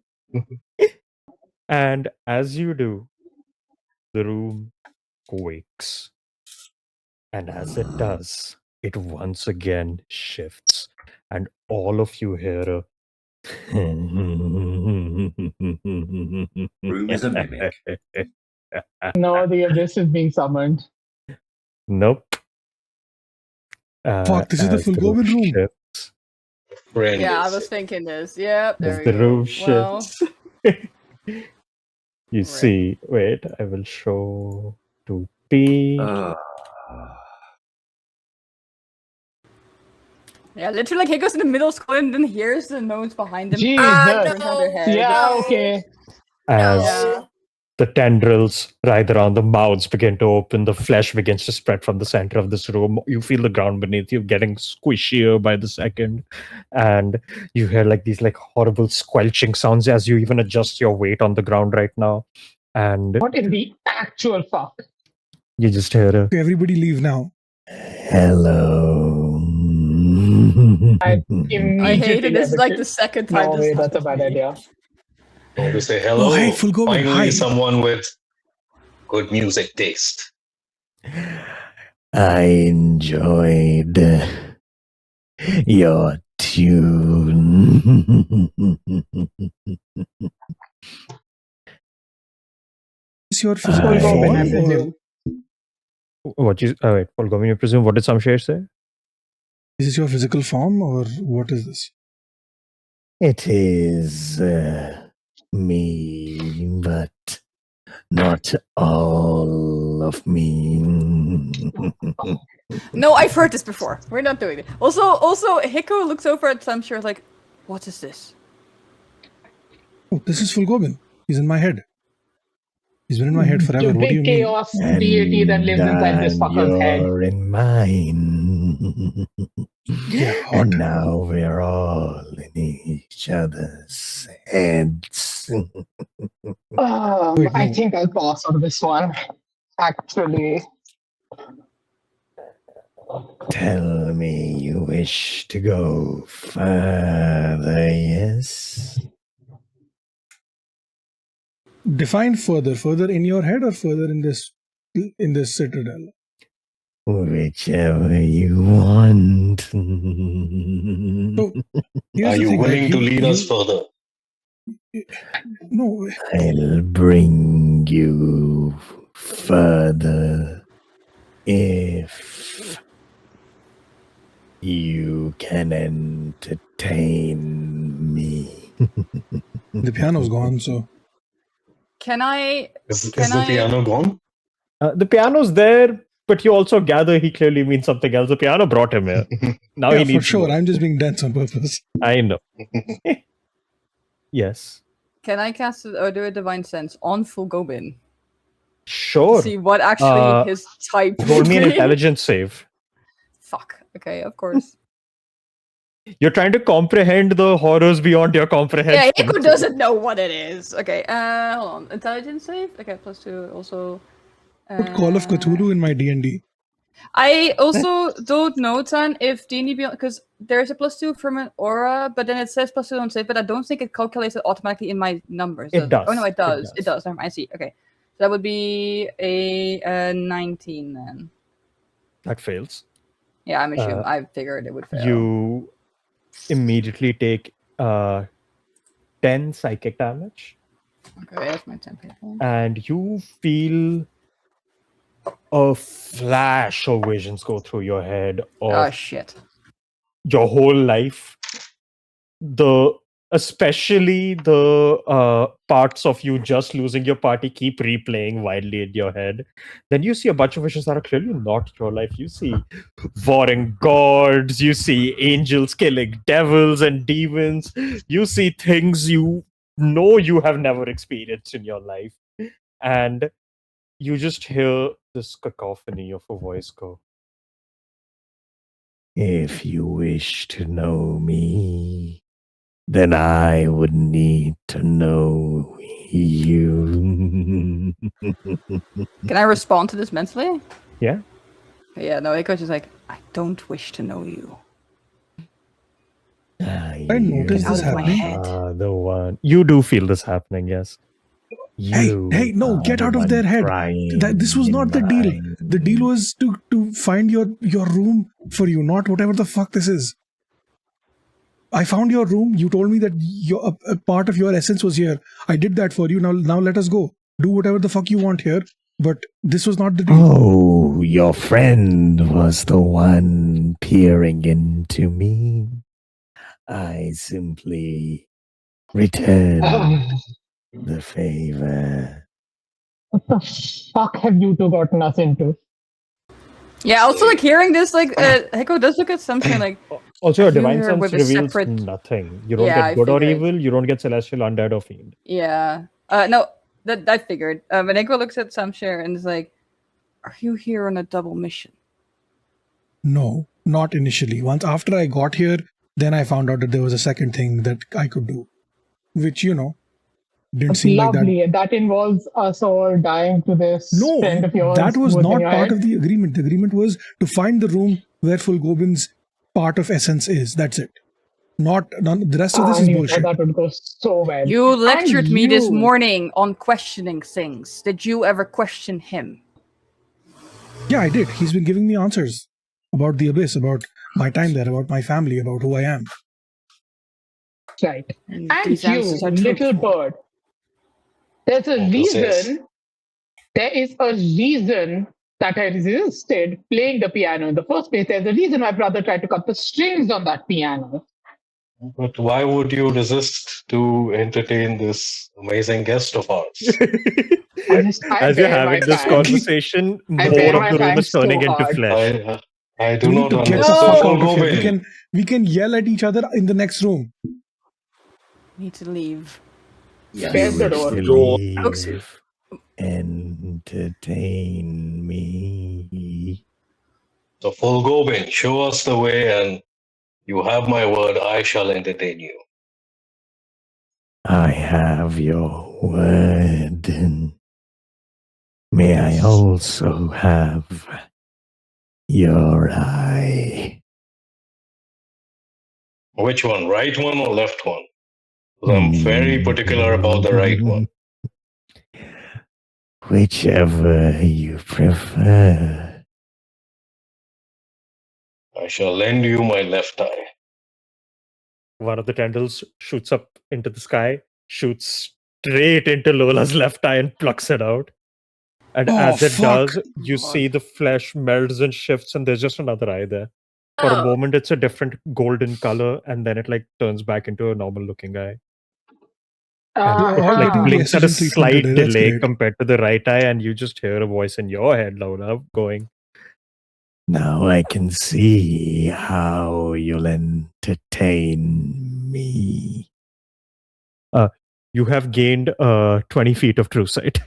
And as you do, the room quakes. And as it does, it once again shifts. And all of you hear a Room is a mimic. No, the abyss is being summoned. Nope. Fuck, this is the as full Goblin room. shifts, Friend Yeah, I is- was thinking this. Yep, there as we the go. room Well, shifts, you see. Wait, I will show to P. yeah, literally, like, he goes in the middle school and then hears the notes behind him. Jesus. Turns on their head. Yeah, okay. as Yeah. the tendrils writhe around, the mouths begin to open, the flesh begins to spread from the center of this room. You feel the ground beneath you getting squishier by the second, and you hear like these like horrible squelching sounds as you even adjust your weight on the ground right now, and What in the actual fuck? you just hear a Okay, everybody leave now. hello. I I immediately hate it. This is like the evited. second time No this way, that's a happened bad to me. idea. I want to say hello. hey, full Goblin, Finally, hi. someone with good music taste. I enjoyed your tune. Is your physical Full form Goblin, I or presume. what you wait, Polgomin, you presume? What did some share say? is this your physical form or what is this? It is me, but not all of me. No, I've heard this before. We're not doing it. Also, Hiko looks over at Samshire like, what is this? Oh, this is full Goblin. He's in my head. He's been in my head forever. The What do you big mean? chaos deity that lives inside this fucker's head. You're in mine. Yeah, hot. And now we're all in each other's heads. Wait, I no. think I'll pass on this one. Actually, Tell me you wish to go further, yes? Define further. Further in your head or further in this citadel? Whichever you want. So, here's Are the you thing, willing right? to lead us further? No, I'll bring you further if you can entertain me. The piano's gone, so Can I? Is Can the I- piano gone? The piano's there, but you also gather he clearly means something else. The piano brought him here. Now yeah, he for needs sure. more. I'm just being dense on purpose. I know. Yes. Can I cast it or do a divine sense on Full Gobin? Sure. See what actually Uh, his type. Roll would me an be? intelligence save. Fuck. Okay, of course. You're trying to comprehend the horrors beyond your Yeah, comprehension. Iko doesn't know what it is. Okay, hold on. Intelligence save? Okay, +2 also. Put Call of Cthulhu in my D&D. I also don't know, Tan, if D&D Beyond, because there's a +2 from an aura, but then it says +2 on save, but I don't think it calculates it automatically in my numbers. It does. Oh no, it does. It It does. does. Never mind, I see. Okay, so that would be a 19 then. That fails. Yeah, I'm assuming. I figured it would fail. You immediately take 10 psychic damage, Okay, that's my 10 people. and you feel a flash of visions go through your head Oh of shit. your whole life. Especially the parts of you just losing your party keep replaying wildly in your head. Then you see a bunch of visions that are clearly not your life. You see warring gods, you see angels killing devils and demons, you see things you know you have never experienced in your life. And you just hear this cacophony of a voice go, If you wish to know me, then I would need to know you. Can I respond to this mentally? Yeah. Yeah, no, Iko's just like, I don't wish to know you. I noticed Out this of my happening. head. The one. You do feel this happening, yes. Hey, no, get out of their head. This was not the deal. The deal was to find your room for you, not whatever the fuck this is. I found your room. You told me that a part of your essence was here. I did that for you. Now let us go. Do whatever the fuck you want here. But this was not the deal. Oh, your friend was the one peering into me. I simply returned the favor. What the fuck have you two gotten us into? Yeah, also like hearing this, like Hiko does look at something like Also, your You divine hear sense with a reveals separate- nothing. You don't Yeah, get I good or figured. evil. You don't get celestial, undead, or fiend. yeah. No, that I figured. But Hiko looks at Samshare and is like, "Are you here on a double mission?" No, not initially. Once after I got here, then I found out that there was a second thing that I could do, which didn't seem like that. Lovely. That involves us all dying to this No, friend of yours. that was who in not your part head. of the agreement. The agreement was to find the room where Fulgobin's part of essence is. That's it. The rest of this I is knew bullshit. That would go so well. You lectured me this you- morning on questioning things. Did you ever question him? Yeah, I did. He's been giving me answers about the abyss, about my time there, about my family, about who I am. Right. And And these you, answers are little truthful. bird. There's a This is- reason. There is a reason that I resisted playing the piano in the first place. There's a reason my brother tried to cut the strings on that piano. But why would you resist to entertain this amazing guest of ours? I As you're bear my having this time. conversation, I more bear of my the room time is turning so into hard. flesh. I do We not need to get the understand. fuck So out of here. Gobin, We can yell at each other in the next room. Need to leave. There's the door. Leave. Entertain me. so full Gobin, show us the way, and you have my word, I shall entertain you. I have your word. May I also have your eye? Which one, right one or left one? 'Cause I'm very particular about the right one. Whichever you prefer. I shall lend you my left eye. One of the tendrils shoots up into the sky, shoots straight into Lola's left eye, and plucks it out. And Oh, as it fuck. does, you see the flesh melts and shifts, and there's just another eye there. For a Oh, moment, it's a different golden color, and then it like turns back into a normal looking eye. And You're it all like getting the blinks at a SSL treatment slight today. That's delay great. compared to the right eye, and you just hear a voice in your head, Lola, going, Now I can see how you'll entertain me. "You have gained 20 feet of true sight,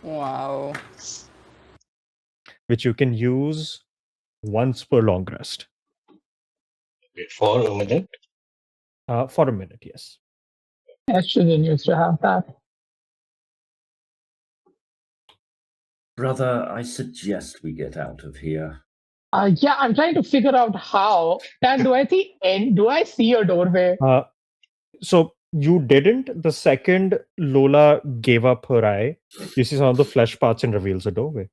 Wow. which you can use once per long rest For a minute. for a minute." Yes. Estrogen used to have that. Brother, I suggest we get out of here. Yeah, I'm trying to figure out how. Dan, do I see a doorway? So you didn't. The second Lola gave up her eye, you see some of the flesh parts and reveals a doorway.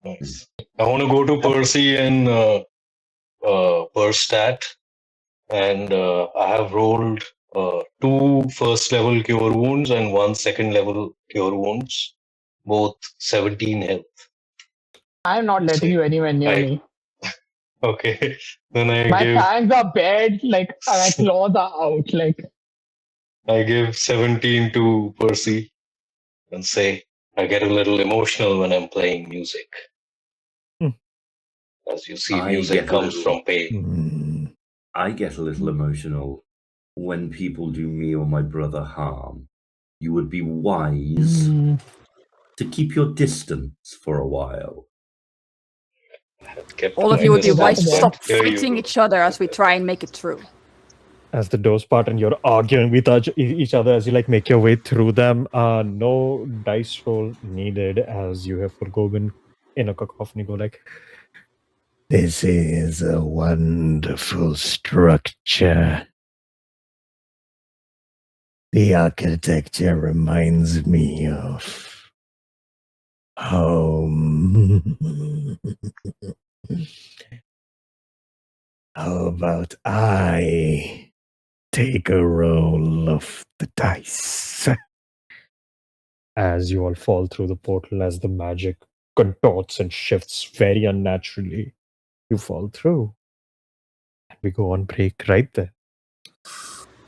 Nice. I want to go to Percy and Perstat, and I have rolled 2 first level cure wounds and 1 second level cure wounds, both 17 health. I'm not letting you anywhere near I- me. Okay, then My fangs are bad, like my claws are out. Like I give 17 to Percy and say I get a little emotional when I'm playing music. Hmm. As you see, I music get a comes little- from pain. Hmm. I get a little emotional when people do me or my brother harm. You would be wise to keep your distance for a while. Kept All of my you would be Is that wise to distance, stop but here you fighting go. each other as we try and make it through. As the doors part and you're arguing with each other as you like make your way through them. No dice roll needed as you have forgotten in a cacophony go like, This is a wonderful structure. The architecture reminds me of home. How about I take a roll of the dice? as you all fall through the portal as the magic contorts and shifts very unnaturally. You fall through. And we go on break right there.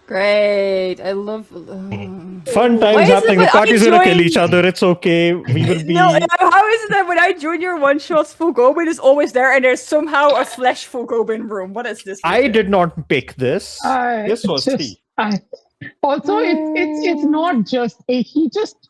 Great. I love. Fun Why times is it happening. The when I party's gonna kill join- each other. It's okay. We will be. No, how is it that when I join your one shots, full Gobin is always there, and there's somehow a flesh full Gobin room? What is this? I did not pick this. This was he. Also, it's not just he just.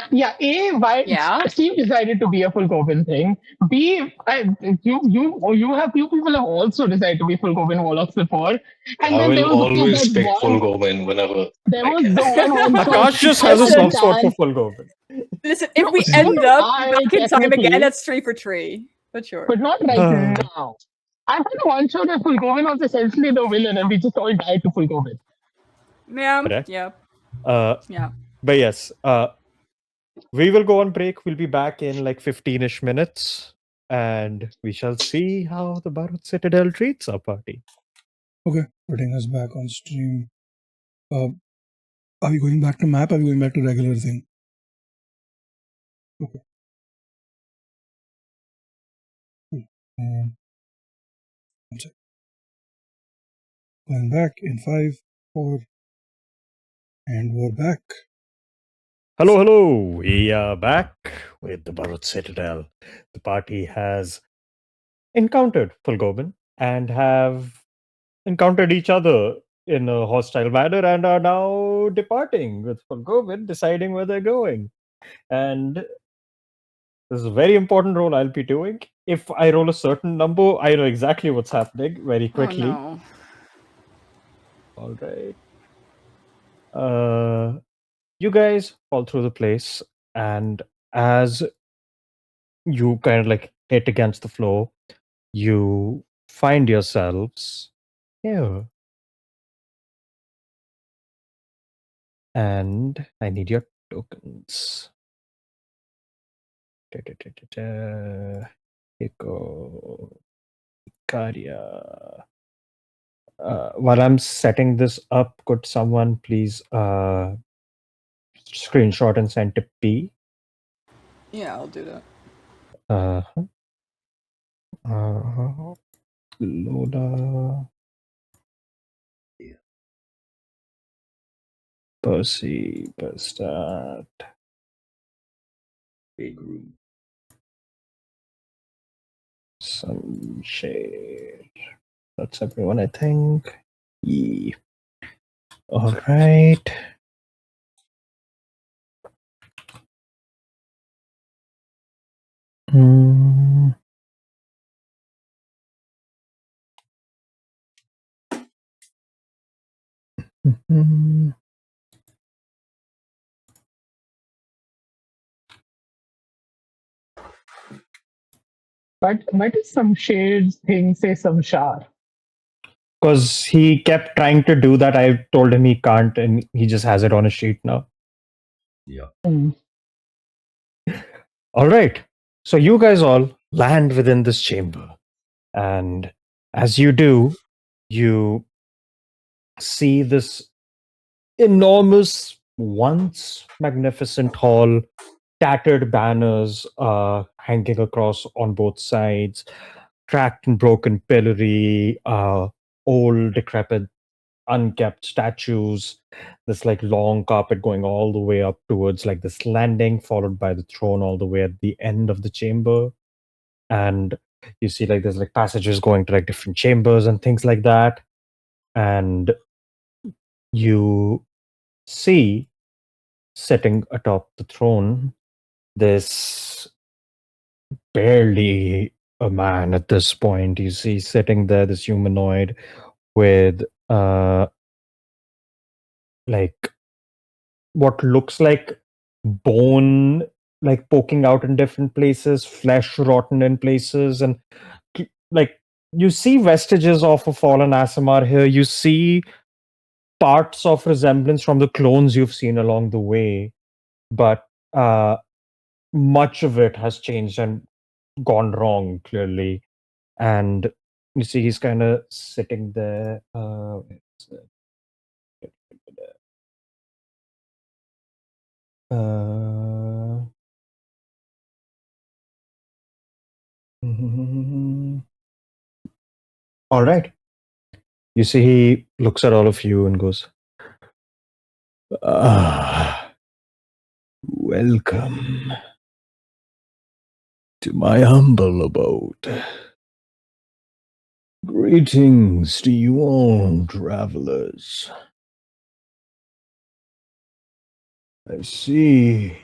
Yeah, why Yeah. Steve decided to be a full Goblin thing. B, you have few people have also decided to be full Goblin warlocks before. And I then there will was always that pick one, full Goblin whenever there I was can. the one Akash just has a soft spot for full Goblin. Listen, if No, we so end do up I, back in time technically. again, it's 3 for 3. But sure. but not right now. I had one shot where full Goblin was essentially the villain, and we just all died to full Goblin. Yeah. Correct. Yeah. Yeah. But yes, we will go on break. We'll be back in like 15-ish minutes. And we shall see how the Burrowed Citadel treats our party. Okay, putting us back on stream. Are we going back to map? Or are we going back to regular thing? Okay. Cool. One sec. Going back in 5, 4, and we're back. Hello, hello. We are back with the Burrowed Citadel. The party has encountered Fulgoben and have encountered each other in a hostile manner and are now departing with Fulgoben, deciding where they're going. And this is a very important role I'll be doing. If I roll a certain number, I know exactly what's happening very quickly. Oh, no. All right. You guys fall through the place, and as you kind of like hit against the floor, you find yourselves here. And I need your tokens. Echo. Icaria. While I'm setting this up, could someone please screenshot and send to P? Yeah, I'll do that. Lola. Yeah. Percy, Perstat. Big room. Sunshade. That's everyone, I think. Yeah. All right. Hmm. Mhm. But why does some shades thing say some shower? Because he kept trying to do that. I told him he can't, and he just has it on a sheet now. Yeah. All right. So you guys all land within this chamber. And as you do, you see this enormous, once magnificent hall, tattered banners hanging across on both sides, cracked and broken pillory, old, decrepit, unkept statues, this like long carpet going all the way up towards like this landing, followed by the throne all the way at the end of the chamber. And you see like there's like passages going to like different chambers and things like that. And you see sitting atop the throne this barely a man at this point. You see sitting there this humanoid with like what looks like bone like poking out in different places, flesh rotten in places, and like you see vestiges of a fallen Asimar here. You see parts of resemblance from the clones you've seen along the way, but much of it has changed and gone wrong clearly. And you see he's kind of sitting there. All right. You see, he looks at all of you and goes, welcome to my humble abode. Greetings to you all, travelers. I see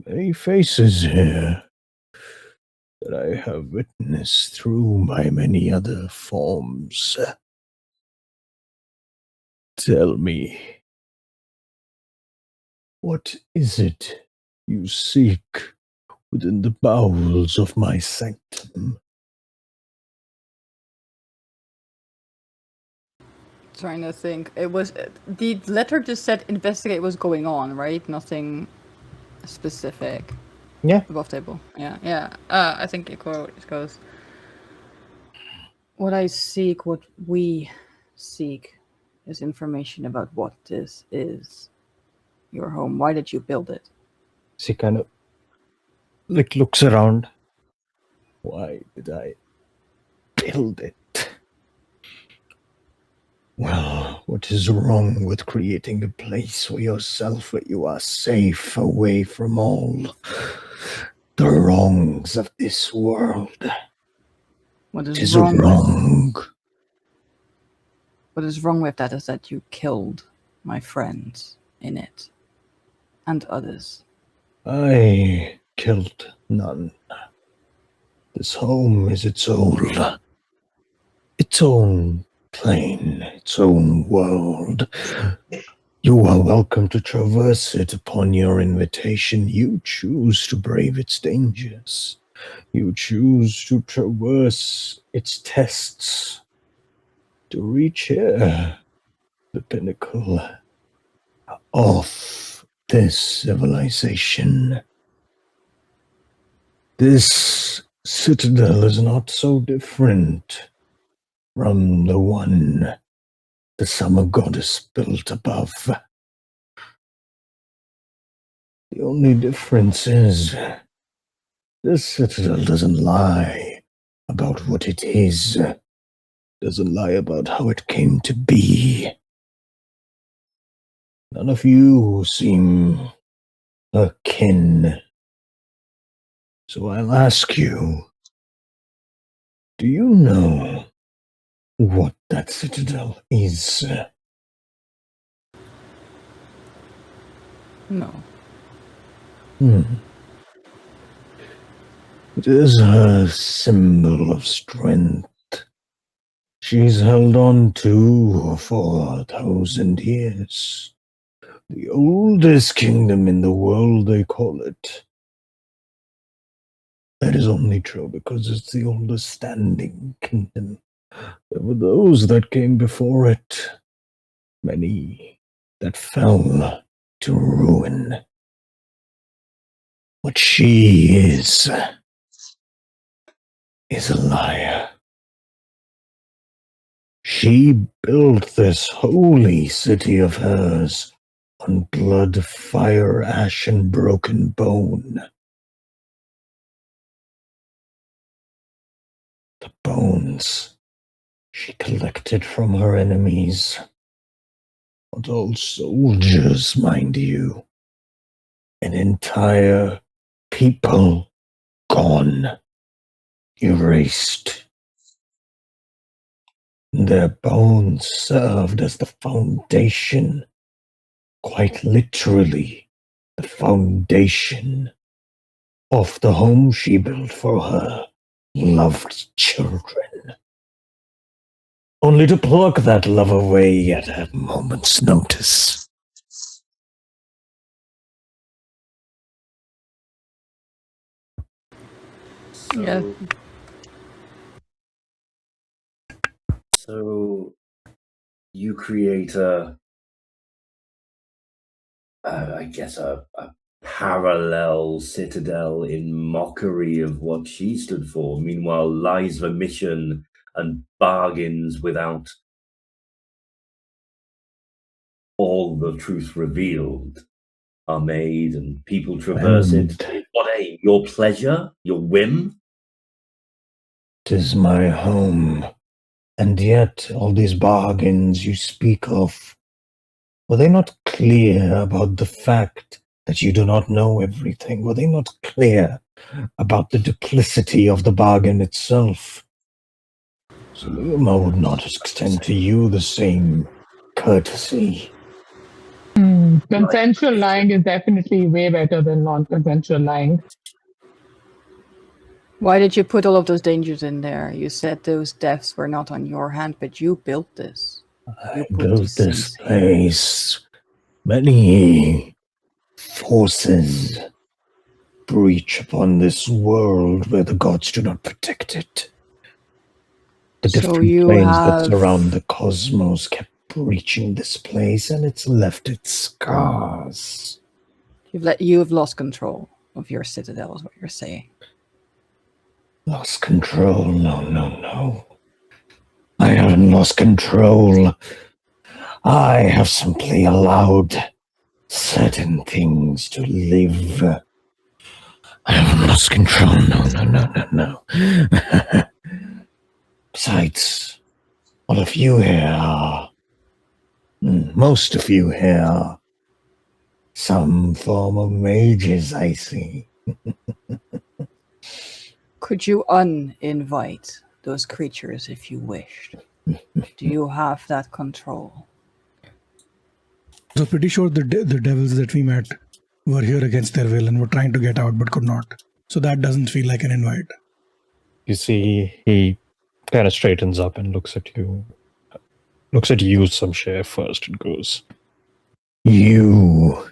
many faces here that I have witnessed through my many other forms. Tell me, what is it you seek within the bowels of my sanctum? Trying to think. It was the letter just said investigate what's going on, right? Nothing specific. Yeah. Above table. Yeah. I think it goes. What I seek, what we seek, is information about what this is. Your home. Why did you build it? She kind of like looks around. Why did I build it? Well, what is wrong with creating a place for yourself where you are safe away from all the wrongs of this world? What It is is wrong. What is wrong with that is that you killed my friends in it. And others. I killed none. This home is its own plane, its own world. You are welcome to traverse it upon your invitation. You choose to brave its dangers. You choose to traverse its tests. To reach here, the pinnacle of this civilization. This citadel is not so different from the one the summer goddess built above. The only difference is This citadel doesn't lie about what it is. Doesn't lie about how it came to be. None of you seem akin. So I'll ask you, do you know what that citadel is? No. It is her symbol of strength. She's held on to for 1,000 years. The oldest kingdom in the world, they call it. That is only true because it's the oldest standing kingdom. There were those that came before it, many that fell to ruin. What she is a liar. She built this holy city of hers on blood, fire, ash, and broken bone. The bones she collected from her enemies. Not all soldiers, mind you. An entire people gone, erased. Their bones served as the foundation, quite literally, the foundation of the home she built for her loved children. Only to pluck that love away at a moment's notice. Yeah. So you create I guess a parallel citadel in mockery of what she stood for. Meanwhile, lies of omission and bargains without all the truth revealed are made, and people traverse it. What aim? Your pleasure? Your whim? 'Tis my home. And yet, all these bargains you speak of, were they not clear about the fact that you do not know everything? Were they not clear about the duplicity of the bargain itself? So Luma would not extend to you the same courtesy. Consensual lying is definitely way better than non-consensual lying. Why did you put all of those dangers in there? You said those deaths were not on your hand, but you built this. I built this place. Many forces breach upon this world where the gods do not protect it. The So different you planes that have- surround the cosmos kept breaching this place, and it's left its scars. You've lost control of your citadel, is what you're saying. Lost control? No. I haven't lost control. I have simply allowed certain things to live. I haven't lost control. No. Besides, all of you here are, most of you here are some form of mages, I see. Could you uninvite those creatures if you wished? Do you have that control? So pretty sure the devils that we met were here against their will and were trying to get out but could not. So that doesn't feel like an invite. You see, he kind of straightens up and looks at you. Looks at you some share first and goes, You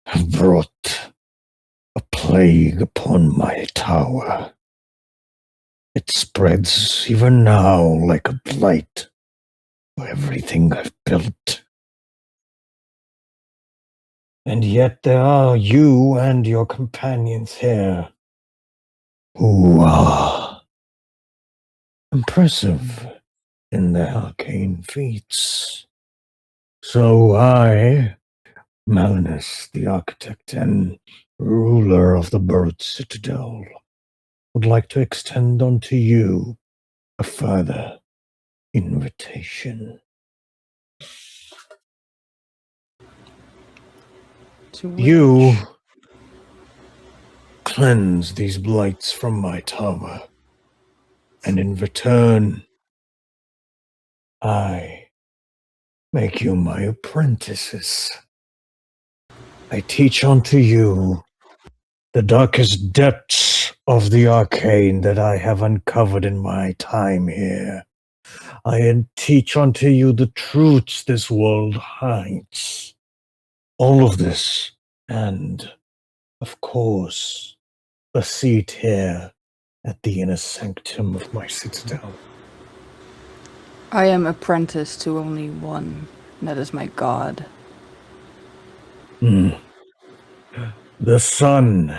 have brought a plague upon my tower. It spreads even now like a blight for everything I've built. And yet there are you and your companions here who are impressive in their arcane feats. So I, Malinus, the architect, and ruler of the Burrowed Citadel, would like to extend unto you a further invitation. To You which- cleanse these blights from my tower, and in return, I make you my apprentices. I teach unto you the darkest depths of the arcane that I have uncovered in my time here. I teach unto you the truths this world hides. All of this, and, of course, a seat here at the inner sanctum of my citadel. I am apprentice to only one, and that is my god. The sun,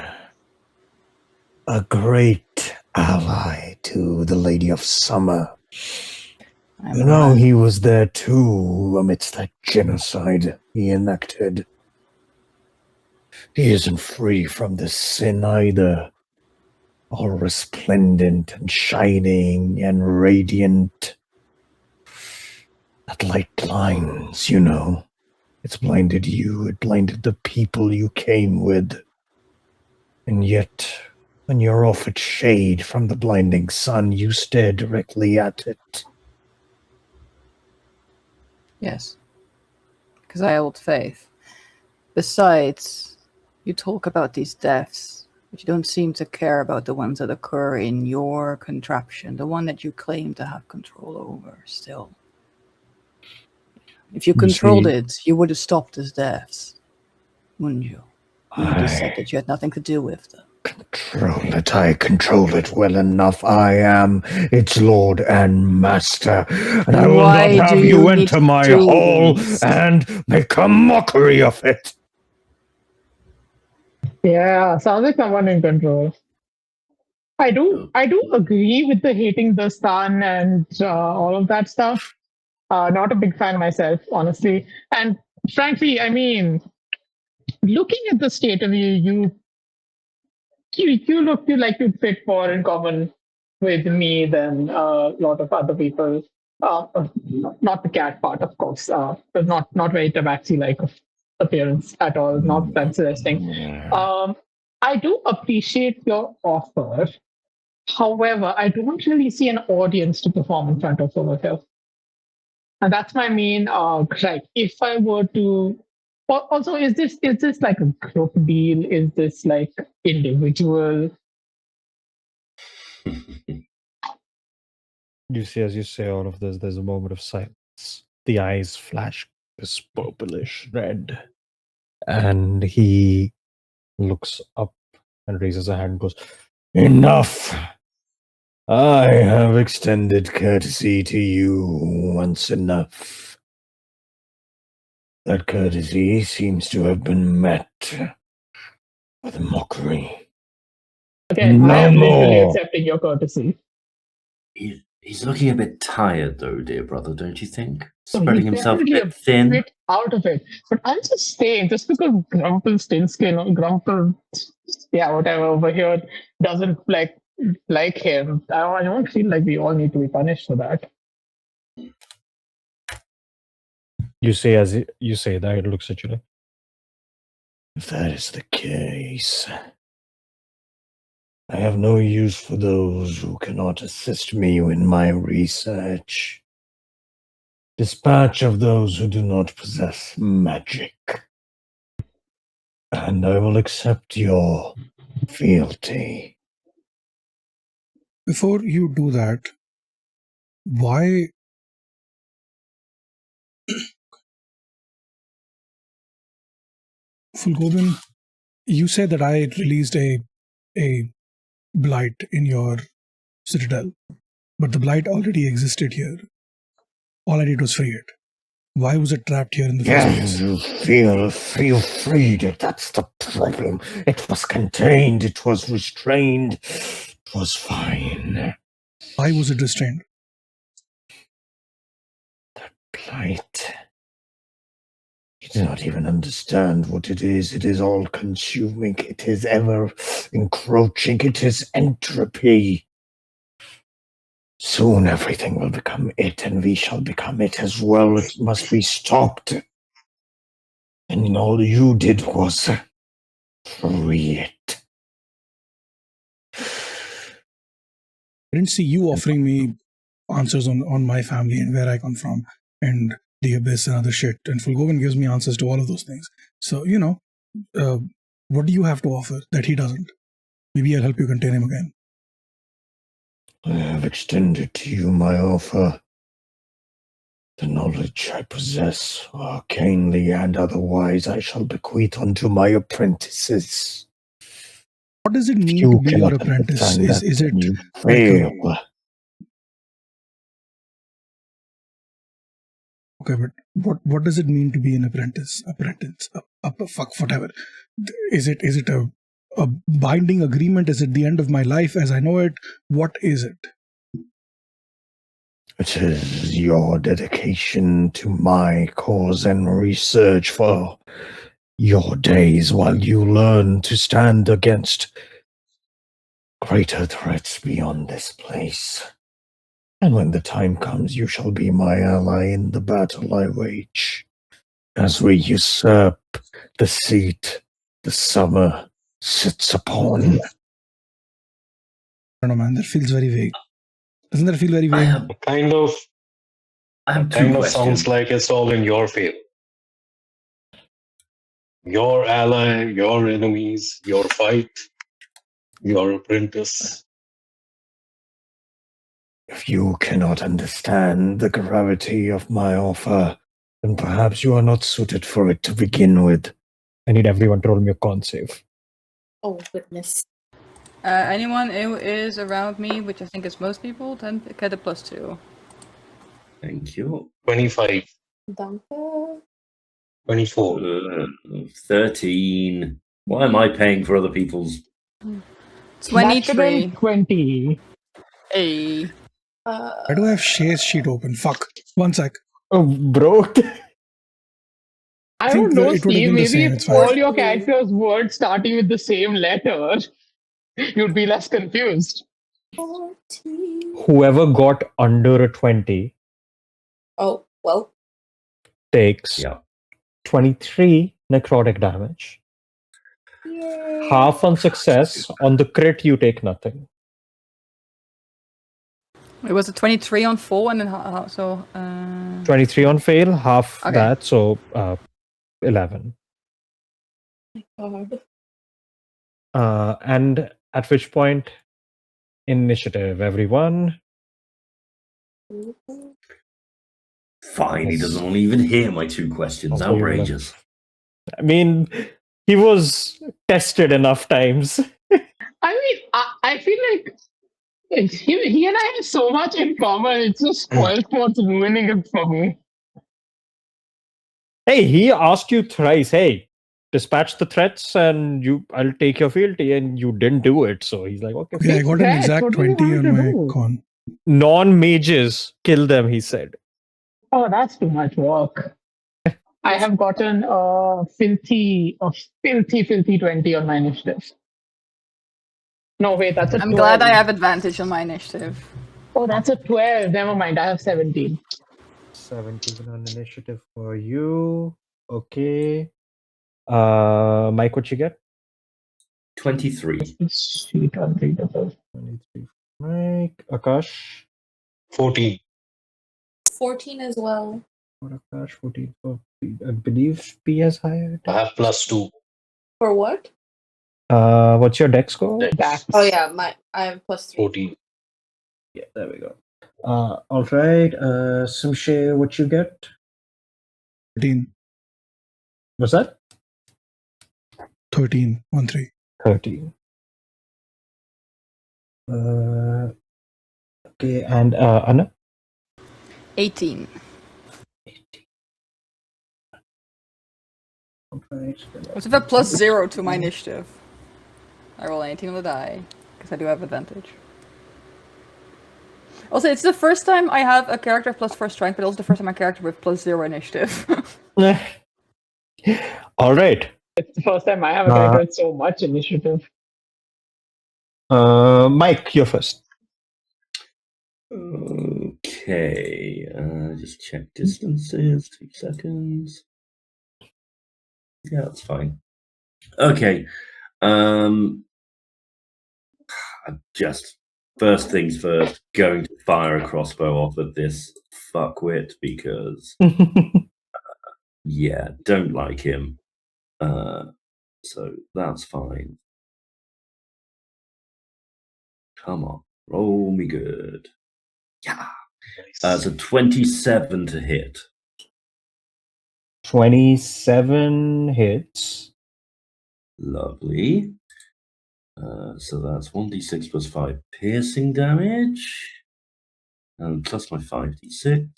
a great ally to the Lady of Summer. I'm You know, Runt. he was there too amidst that genocide he enacted. He isn't free from this sin either. All resplendent and shining and radiant. That light blinds, you know. It's blinded you, it blinded the people you came with. And yet, when you're offered shade from the blinding sun, you stare directly at it. Yes. Because I hold faith. Besides, you talk about these deaths, but you don't seem to care about the ones that occur in your contraption, the one that you claim to have control over still. If you controlled see- it, you would have stopped his deaths, wouldn't you? You would have said that you had nothing to do with them. Control it, I control it well enough. I am its lord and master, and I will Why not have do you you need enter to my do hall this? and make a mockery of it. Yeah, sounds like someone in control. I do agree with the hating the sun and all of that stuff. Not a big fan myself, honestly. And frankly, I mean, looking at the state of you look like you'd fit more in common with me than a lot of other people. Not the cat part, of course. But not very tabaxi-like appearance at all. Not that suggesting. I do appreciate your offer. However, I don't really see an audience to perform in front of over here. And that's my main gripe. If I were to also, is this like a group deal? Is this like individual? You see, as you say all of this, there's a moment of silence. The eyes flash this purplish red. And he looks up and raises a hand and goes, Enough! I have extended courtesy to you once enough. That courtesy seems to have been met with mockery. Okay, No I am literally more. accepting your courtesy. He's looking a bit tired, though, dear brother, don't you think? So Spreading he's himself a definitely bit thin. bit out of it. But I'm just saying, just because Grumple, yeah, whatever over here doesn't like him, I don't feel like we all need to be punished for that. you say, as you say that, it looks at you like, If that is the case, I have no use for those who cannot assist me in my research. Dispatch of those who do not possess magic. And I will accept your fealty. Before you do that, why? Fulgobin, you said that I released a blight in your citadel, but the blight already existed here. All I did was free it. Why was it trapped here in the first Yes, place? you feel freed. That's the problem. It was contained. It was restrained. It was fine. Why was it restrained? Blight. do not even understand what it is. It is all consuming. It is ever encroaching. It is entropy. Soon everything will become it, and we shall become it as well. It must be stopped. And all you did was free it. I didn't see you offering me answers on my family and where I come from and the abyss and other shit. And Fulgovan gives me answers to all of those things. So, what do you have to offer that he doesn't? Maybe I'll help you contain him again. I have extended to you my offer. The knowledge I possess, arcanely and otherwise, I shall bequeath unto my apprentices. What does it mean You to be your cannot apprentice? understand Is that it when you like a- fail? okay? But what does it mean to be an apprentice? Fuck, whatever. Is it a binding agreement? Is it the end of my life as I know it? What is it? It is your dedication to my cause and research for your days while you learn to stand against greater threats beyond this place. And when the time comes, you shall be my ally in the battle I wage, as we usurp the seat the summer sits upon. I don't know, man. That feels very vague. Doesn't that feel very vague? I have two Kind of questions. sounds like it's all in your favor. Your ally, your enemies, your fight, your apprentice. If you cannot understand the gravity of my offer, then perhaps you are not suited for it to begin with. I need everyone to roll me a con save. Oh goodness. Anyone who is around me, which I think is most people, then get a +2. Thank you. 25, Danke. 24. 13. Why am I paying for other people's? 23. Natural 20. Hey. Why do I have Shay's sheet open? Fuck. 1 sec. Oh, bro. I think don't know, it would have Steve. been the Maybe same, if it's fine. all your characters' words starting with the same letter, you'd be less confused. 14. Whoever got under a 20 Oh, well. takes Yeah. 23 necrotic damage. Yay. Half on success. On the crit, you take nothing. It was a 23 on 4 and then 23 on fail, half Okay. that, so 11. God. And at which point, initiative, everyone. Fine, he doesn't want to even hear my two questions. Also, you will have- Outrageous. I mean, he was tested enough times. I mean, I feel like he and I have so much in common. It's just spoiled what's ruining it for me. Hey, he asked you thrice, hey, dispatch the threats and I'll take your fealty, and you didn't do it. So he's like, okay. Okay, I got an Threats, exact what do you 20 want on me to my do? con. Non-mages, kill them, he said. Oh, that's too much work. I have gotten a filthy 20 on my initiative. No, wait, that's a 12. I'm glad I have advantage on my initiative. Oh, that's a 12. Never mind, I have 17. 17 on initiative for you. Okay. Mike, what you get? 23. Sweet, I'll read it first. 23 for Mike. Akash. 14. 14 as well. For Akash, 14 for P. I believe P has higher. I have +2. For what? What's your dex score? That's Oh yeah, I have +3. 14. Yeah, there we go. All right. Simshay, what you get? 13. What's that? 13. 1-3. 13. Okay, and Anna? 18. 18. All right. What's with a +0 to my initiative? I roll 18 on the die, because I do have advantage. Also, it's the first time I have a character +4 strength, but also the first time my character with +0 initiative. All right. It's the first time I have a character with so much initiative. Mike, you're first. Okay, just check distances. 2 seconds. Yeah, that's fine. Okay. Just first things first, going to fire a crossbow off at this fuckwit because yeah, don't like him. So that's fine. Come on, roll me good. Yeah. So 27 to hit. 27 hits. Lovely. So that's 1d6 plus 5 piercing damage. And plus my 5d6.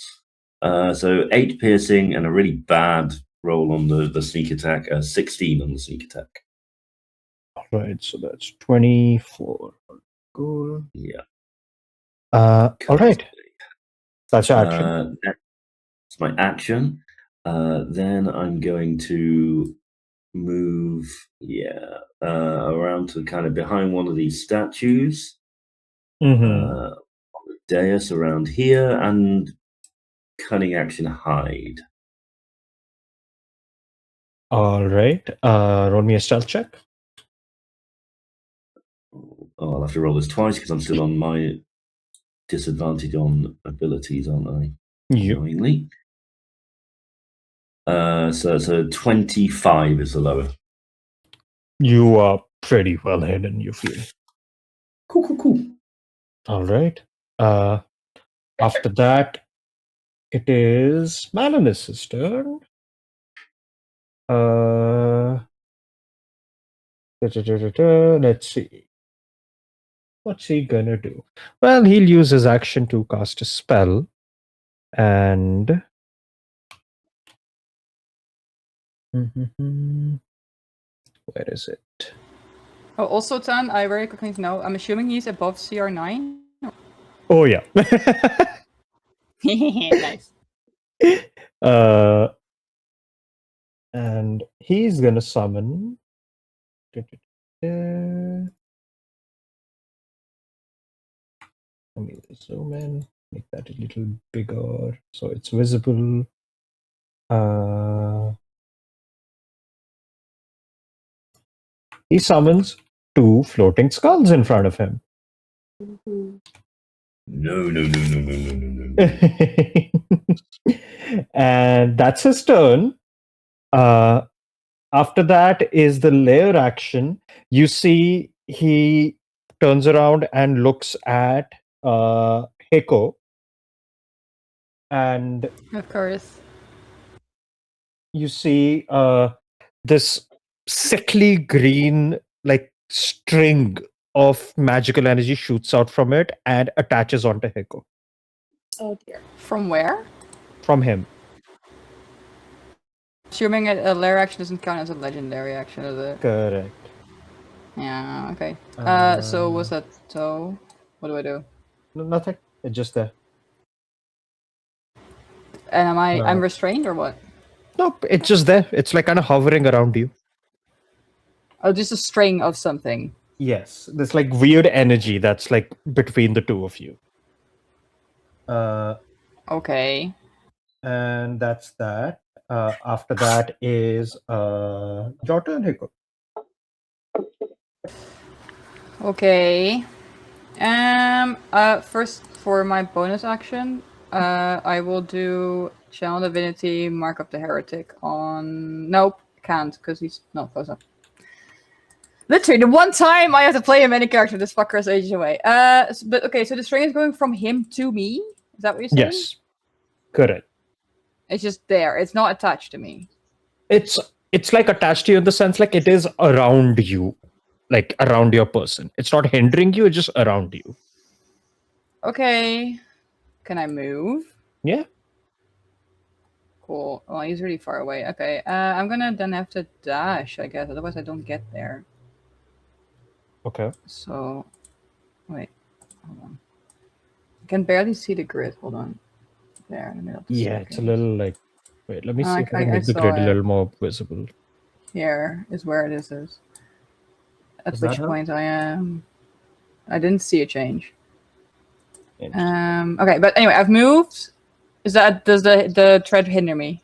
So 8 piercing and a really bad roll on the sneak attack. 16 on the sneak attack. All right, so that's 24. Cool. Yeah. All right. That's your action. That's my action. Then I'm going to move, around to kind of behind one of these statues. Mm-hmm. On the dais around here, and cunning action hide. All right. Roll me a stealth check. Oh, I'll have to roll this twice because I'm still on my disadvantage on abilities, aren't I? You. Annoyingly. So 25 is the lower. You are pretty well hidden, you feel. Cool. All right. After that, it is Malinus' turn. Let's see. What's he gonna do? Well, he'll use his action to cast a spell. And where is it? Oh, also, Tan, I very quickly need to know. I'm assuming he's above CR9. Oh yeah. Nice. And he's gonna summon. Let me zoom in, make that a little bigger so it's visible. He summons 2 floating skulls in front of him. No. And that's his turn. After that is the lair action. You see he turns around and looks at Hiko. And Of course. you see this sickly green like string of magical energy shoots out from it and attaches onto Hiko. Oh dear. From where? From him. Assuming a lair action doesn't count as a legendary action, is it? Correct. Yeah, okay. So what's that? So, what do I do? Nothing. It's just there. And I'm restrained or what? Nope, it's just there. It's like kind of hovering around you. Oh, just a string of something. Yes, there's like weird energy that's like between the two of you. Okay. And that's that. After that is your turn, Hiko. Okay. First for my bonus action, I will do Channel Divinity, Mark of the Heretic on. Nope, can't because he's not close enough. Literally, the one time I have to play a many character, this fucker is ages away. But okay, so the string is going from him to me. Is that what you're saying? Yes, correct. It's just there. It's not attached to me. It's like attached to you in the sense like it is around you, like around your person. It's not hindering you. It's just around you. Okay. Can I move? Yeah. Cool. Well, he's really far away. Okay. I'm gonna then have to dash, I guess. Otherwise, I don't get there. Okay. So, wait. Hold on. I can barely see the grid. Hold on. There. Let me Yeah, it's a little like Wait, let me see I- if I can I make the saw grid a it. little more visible. Here is where it is. At Does that which help? point I am. I didn't see a change. Interesting. Okay, but anyway, I've moved. Does the thread hinder me?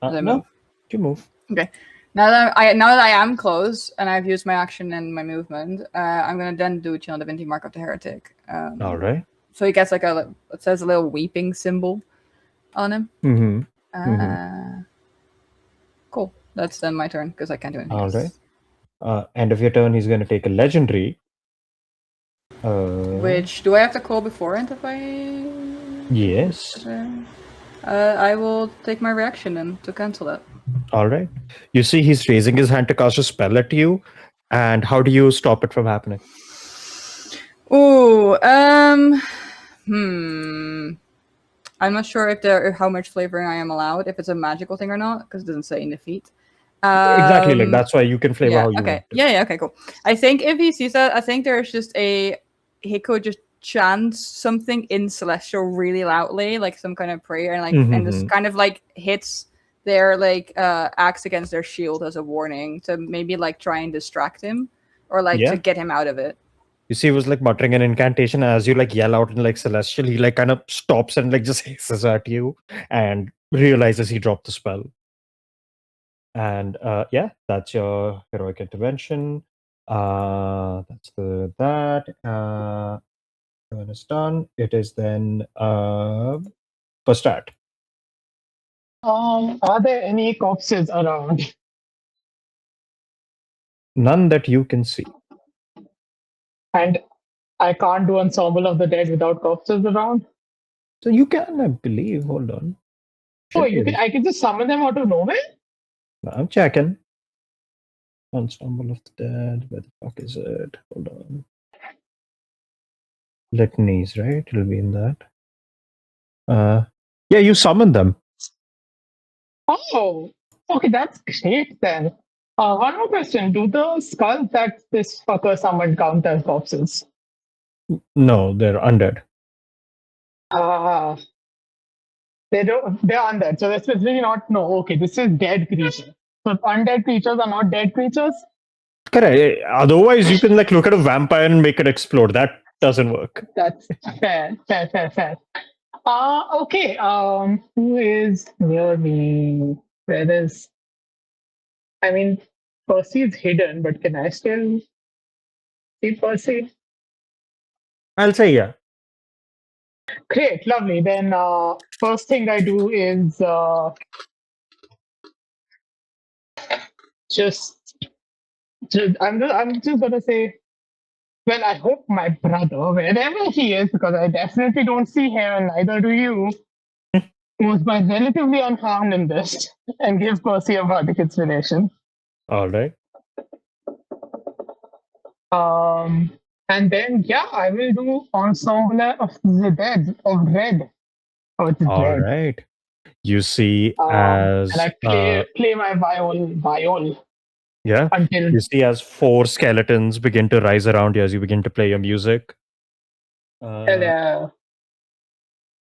As I No, move? you move. Okay. Now that I am close and I've used my action and my movement, I'm gonna then do Channel Divinity Mark of the Heretic. All right. So he gets like it says a little weeping symbol on him. Mm-hmm. Cool. That's then my turn because I can't do anything All else. right. End of your turn, he's going to take a legendary. Which do I have to call beforehand if I? Yes. I will take my reaction then to cancel that. All right. You see, he's raising his hand to cast a spell at you, and how do you stop it from happening? Ooh, I'm not sure if how much flavoring I am allowed, if it's a magical thing or not, because it doesn't say in the feat. Exactly, like that's why you can flavor Yeah, how you okay. want. Yeah, okay, cool. I think if he sees that, I think there's just he could just chant something in Celestial really loudly, like some kind of prayer, and and just kind of like hits their axe against their shield as a warning to maybe like try and distract him or like to get him out of it. You see, he was like muttering an incantation as you like yell out in like Celestial. He like kind of stops and like just hisses at you and realizes he dropped the spell. And yeah, that's your heroic intervention. That's that. When it's done, it is then for start. Are there any corpses around? None that you can see. And I can't do Ensemble of the Dead without corpses around? So you can, I believe. Hold on. Oh, I can just summon them out of nowhere? I'm checking. Ensemble of the Dead. Where the fuck is it? Hold on. Litanies, right? It'll be in that. Yeah, you summon them. Oh, okay, that's great then. One more question. Do the skulls that this fucker summoned count as corpses? No, they're undead. They're undead. So that's really not, no, okay, this is dead creature. So undead creatures are not dead creatures? Correct. Otherwise, you can like look at a vampire and make it explode. That doesn't work. That's fair. Okay. Who is near me? I mean, Percy is hidden, but can I still see Percy? I'll say yeah. Great, lovely. Then first thing I do is I'm just gonna say, well, I hope my brother, wherever he is, because I definitely don't see him, and neither do you, was by relatively unharmed in this, and give Percy a bardic inspiration. All right. And then I will do Ensemble of the Dead of Red. All right. You see as and I play my viol. Yeah. Until you see as 4 skeletons begin to rise around you as you begin to play your music. Hello.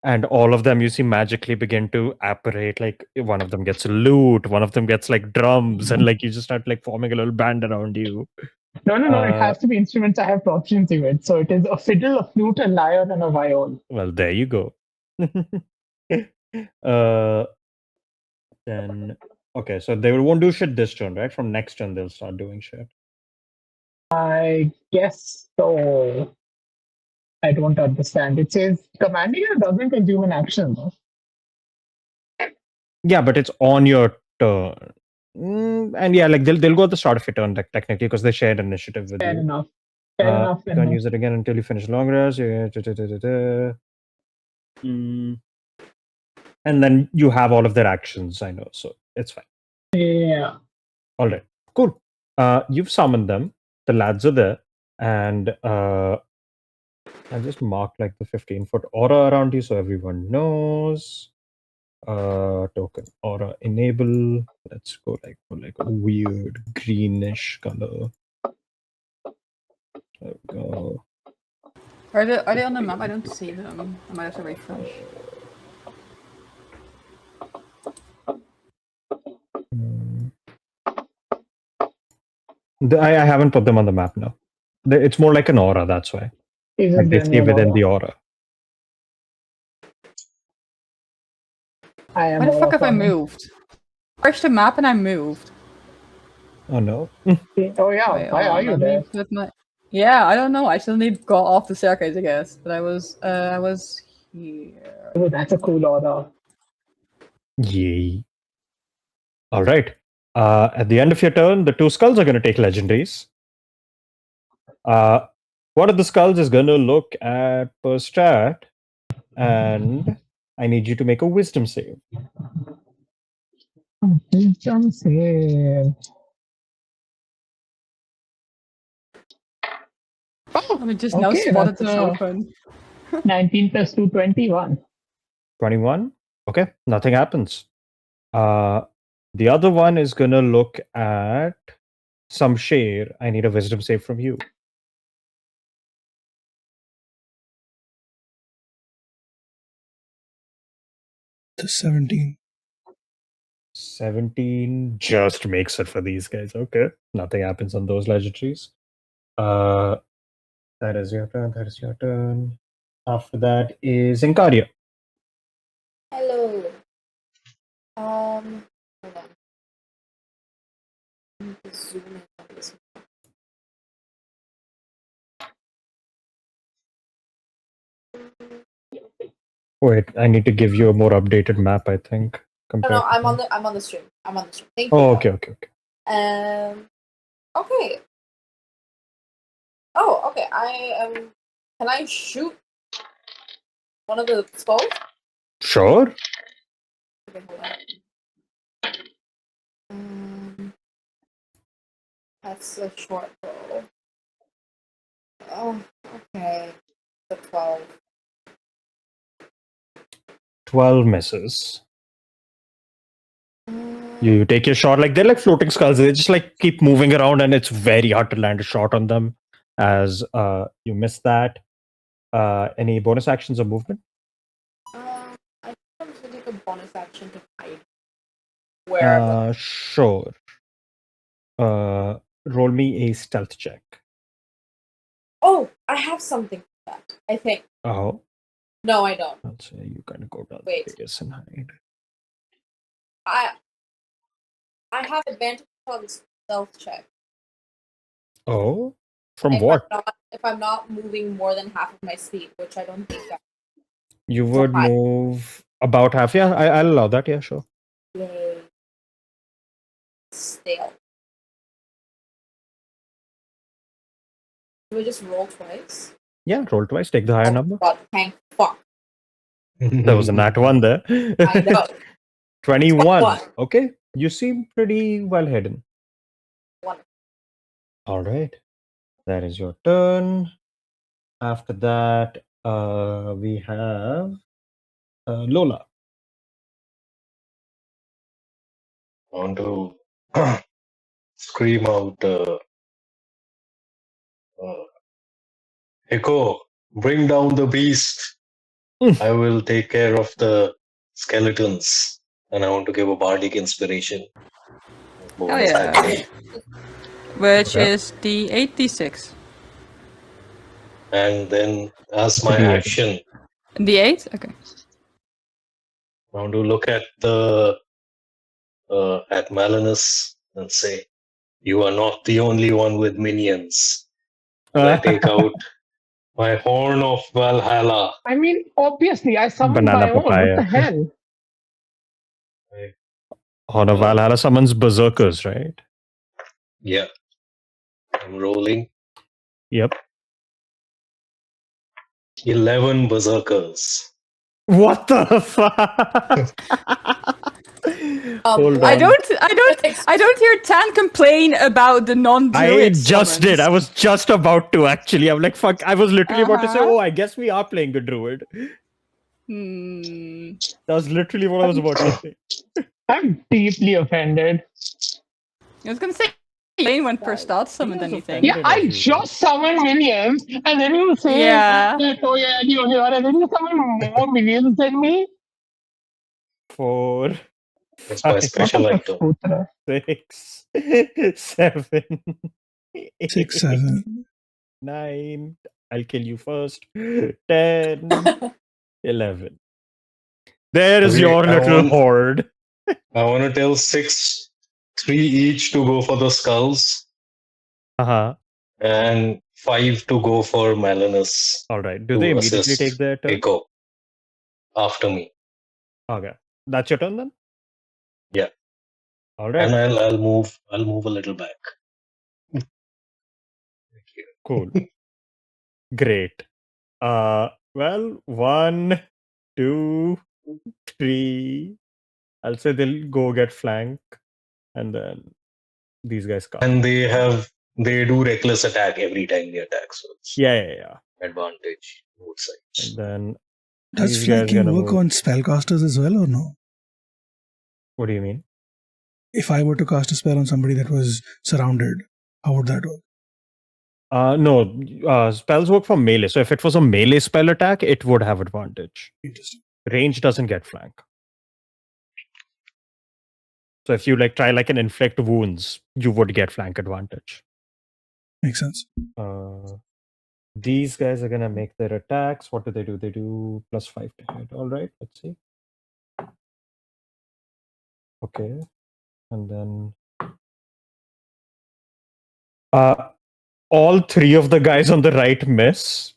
And all of them you see magically begin to apparate. Like one of them gets a lute, one of them gets like drums, and like you just start like forming a little band around you. No, it has to be instruments I have proficiency with. So it is a fiddle, a flute, a lyre, and a viol. Well, there you go. Then okay, so they won't do shit this turn, right? From next turn they'll start doing shit. I guess so. I don't understand. It says commanding doesn't consume an action, though. Yeah, but it's on your turn. And yeah, like they'll go at the start of your turn, like, technically, because they shared initiative with Fair you. enough. Fair enough. You can use it again until you finish long rest. And then you have all of their actions, I know, so it's fine. Yeah. All right, cool. You've summoned them. The lads are there, and I'll just mark like the 15-foot aura around you so everyone knows. Token aura enable. Let's go like a weird greenish color. There we go. Are they on the map? I don't see them. I might have to refresh. I haven't put them on the map now. It's more like an aura, that's why. Is Like it they then stay within aura? the aura. I am Why the fuck have I aura-forming. moved? Where's the map and I moved? Oh no. Oh yeah, Wait, why hold are on, you let me there? put my. Yeah, I don't know. I suddenly got off the staircase, I guess. But I was here. Oh, that's a cool aura. Yay. Alright. At the end of your turn, the 2 skulls are going to take legendaries. One of the skulls is going to look at per stat, and I need you to make a wisdom save. Wisdom save. Oh, I just now okay, spotted that's this open. 19 plus 2, 21. 21. Okay, nothing happens. The other one is going to look at some share. I need a wisdom save from you. The 17. 17 just makes it for these guys. Okay, nothing happens on those legendaries. That is your turn. That is your turn. After that is Incaria. Hello. Hold on. I need to zoom in on this. Wait, I need to give you a more updated map, I think. No, compared no, to I'm on that. the stream. I'm on the stream. Thank you. Oh, okay. Okay. Oh, okay. I am. Can I shoot one of the skulls? Sure. Okay, hold on. That's a short bow. Oh, okay. The 12. 12 misses. You take your shot, like they're like floating skulls. They just like keep moving around, and it's very hard to land a shot on them as you miss that. Any bonus actions or movement? I think I'm just gonna take a bonus action to hide. Where? Sure. Roll me a stealth check. Oh, I have something for that. I think. Oh, No, I don't. let's say you kind of go down Wait. the base and hide. I have advantage on stealth check. Oh, from if what? if I'm not moving more than half of my speed, which I don't think I You would hide. move about half. Yeah, I'll allow that. Yeah, sure. Yay. Stale. Do we just roll twice? Yeah, roll twice. Take the higher number. God, thank fuck. There was a nat 1 there. I know. 21. What? Okay, you seem pretty well hidden. Wonderful. All right, that is your turn. After that, we have Lola. I want to scream out, Echo, bring down the beast. I will take care of the skeletons. And I want to give a bardic inspiration. Bonus yeah. action. Which Okay. is the 86. And then, as my D8. action, The 8? Okay. I want to look at the at Malinus and say, "You are not the only one with minions." And I take out my horn of Valhalla. I mean, obviously, I summoned Banana my own. What papaya. the hell? Honor Valhalla summons berserkers, right? Yeah, I'm rolling Yep. 11 berserkers. What the fuck? Hold I on. don't hear Tan complain about the non-druid I just did. I was just about to actually. I'm like, fuck. I was literally about to say, Uh-huh. oh, I guess we are playing a druid. That was literally what I was about to say. I'm deeply offended. I was gonna say, Lane went first start summoned was anything. Yeah, I Offended as usual. just summoned minions, and then you say Yeah. that, oh yeah, the only one, and then you summon more minions than me? 4, That's my special item. 6, 7, 6, 7. 9. I'll kill you first. 10. 11. There is Okay, your I little want- horde. I want to tell 6, 3 each to go for the skulls, Uh-huh. and 5 to go for Malinus All right. Do to they immediately assist take their turn? Echo after me. Okay. That's your turn then? Yeah. All right. And I'll move a little back. Thank you. Cool. Great. Well, 1, 2, 3. I'll say they'll go get flank, and then these guys come. And they do reckless attack every time they attack, so it's Yeah. advantage both sides. And then Does these guys flanking gonna work move. on spellcasters as well or no? What do you mean? If I were to cast a spell on somebody that was surrounded, how would that work? No, spells work for melee. So if it was a melee spell attack, it would have advantage. Interesting. Range doesn't get flank. So if you try an inflict wounds, you would get flank advantage. Makes sense. These guys are gonna make their attacks. What do? They do +5 to hit. All right, let's see. Okay, and then all 3 of the guys on the right miss.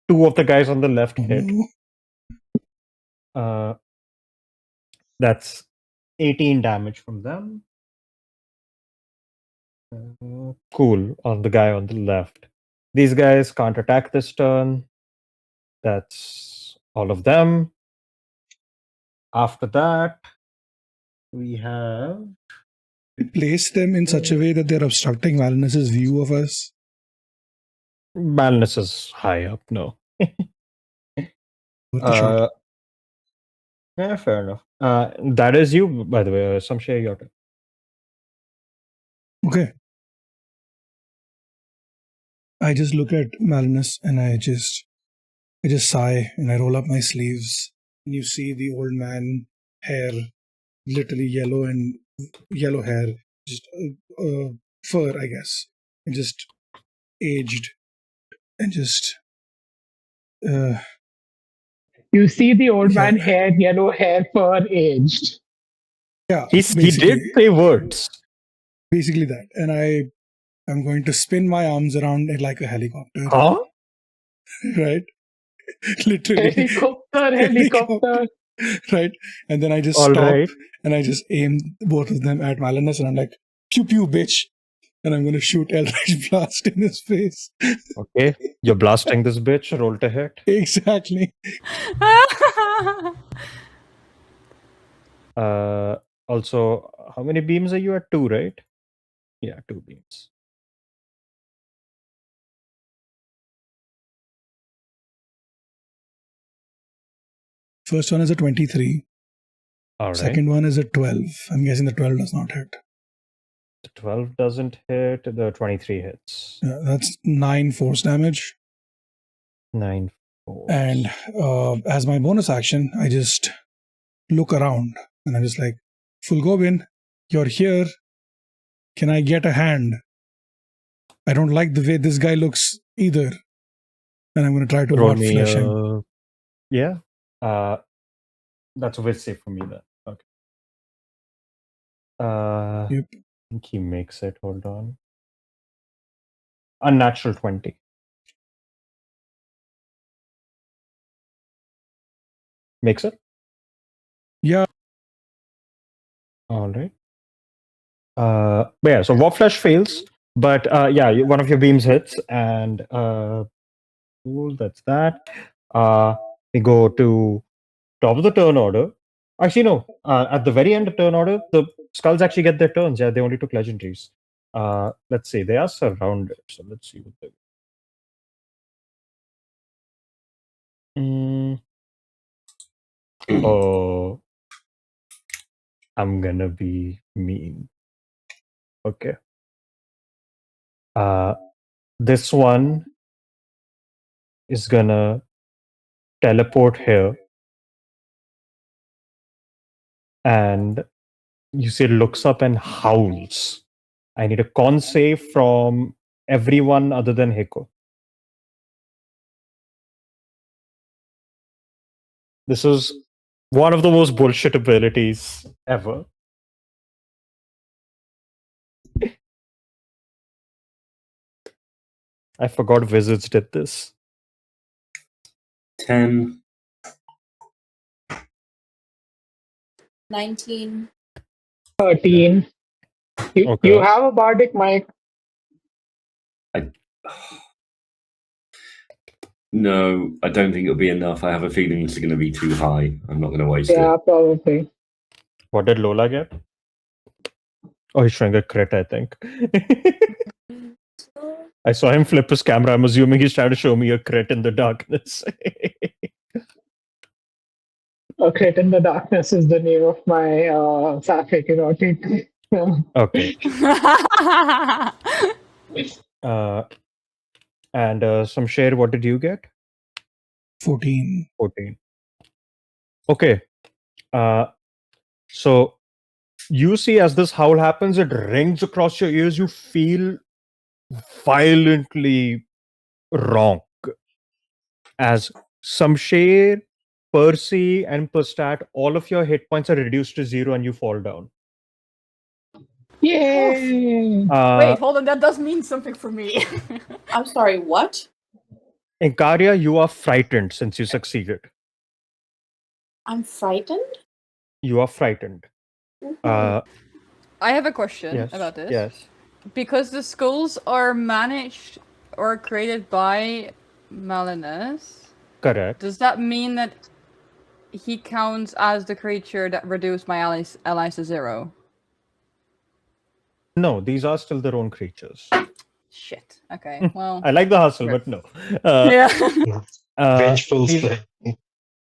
2 of the guys on the left hit. No. That's 18 damage from them. Cool, on the guy on the left. These guys can't attack this turn. That's all of them. After that, we have... Place them in such a way that they're obstructing Valinus's view of us. Malnus is high up, no. Worth a shot. Yeah, fair enough. That is you, by the way. Samshay, your turn. Okay. I just look at Malinus and I just sigh and I roll up my sleeves. And you see the old man hair, literally yellow hair, just fur, I guess, and just aged, and just. You see the old Yeah. man hair, yellow hair, fur, aged. Yeah, He did say words. Basically that, and I'm going to spin my arms around it like a helicopter, Huh? right? Literally. Helicopter. Right? And then I just All stop right. and I just aim both of them at Malinus and I'm like, pew pew, bitch. And I'm going to shoot Eldritch Blast in his face. Okay. You're blasting this bitch. Roll to hit. Exactly. Also, how many beams are you at? 2, right? Yeah, 2 beams. First one is a 23. All right. Second one is a 12. I'm guessing the 12 does not hit. The 12 doesn't hit. The 23 hits. That's 9 force damage. 9 force. And as my bonus action, I just look around and I'm just like, Fulgobin, you're here. Can I get a hand? I don't like the way this guy looks either. And I'm going to try to Roll hot me. flesh him. Yeah. That's a bit safe for me then. Okay. Yep. I think he makes it. Hold on. Unnatural 20. Makes it? Yeah. All right. But yeah, so War Flesh fails. But yeah, one of your beams hits. And cool, that's that. We go to top of the turn order. Actually, no. At the very end of turn order, the skulls actually get their turns. Yeah, they only took legendaries. Let's see. They are surrounded. So let's see what they. Oh, I'm gonna be mean. Okay. This one is gonna teleport here. And you see it looks up and howls. I need a con save from everyone other than Hiko. This is one of the most bullshit abilities ever. I forgot wizards did this. 10. 19. 13. You Okay. have a bardic, Mike. No, I don't think it'll be enough. I have a feeling this is going to be too high. I'm not going to waste Yeah, it. probably. What did Lola get? Oh, he's trying a crit, I think. I saw him flip his camera. I'm assuming he's trying to show me a crit in the darkness. A Crit in the Darkness is the name of my sapphic erotic. Okay. And some share, what did you get? 14. 14. Okay. So you see as this howl happens, it rings across your ears. You feel violently wrong. As Samsher, Percy, and Pustat, all of your hit points are reduced to 0 and you fall down. Yay! Wait, hold on. That does mean something for me. I'm sorry, what? Inkaria, you are frightened since you succeeded. I'm frightened? You are frightened. I have a question Yes. about this. Yes. Because the skulls are managed or created by Malinus, Correct. does that mean that he counts as the creature that reduced my allies to 0? No, these are still their own creatures. Shit. Okay, well. I like the hustle, Right. but no. Yeah. Vengeful these, spell.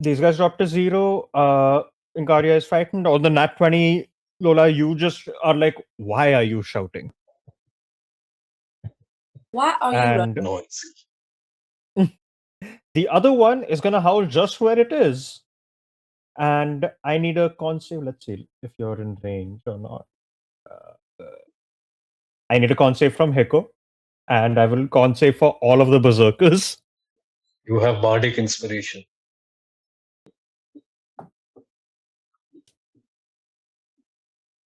these guys dropped to 0. Inkaria is frightened. On the nat 20, Lola, you just are like, why are you shouting? Why are you running? And Noise. the other one is going to howl just where it is. And I need a con save. Let's see if you're in range or not. I need a con save from Hiko. And I will con save for all of the berserkers. You have bardic inspiration.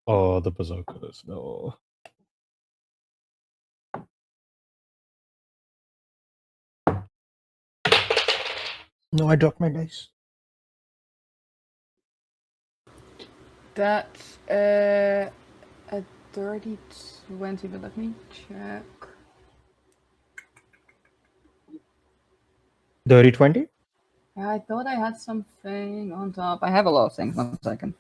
Oh, the berserkers. No. No, I dropped my dice. That's a dirty 20, but let me check. Dirty 20? I thought I had something on top. I have a lot of things. 1 second.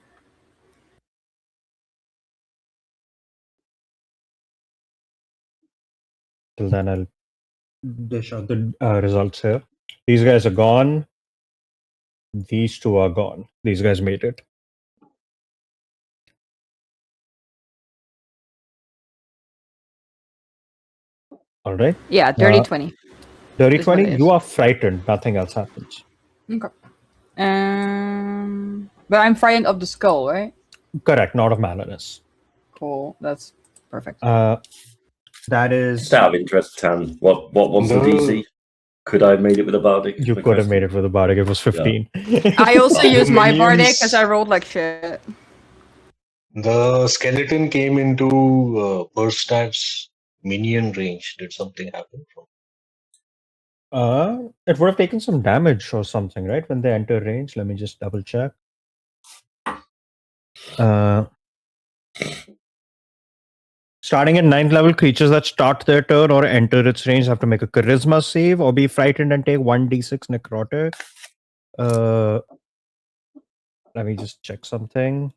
Till then, I'll dish out the results here. These guys are gone. These two are gone. These guys made it. All right. Yeah, dirty 20. Dirty Is what it 20, is. you are frightened. Nothing else happens. Okay. But I'm frightened of the skull, right? Correct. Not of Malinus. Cool. That's perfect. That is. Just out of interest, Tan, what was the No. DC? Could I have made it with a bardic? You could have made it with a bardic. It was 15. I also used my bardic Minions. because I rolled like shit. The skeleton came into Burstat's minion range. Did something happen? It would have taken some damage or something, right? When they enter range. Let me just double check. Starting at 9th level, creatures that start their turn or enter its range have to make a charisma save or be frightened and take 1d6 necrotic. Let me just check something.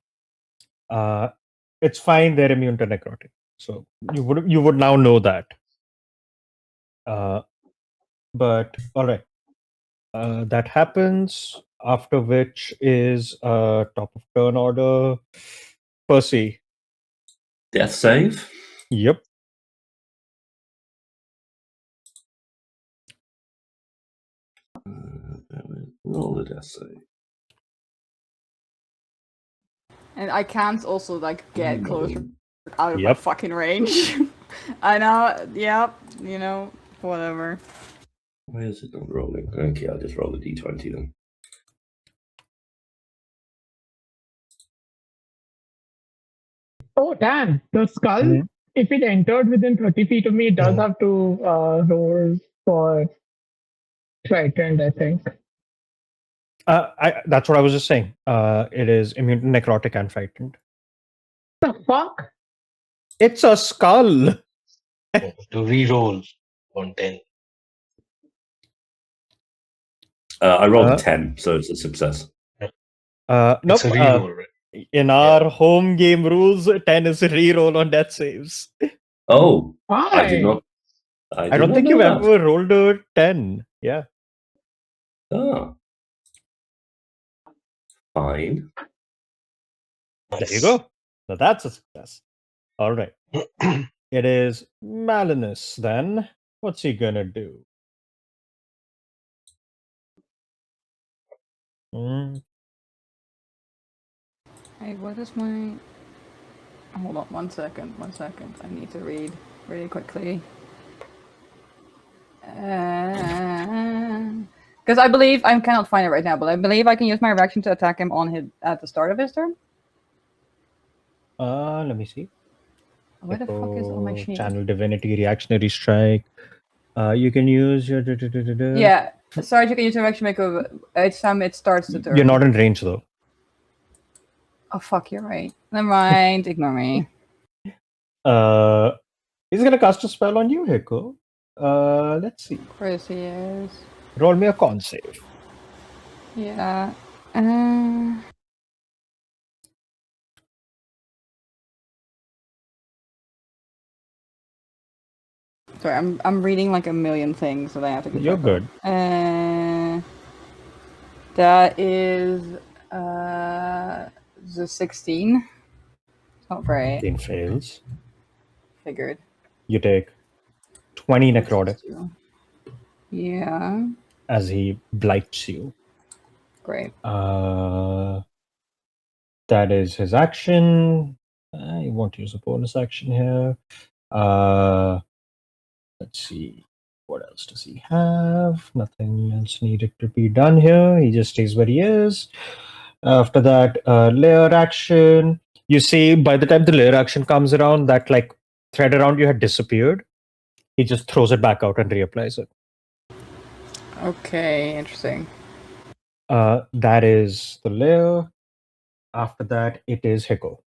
It's fine, they're immune to necrotic. So you would now know that. But all right. That happens, after which is top of turn order. Percy. Death save? Yep. Roll the death save. And I can't also like get closer out of my Yep. fucking range. I know. Yep. You know, whatever. Why is it not rolling? Okay, I'll just roll the d20 then. Oh, damn. The skull, Mhm. if it entered within 30 feet of me, it does Mhm. have to roll for frightened, I think. That's what I was just saying. It is immune to necrotic and frightened. The fuck? It's a skull. To re-roll on 10. I rolled a Uh, 10, so it's a success. Nope. It's a re-roll, right? In our home game rules, 10 is a reroll on death saves. Oh, Why? I did not. I don't think you've ever rolled a 10. Yeah. Ah, fine. There you go. Now that's a success. All right. It is Malinus then. What's he gonna do? Hey, what is my... Hold on, 1 second, 1 second. I need to read really quickly. Because I believe, I cannot find it right now, but I believe I can use my reaction to attack him on his at the start of his turn. Let me see. Where the fuck is all my sheet? Channel Divinity, Reactionary Strike. You can use your... Yeah, sorry, you can use your reaction maker each time it starts the turn. You're not in range though. Oh fuck, you're right. Never mind, ignore me. He's gonna cast a spell on you, Hiko. Let's see. Of course he is. Roll me a con save. Yeah. Sorry, I'm reading like a million things that I have to get. You're good. That is the 16. It's not great. 18 fails. Figured. You take 20 necrotic Yeah. as he blights you. Great. That is his action. I won't use a bonus action here. Let's see. What else does he have? Nothing else needed to be done here. He just stays where he is. After that, layer action. You see, by the time the layer action comes around, that like thread around you had disappeared. He just throws it back out and reapplies it. Okay, interesting. That is the layer. After that, it is Hiko.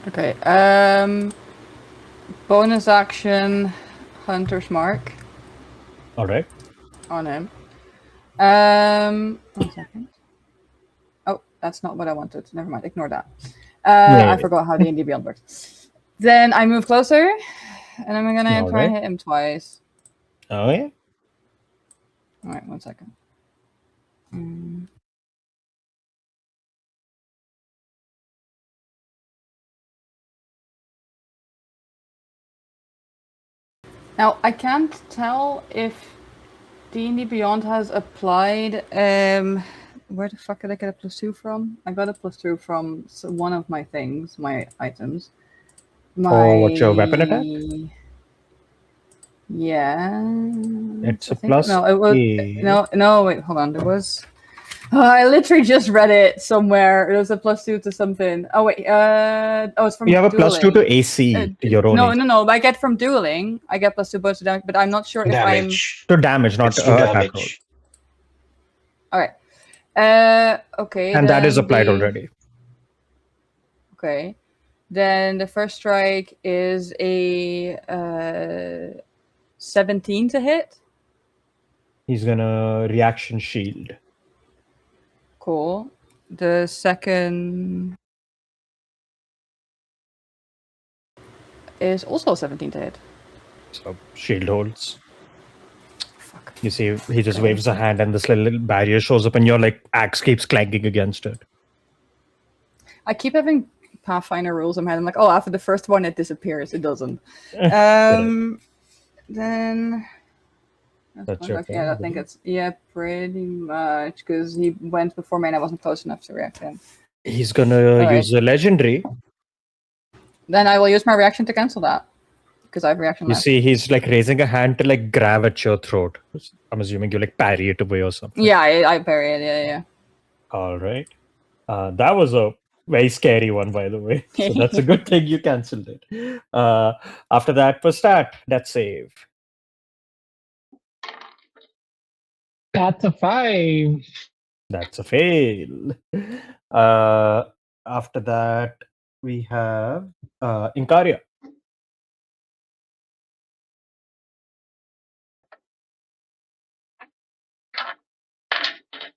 Okay. Bonus action, Hunter's Mark All right. on him. 1 second. Oh, that's not what I wanted. Never mind. Ignore that. Yeah. I forgot how D&D Beyond works. Then I move closer, and I'm gonna try and hit him twice. Oh yeah. All right, 1 second. Now I can't tell if D&D Beyond has applied. Where the fuck did I get a +2 from? I got a +2 from one of my things, my items. What's your weapon attack? Yeah. It's a I think- plus. No, it was no. Wait, hold on. There was. Oh, I literally just read it somewhere. It was a +2 to something. Oh wait. It's from. You have a dueling. +2 to AC. To your own. No, AC. no. But I get from dueling. I get +2 bonus to damage, but I'm not sure if I'm. Damage. To damage, not It's to attack roll. damage. All right. Okay. And that is then applied the- already. Okay. Then the first strike is a 17 to hit. He's gonna reaction shield. Cool. The second is also 17 to hit. So shield holds. Fuck. You see, he just waves a hand, and this little barrier shows up, and your like axe keeps clanking against it. I keep having Pathfinder rules in my head. I'm like, oh, after the first one, it disappears. It doesn't. Then. That's your turn, I think it's pretty much because he went before me and I wasn't close enough to react to him. He's gonna Alright. use a legendary. Then I will use my reaction to cancel that. Because I have reaction You left. see, he's like raising a hand to like grab at your throat. I'm assuming you like parry it away or something. Yeah, I parry it. Yeah. All right. That was a very scary one, by the way. So that's a good thing you cancelled it. After that, for stat, that's save. That's a 5. That's a fail. After that, we have Inkaria.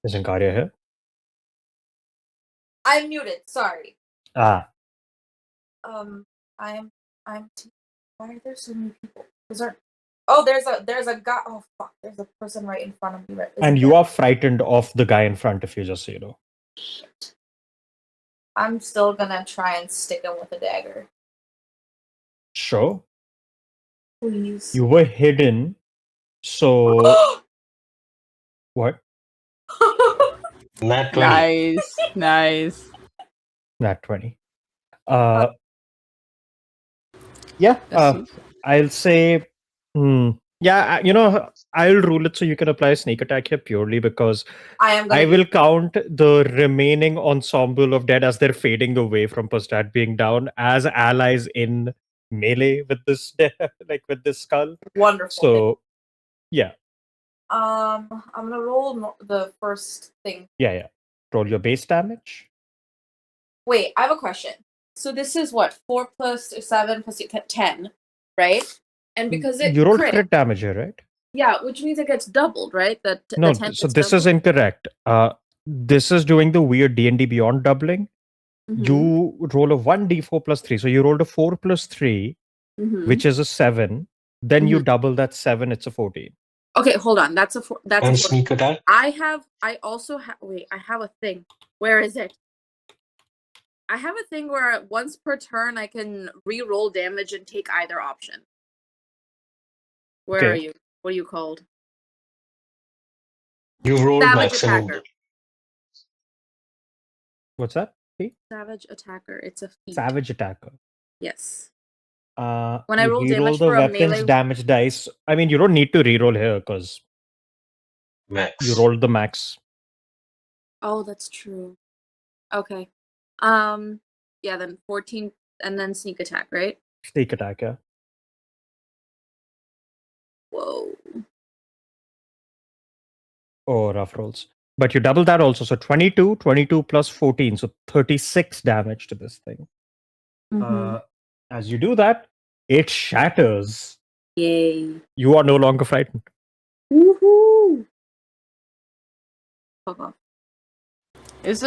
Is Inkaria here? I'm muted. Sorry. Ah, I'm. Why are there so many people? Is there? Oh, there's a guy. Oh fuck! There's a person right in front of me. Right. and you are frightened of the guy in front of you, just so you know. Shit. I'm still gonna try and stick him with a dagger. Sure. Please. You were hidden, so what? Nat 20. Nice. Nat 20. Yeah, Let's see. I'll say, I'll rule it so you can apply sneak attack here purely because I am. I will count the remaining ensemble of dead as they're fading away from Postat being down as allies in melee with this, like with this skull. Wonderful. So, yeah. I'm gonna roll the first thing. Yeah. Roll your base damage. Wait, I have a question. So this is what 4 plus 7 plus 10, right? And because it You rolled crit, crit damage here, right? yeah, which means it gets doubled, right? No, the 10 so gets this is doubled? incorrect. This is doing the weird D&D Beyond doubling. Mhm. You roll a 1d4 plus 3. So you rolled a 4 plus 3, Mhm. which is a 7. Then you Mhm. double that 7, it's a 14. Okay, hold on. That's a 4. That's And a 4. sneak attack. I also have. Wait, I have a thing. Where is it? I have a thing where once per turn I can re-roll damage and take either option. Where are Okay. you? What are you called? You've rolled Savage maximum. attacker. What's that? See? Savage attacker. It's a feat. Savage attacker. Yes. When I roll reroll damage the for a weapons melee- damage dice. I mean, you don't need to reroll here because Max. you rolled the max. Oh, that's true. Okay. Yeah, then 14 and then sneak attack, right? Sneak attack, yeah. Whoa. Oh, rough rolls. But you double that also. So 22 plus 14. So 36 damage to this thing. Mhm. As you do that, it shatters. Yay. You are no longer frightened. Woohoo! Fuck off. Is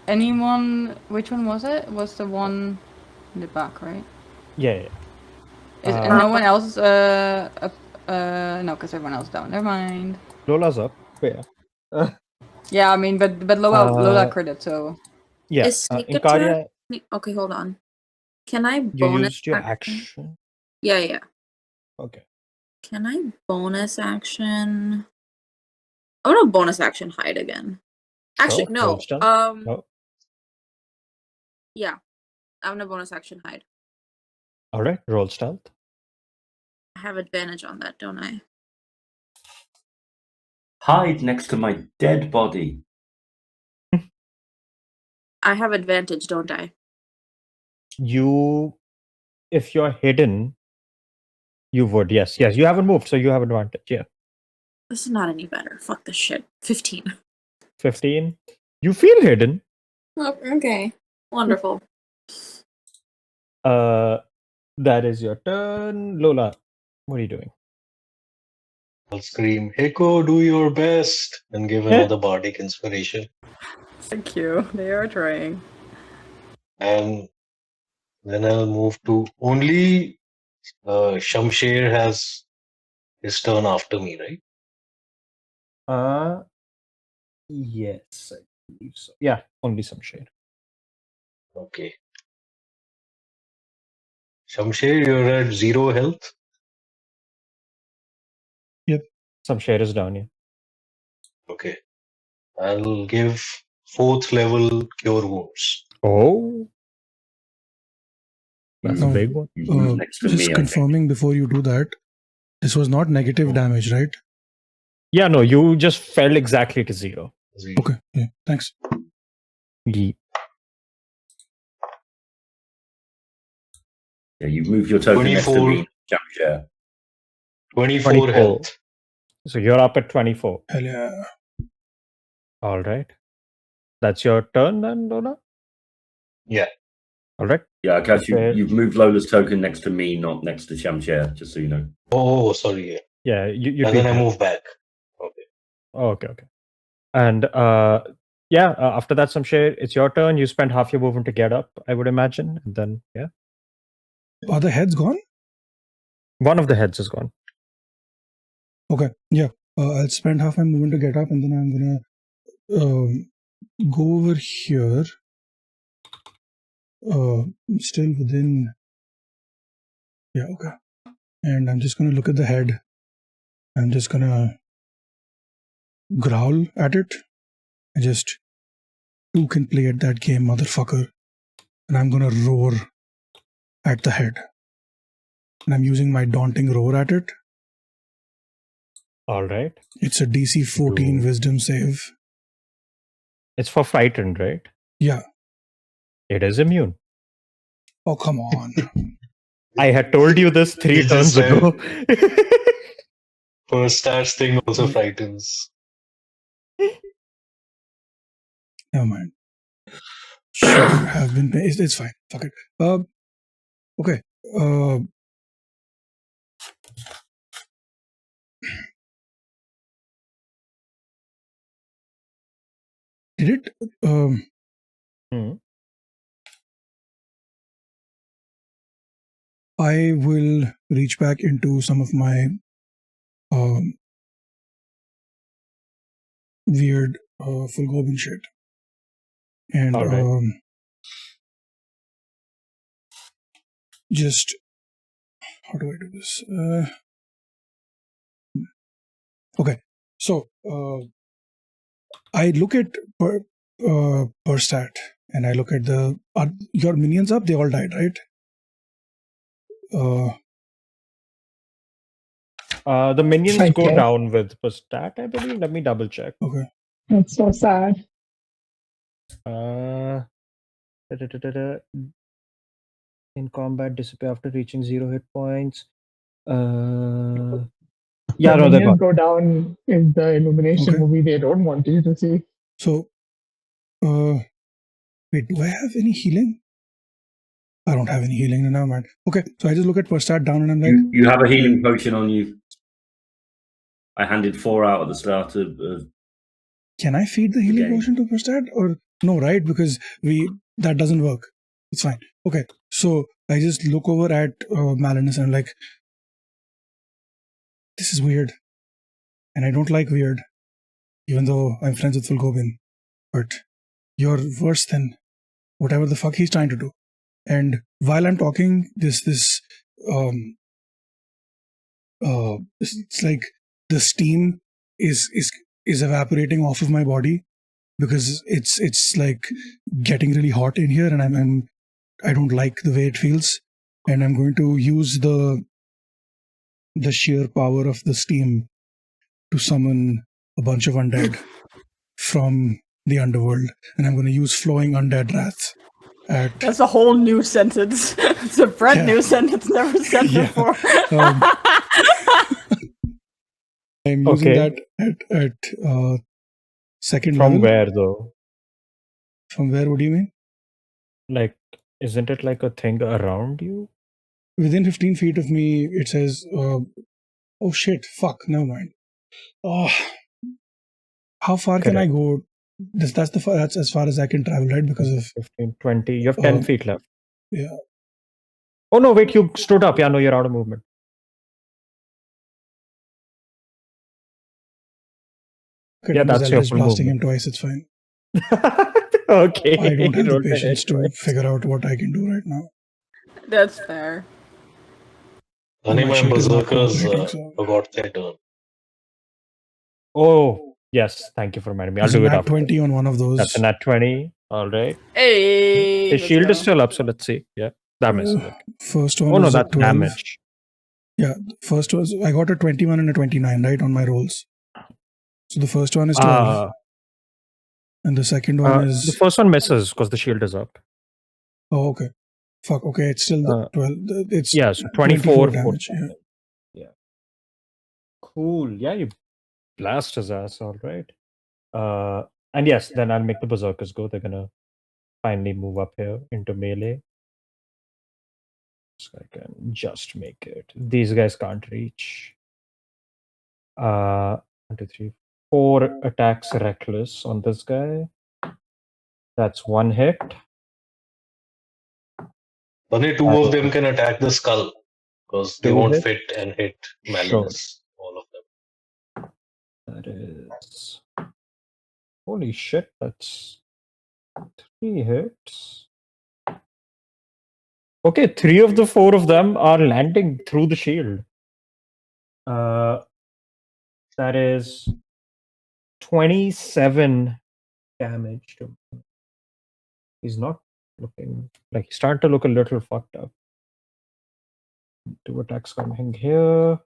anyone? Which one was it? Was the one in the back, right? Yeah. Is Uh, and no one else? No, because everyone else down. Never mind. Lola's up. Yeah. Yeah, I mean, but Lola critted, so Yeah. Is sneak Inkaria, attack? Okay, hold on. Can I you bonus used your action? action. Yeah. Okay. Can I bonus action? I'm gonna bonus action hide again. Actually, Sure, no. roll stealth. Oh, Yeah. I'm gonna bonus action hide. all right. Roll stealth. I have advantage on that, don't I? Hide next to my dead body. I have advantage, don't I? If you're hidden, you would. Yes. You haven't moved, so you have advantage. Yeah. This is not any better. Fuck this shit. 15. 15. You feel hidden. Oh, okay. Wonderful. That is your turn. Lola, what are you doing? I'll scream, Hiko, do your best, and give another bardic inspiration. thank you. They are trying. And then I'll move to only Shamsher has his turn after me, right? Yes, I believe so. Yeah, only some shade. Okay. Shamsher, you're at 0 health. Some shade is down here. Okay. I'll give 4th level cure wounds. Oh. That's No. a big one. You move next to Just me, I think. confirming before you do that, this was not negative damage, right? Yeah, no, you just fell exactly to 0. Okay, yeah, thanks. Ye- Yeah, you've moved your token next to 24. me, jump share. 24 24. health. So you're up at 24. Hell yeah. All right. That's your turn then, Lola? Yeah. All right. Yeah, Akash, Okay. you've moved Lola's token next to me, not next to Shamshare, just so you know. Oh, sorry. Yeah. Yeah, you And then I tweak it. move back. Okay. Okay. And after that, Samshay, it's your turn. You spend half your movement to get up, I would imagine. And then, yeah. Are the heads gone? One of the heads is gone. Okay, yeah. I'll spend half my movement to get up, and then I'm gonna go over here. Still within. Yeah, okay. And I'm just gonna look at the head. I'm just gonna growl at it. I just, who can play at that game, motherfucker? And I'm gonna roar at the head. And I'm using my daunting roar at it. All right. It's a DC 14 Ooh. wisdom save. It's for frightened, right? Yeah. It is immune. Oh, come on. I had told you this 3 You turns just said- ago. First stats thing also frightens. Never mind. Sure, have been. It's fine. Fuck it. Okay. Did it? Hmm. I will reach back into some of my weird full goblin shit, and All right. just how do I do this? Okay, so I look at per stat, and I look at your minions up. They all died, right? The minions Right go there. down with per stat, I believe. Let me double check. Okay. That's so sad. In combat, disappear after reaching 0 hit points. Yeah, The no, they're minions gone. go down in the Illumination Okay. movie they don't want you to see. So, wait, do I have any healing? I don't have any healing now, man. Okay, so I just look at per stat down and I'm like, You have a healing potion on you. I handed 4 out at the start of can I feed the healing Okay. potion to per stat? Or no, right? Because that doesn't work. It's fine. Okay, so I just look over at Malinus and I'm like, this is weird. And I don't like weird, even though I'm friends with Fulgobin. But you're worse than whatever the fuck he's trying to do. And while I'm talking, it's like the steam is evaporating off of my body because it's like getting really hot in here, and I don't like the way it feels, and I'm going to use the sheer power of the steam to summon a bunch of undead from the underworld, and I'm going to use flowing undead wrath. That's a whole new sentence. It's a brand Yeah. new sentence, never said Yeah. before. I'm using Okay. that at second From level. where, though? From where? What do you mean? Like, isn't it like a thing around you? Within 15 feet of me, it says, oh shit, fuck, never mind. Oh, how far can I go? That's as far as I can travel, right? Because of 15, 20. You have 10 feet left. yeah. Oh, no, wait, you stood up. Yeah, no, you're out of movement. Okay, Yeah, because that's I'll your just full blasting movement. him twice, it's fine. Okay. I don't have the roll to patience hit to twice. figure out what I can do right now. That's fair. None of My my shit is not berserkers cooperating, so- forgot their turn. Oh, yes. Thank you for reminding me. I'll There's a do it nat after. 20 on one of those. That's a nat 20. All right. Hey, His let's shield is go. still up, so let's see. Yeah. That misses. Okay. First one Oh no, was a that's 12. damage. Yeah, first was I got a 21 and a 29 right on my rolls. So the first one is 12, and the second one The is first one misses because the shield is up. oh okay. Fuck. Okay, it's still the 12. It's Yeah, so 24 24 damage. Yeah. Cool. Yeah, you blast his ass, all right. And yes, then I'll make the berserkers go. They're gonna finally move up here into melee. So I can just make it. These guys can't reach. 1, 2, 3, 4 attacks reckless on this guy. That's 1 hit. Only 2 of them can attack the skull because they 2 won't hit? fit and hit Malinus. All of them. That is. Holy shit, that's 3 hits. Okay, 3 of the 4 of them are landing through the shield. That is 27 damage to him. He's not looking like he's starting to look a little fucked up. 2 attacks coming here.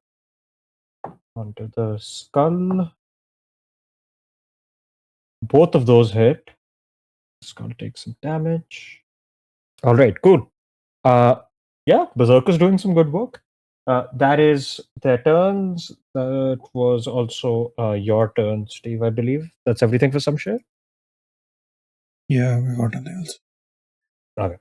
Onto the skull. Both of those hit. Skull takes some damage. Alright, cool. Yeah, Berserker's doing some good work. That is their turns. That was also your turn, Steve, I believe. That's everything for some share? Yeah, we got nothing else. Okay.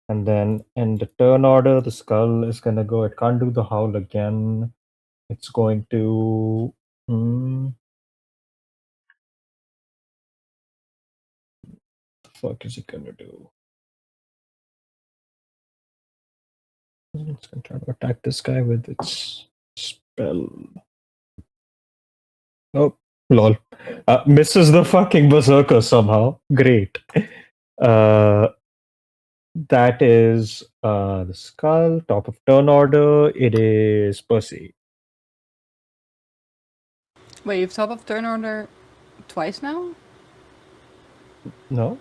And then in the turn order, the skull is going to go. It can't do the howl again. It's going to. The fuck is it going to do? It's going to try to attack this guy with its spell. Oh, lol. Misses the fucking berserker somehow. Great. That is the skull. Top of turn order. It is Percy. Wait, you've top of turn order twice now? No?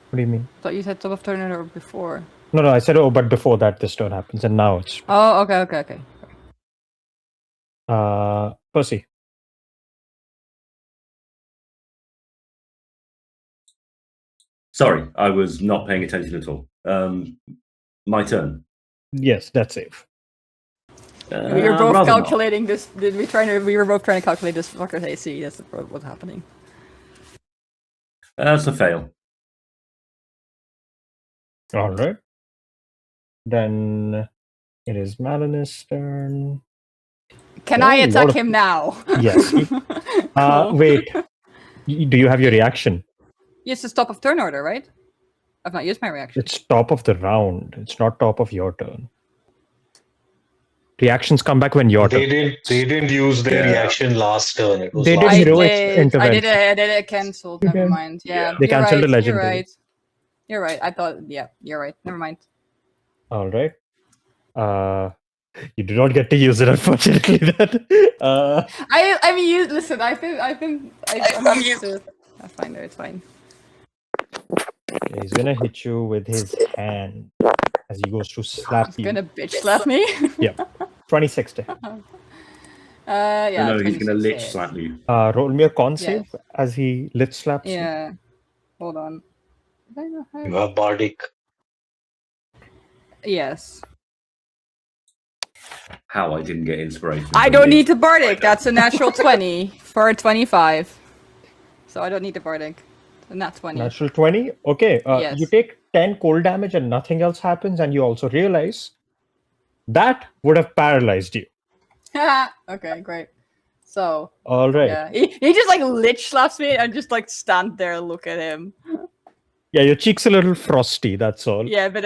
What do you mean? I thought you said top of turn order before. No, I said, oh, but before that, this turn happens, and now it's. Oh, okay. Percy. Sorry, I was not paying attention at all. My turn. Yes, that's safe. We were both rather not. calculating this. We were both trying to calculate this fucker's AC. That's what's happening. That's a fail. All right. Then it is Malinus' turn. Can Oh, I a lot attack of- him now? Yes. Cool. Wait. Do you have your reaction? Yes, it's top of turn order, right? I've not used my reaction. It's top of the round. It's not top of your turn. Reactions come back when your turn. They didn't use their Yeah. reaction last turn. It was They did last I heroic did intervention. it cancelled. Never did. mind. Yeah, They you're cancelled the right, legendary. You're right. You're right. I thought. Yeah, you're right. Never mind. All right. You do not get to use it, unfortunately. Then. I mean, you listen. I'm used to. That's fine. It's fine. He's gonna hit you with his hand as he goes to slap He's you. gonna bitch slap me. 26 to hit. Yeah. no, he's going to 26 lich hits. slap you. Roll me a con Yes. save as he lit slaps you. Yeah. Hold on. Did I not have- You have Bardic. Yes. How I didn't get inspiration. I from don't you. need to Bardic. That's a natural 20 for a 25. So I don't need to Bardic. And that's 20. Natural 20. Okay. Yes. You take 10 cold damage and nothing else happens, and you also realize that would have paralyzed you. Okay, great. So, All right. yeah. He just like lich slaps me and just like stand there and look at him. Yeah, your cheek's a little frosty, that's all. Yeah, but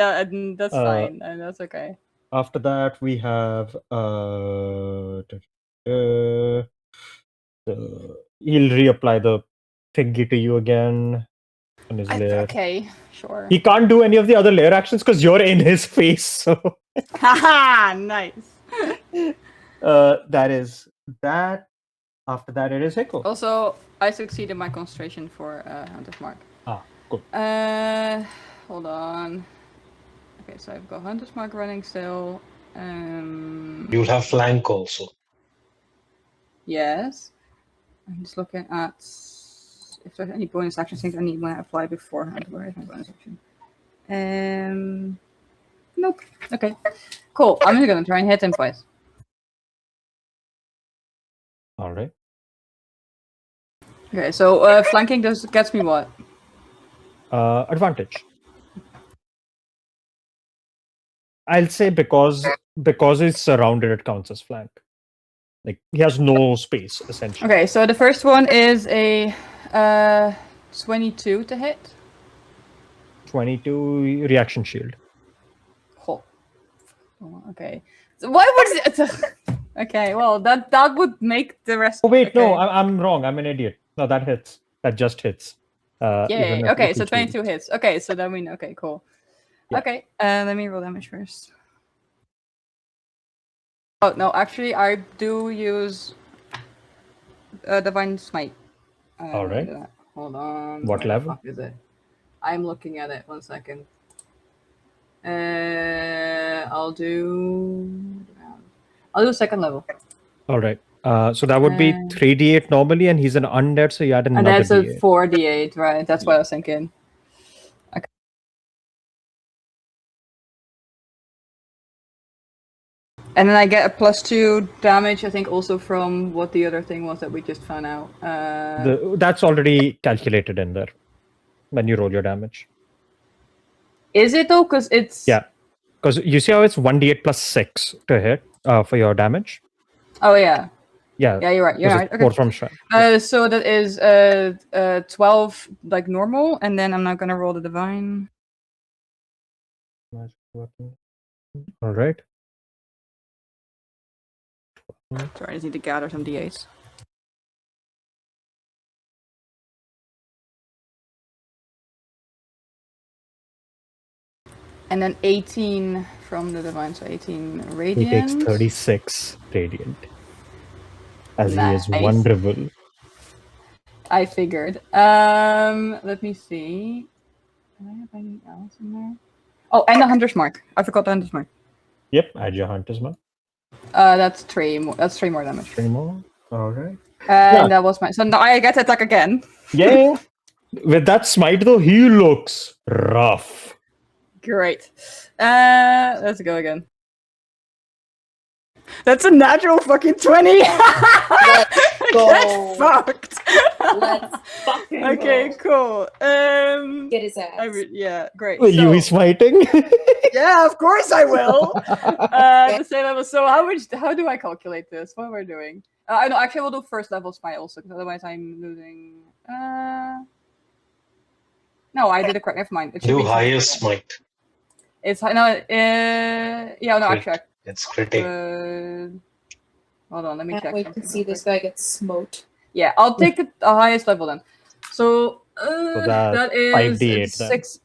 that's fine. And that's okay. After that, we have he'll reapply the thingy to you again on his lair. Okay, sure. He can't do any of the other lair actions because you're in his face. So Haha, nice. that is that. After that, it is Hiko. Also, I succeeded my concentration for Hunter's Mark. Ah, cool. hold on. Okay, so I've got Hunter's Mark running still. You'll have flank also. Yes. I'm just looking at if there's any bonus action things I need when I apply beforehand. Where is my bonus action? Nope. Okay. Cool. I'm just gonna try and hit him twice. All right. Okay, so flanking gets me what? Advantage. I'll say because he's surrounded, it counts as flank. Like he has no space essentially. Okay, so the first one is a 22 to hit. 22 reaction shield. Oh, okay. So why would it? Okay, well that would make the rest. Oh wait, no, okay. I'm wrong. I'm an idiot. No, that hits. That just hits. Yay. Even if Okay, it so is 22 shield. hits. Okay, so then we know. Okay, cool. Yeah. Okay, let me roll damage first. Oh no, actually I do use Divine Smite. All right. Hold on. What Where level? The fuck is it? I'm looking at it. 1 second. I'll do second level. All right. So that would be 3d8 normally, and he's an undead, so you add And another that's a d8. 4d8, right? That's what I was thinking. Okay. And then I get a +2 damage, I think, also from what the other thing was that we just found out. That's already calculated in there when you roll your damage. Is it though? Because it's... Yeah. Because you see how it's 1d8 plus 6 to hit for your damage? Oh, yeah. Yeah. Yeah, you're right. You're 'cause right. it's more Okay. from strength. So that is 12 like normal, and then I'm not gonna roll the divine. All right. Sorry, I just need to gather some d8s. And then 18 from the divine, so 18 He radiant. takes 36 radiant. As Nice. he is vulnerable. I figured. Let me see. Do I have anything else in there? Oh, and the Hunter's Mark. I forgot the Hunter's Mark. Yep, add your Hunter's Mark. That's 3 more. That's 3 more damage. 3 more. All right. And that was my. So now I get to attack again. Yeah. With that smite though, he looks rough. Great. Let's go again. That's a natural fucking 20. Let's go. Get fucked. Let's fucking Okay, go. cool. Get his ass. Yeah, great. Will you be smiting? Yeah, of course I will. The same level. So how do I calculate this? What am I doing? I know. Actually, I will do first level smite also, because otherwise I'm losing. No, I did it correct. Never mind. It should Do be highest smite. It's no. Yeah, no. Crit. Actually, It's critic. hold on. Let me Can't check. wait to something see real this quick. guy get smoked. Yeah, I'll take the highest level then. So, that's that is 5d8 then. 6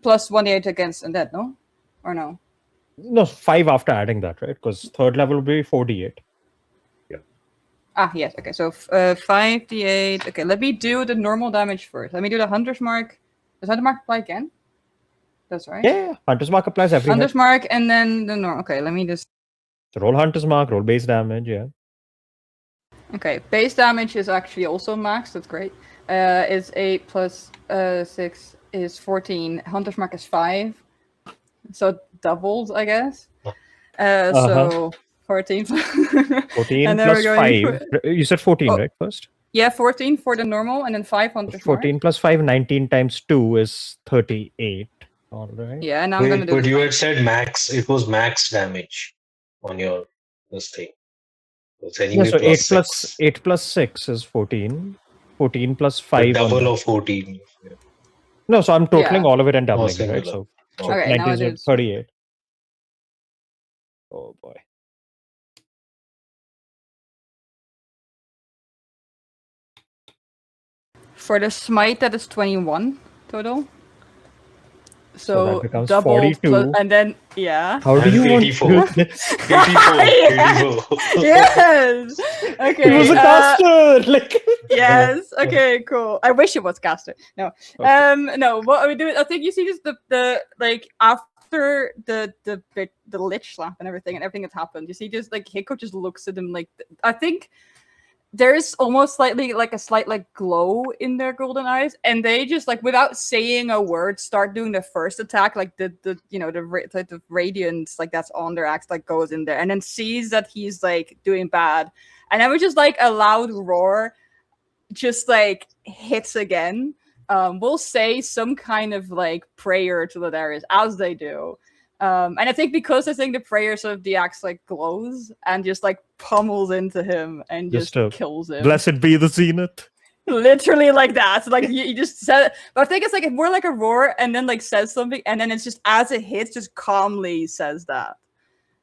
plus 1d8 against undead, no? Or no? No, 5 after adding that, right? Because third level will be 4d8. Ah, yes. Okay, so 5d8. Okay, let me do the normal damage first. Let me do the Hunter's Mark. Does Hunter's Mark apply again? That's right. Yeah, Hunter's Mark applies every Hunter's hit. Mark and then the normal. Okay, let me just. So roll Hunter's Mark, roll base damage, yeah. Okay, base damage is actually also max. That's great. It's 8 plus 6 is 14. Hunter's Mark is 5. So doubled, I guess. So 14. 14 And then plus we're going 5. You said 14, Oh. right? First? Yeah, 14 for the normal, and then 5 Hunter's 14 Mark. plus 5, 19 times 2 is 38. All right. Yeah, and now I'm gonna Wait, do. but the you smite. had said max. It was max damage on your this thing. It's Yeah, anyway so plus 6. 8 plus 6 is 14. 14 plus The 5 on double that. of 14. Yeah. No, so I'm totaling Yeah. all of it and doubling it, singular. right? So Okay, now 19 it is is. 38. Oh boy. For the smite, that is 21 total. So that So becomes double 42. and then yeah. How do And you want 84. to do this? 84. Yes. Okay. It was a caster. Like Yes. Okay. Cool. I wish it was caster. No. Okay. No. What are we doing? I think you see just the like after the lich slap and everything that's happened. You see just like Hiko just looks at him like I think there's almost slightly like a slight like glow in their golden eyes, and they just like without saying a word start doing the first attack, like the the radiance like that's on their axe like goes in there, and then sees that he's like doing bad, and then we just like a loud roar just like hits again. We'll say some kind of like prayer to the Darius as they do. And I think because I think the prayer sort of the axe like glows and just like pummels into him and just kills him. Blessed be the zenith. Literally like that. So, like you just said, but I think it's like more like a roar and then like says something and then it's just as it hits, just calmly says that,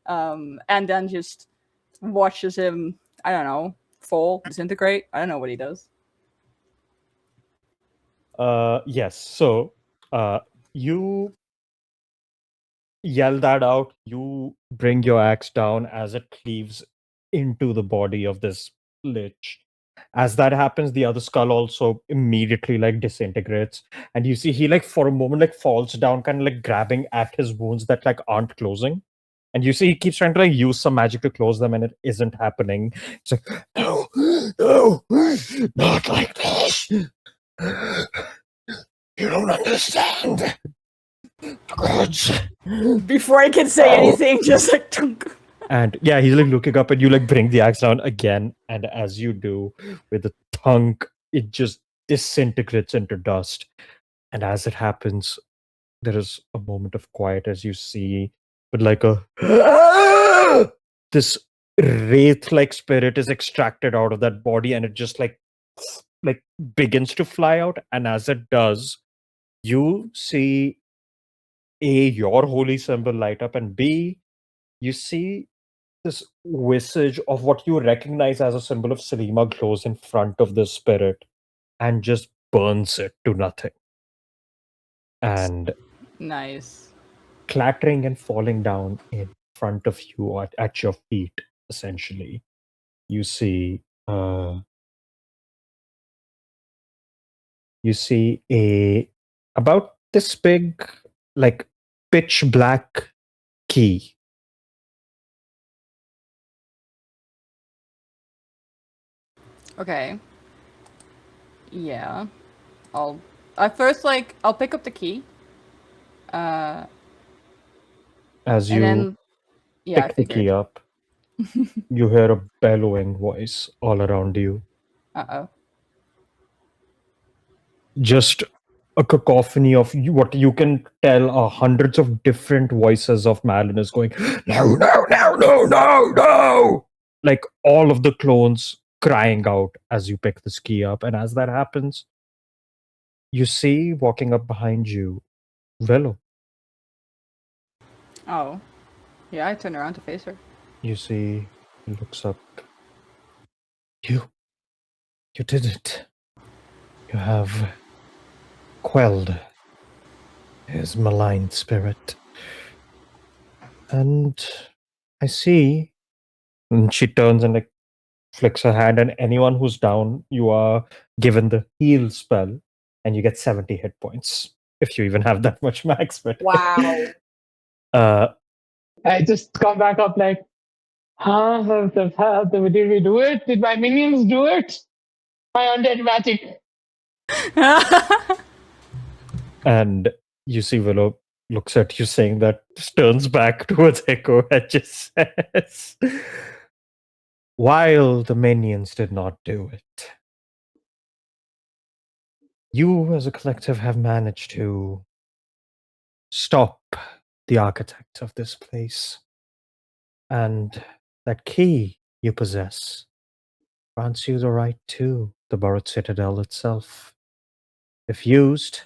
and then just watches him. I don't know, fall, disintegrate. I don't know what he does. Yes. So, you yell that out. You bring your axe down as it cleaves into the body of this lich. As that happens, the other skull also immediately like disintegrates, and you see he like for a moment like falls down, kind of like grabbing at his wounds that like aren't closing. And you see he keeps trying to like use some magic to close them, and it isn't happening. It's like, no, no, not like this. You don't understand. Gods. Before I can say anything, just like tunk. And yeah, he's like looking up and you like bring the axe down again. And as you do with the thunk, it just disintegrates into dust. And as it happens, there is a moment of quiet as you see with like a this wraith-like spirit is extracted out of that body and it just like begins to fly out. And as it does, you see A, your holy symbol light up, and B, you see this visage of what you recognize as a symbol of Selima glows in front of the spirit and just burns it to nothing. And Nice. clattering and falling down in front of you at your feet, essentially, you see a about this big, like pitch black key. Okay. Yeah. I'll pick up the key. As And you then yeah, I pick the key figured. up, you hear a bellowing voice all around you. Uh-oh. Just a cacophony of what you can tell are hundreds of different voices of Malinus going, no, no, no, no, no, no! Like all of the clones crying out as you pick this key up. And as that happens, you see walking up behind you, Velo. Oh. Yeah, I turn around to face her. You see, he looks up. You did it. You have quelled his malign spirit. And I see. And she turns and like flicks her hand, and anyone who's down, you are given the heal spell, and you get 70 hit points. If you even have that much max, but Wow. I just come back up like, did we do it? Did my minions do it? My undead magic. and you see Willow looks at you saying that, turns back towards Echo and just says, while the minions did not do it, you as a collective have managed to stop the architect of this place. And that key you possess grants you the right to the Burrowed Citadel itself. If used,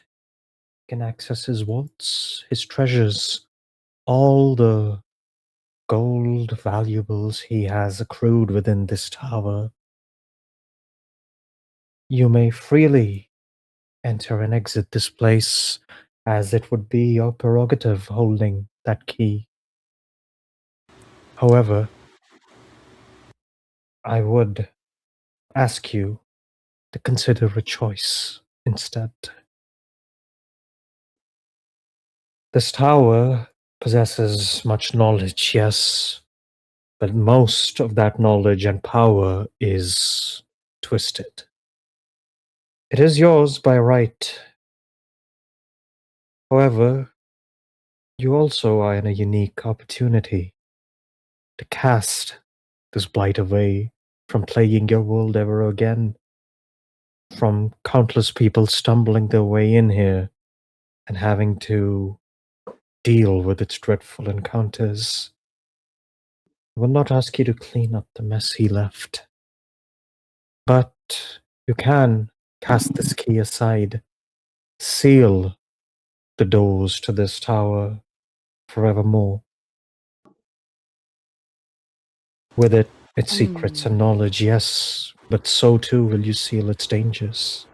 you can access his vaults, his treasures, all the gold valuables he has accrued within this tower. You may freely enter and exit this place as it would be your prerogative holding that key. However, I would ask you to consider a choice instead. This tower possesses much knowledge, yes, but most of that knowledge and power is twisted. It is yours by right. However, you also are in a unique opportunity to cast this blight away from plaguing your world ever again, from countless people stumbling their way in here and having to deal with its dreadful encounters. I will not ask you to clean up the mess he left, but you can cast this key aside, seal the doors to this tower forevermore. With it, its secrets and knowledge, yes, but so too will you seal its dangers.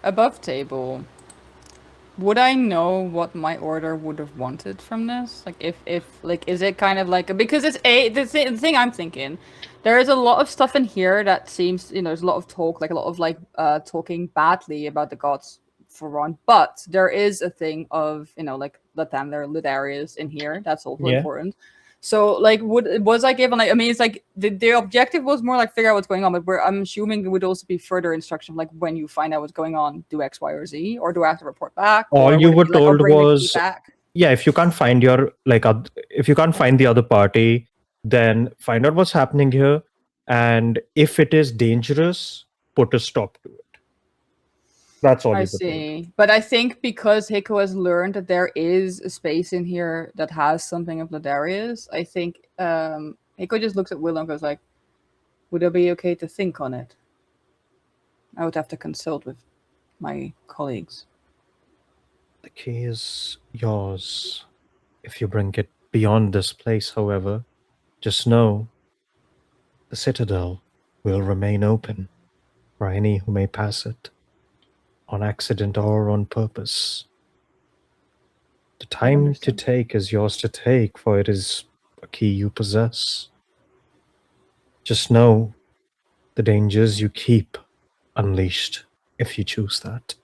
Above table, would I know what my order would have wanted from this? Like, if like, is it kind of like, because it's the thing I'm thinking, there is a lot of stuff in here that seems, there's a lot of talk, like a lot of like talking badly about the gods for one, but there is a thing of, like Lathander, Ludarius in here. That's also Yeah. important. So, like, was I given, like, I mean, it's like the objective was more like figure out what's going on, but I'm assuming it would also be further instruction, like when you find out what's going on, do X, Y, or Z, or do I have to report back? All or you would it were be like, or told bring the key was, back? yeah, if you can't find your if you can't find the other party, then find out what's happening here, and if it is dangerous, put a stop to it. That's all I you were told. see. But I think because Hiko has learned that there is a space in here that has something of Ladarius, I think Hiko just looks at Willow and goes like, would it be okay to think on it? I would have to consult with my colleagues. The key is yours. If you bring it beyond this place, however, just know the Citadel will remain open for any who may pass it, on accident or on purpose. The time to understand. take is yours to take, for it is a key you possess. Just know the dangers you keep unleashed if you choose that.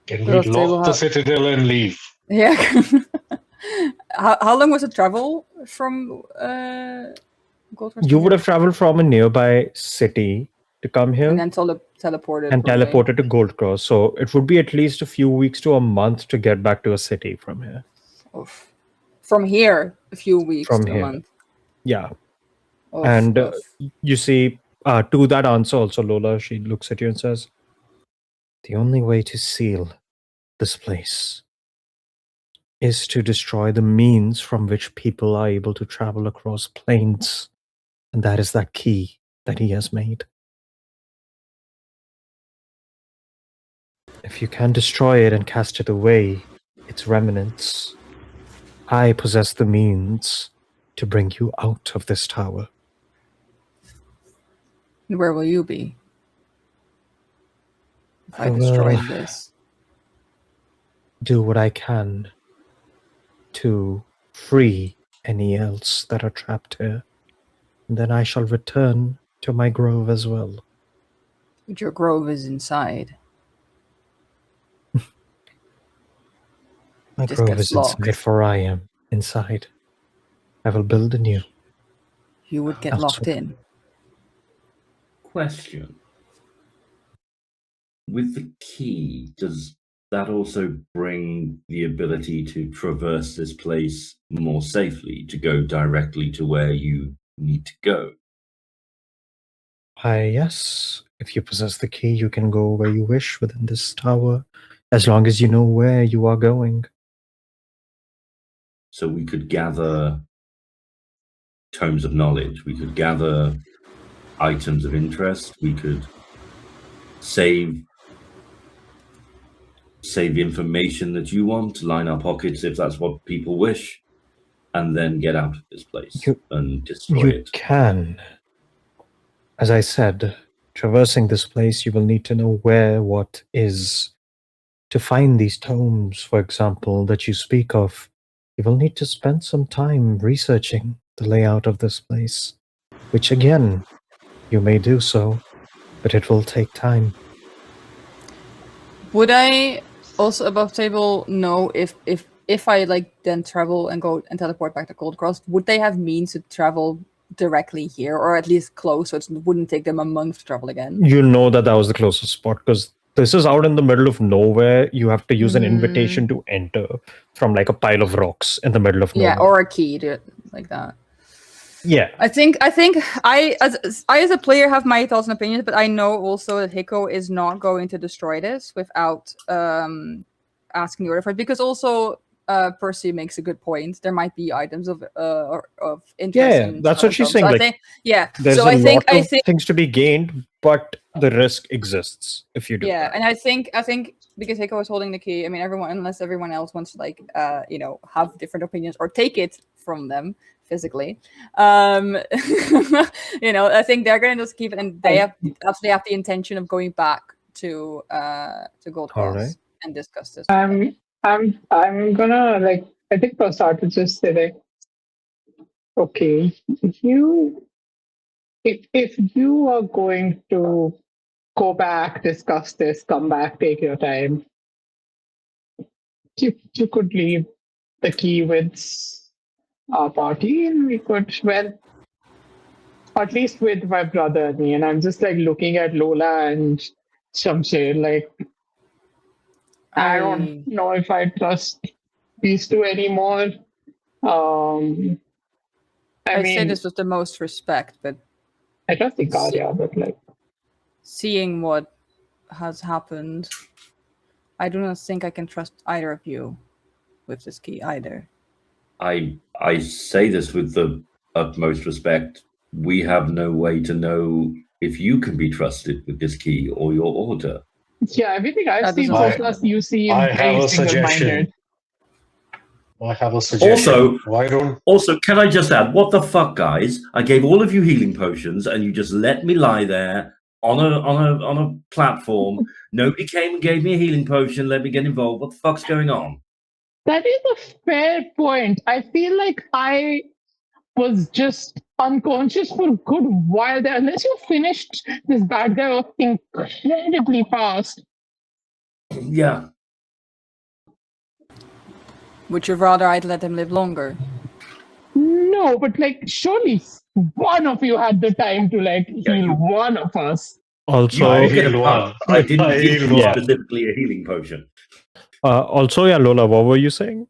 Can we Well, they will lock the have- Citadel and leave? Yeah. How long was the travel from Goldrush? You would have traveled from a nearby city to come here and then teleported and probably. teleported to Gold Cross. So it would be at least a few weeks to a month to get back to a city from here. Oof. From here, a few weeks From to here. a month. Yeah. Oof, And oof. you see, to that answer also, Lola, she looks at you and says, the only way to seal this place is to destroy the means from which people are able to travel across planes. And that is that key that he has made. If you can destroy it and cast it away, its remnants, I possess the means to bring you out of this tower. Where will you be? If I I will destroyed this. do what I can to free any else that are trapped here. And then I shall return to my grove as well. But your grove is inside. My Just grove gets is inside, locked. for I am inside. I will build anew. You would get Elsewhere. locked in. Question. With the key, does that also bring the ability to traverse this place more safely, to go directly to where you need to go? Yes. If you possess the key, you can go where you wish within this tower, as long as you know where you are going. So we could gather tomes of knowledge, we could gather items of interest, we could save information that you want, line our pockets if that's what people wish, and then get out of this place and destroy You it. can. As I said, traversing this place, you will need to know where what is. to find these tomes, for example, that you speak of, you will need to spend some time researching the layout of this place, which again, you may do so, but it will take time. Would I also above table know if I like then travel and go and teleport back to Gold Cross, would they have means to travel directly here, or at least close, so it wouldn't take them a month to travel again? You know that was the closest spot because this is out in the middle of nowhere. You have to use an invitation to enter from like a pile of rocks in the middle of nowhere. Yeah, or a key to like that. Yeah. I think I as a player have my thoughts and opinions, but I know also that Hiko is not going to destroy this without asking the order for it, because also Percy makes a good point. There might be items of interest. Yeah, in that's what she's some. saying. So Like, I think, yeah. there's So a I think lot of things to be gained, but the risk exists if you do yeah, that. and I think because Hiko was holding the key, I mean, unless everyone else wants to like have different opinions or take it from them physically, I think they're gonna just keep it, and they have the intention of going back to Gold Cross and discuss this. I'm gonna like, I think for starters just say like, okay, if you are going to go back, discuss this, come back, take your time, you could leave the key with our party, and we could, well, at least with my brother and me. And I'm just like looking at Lola and Shamsher, like, I don't know if I trust these two anymore. I say this with the most respect, but I trust Ikaria, but like, seeing what has happened, I do not think I can trust either of you with this key either. I say this with the utmost respect. We have no way to know if you can be trusted with this key or your order. Yeah, everything I've seen so far, you seem I have very a suggestion. single-minded. I have a suggestion. Also, can I just add, what the fuck, guys? I gave all of you healing potions, and you just let me lie there on a platform. Nobody came and gave me a healing potion. Let me get involved. What the fuck's going on? That is a fair point. I feel like I was just unconscious for a good while there. Unless you finished this bad guy off incredibly fast. Yeah. Would you rather I'd let him live longer? No, but like, surely one of you had the time to like heal one of us. Also, I didn't give you specifically a healing potion. Also, yeah, Lola, what were you saying?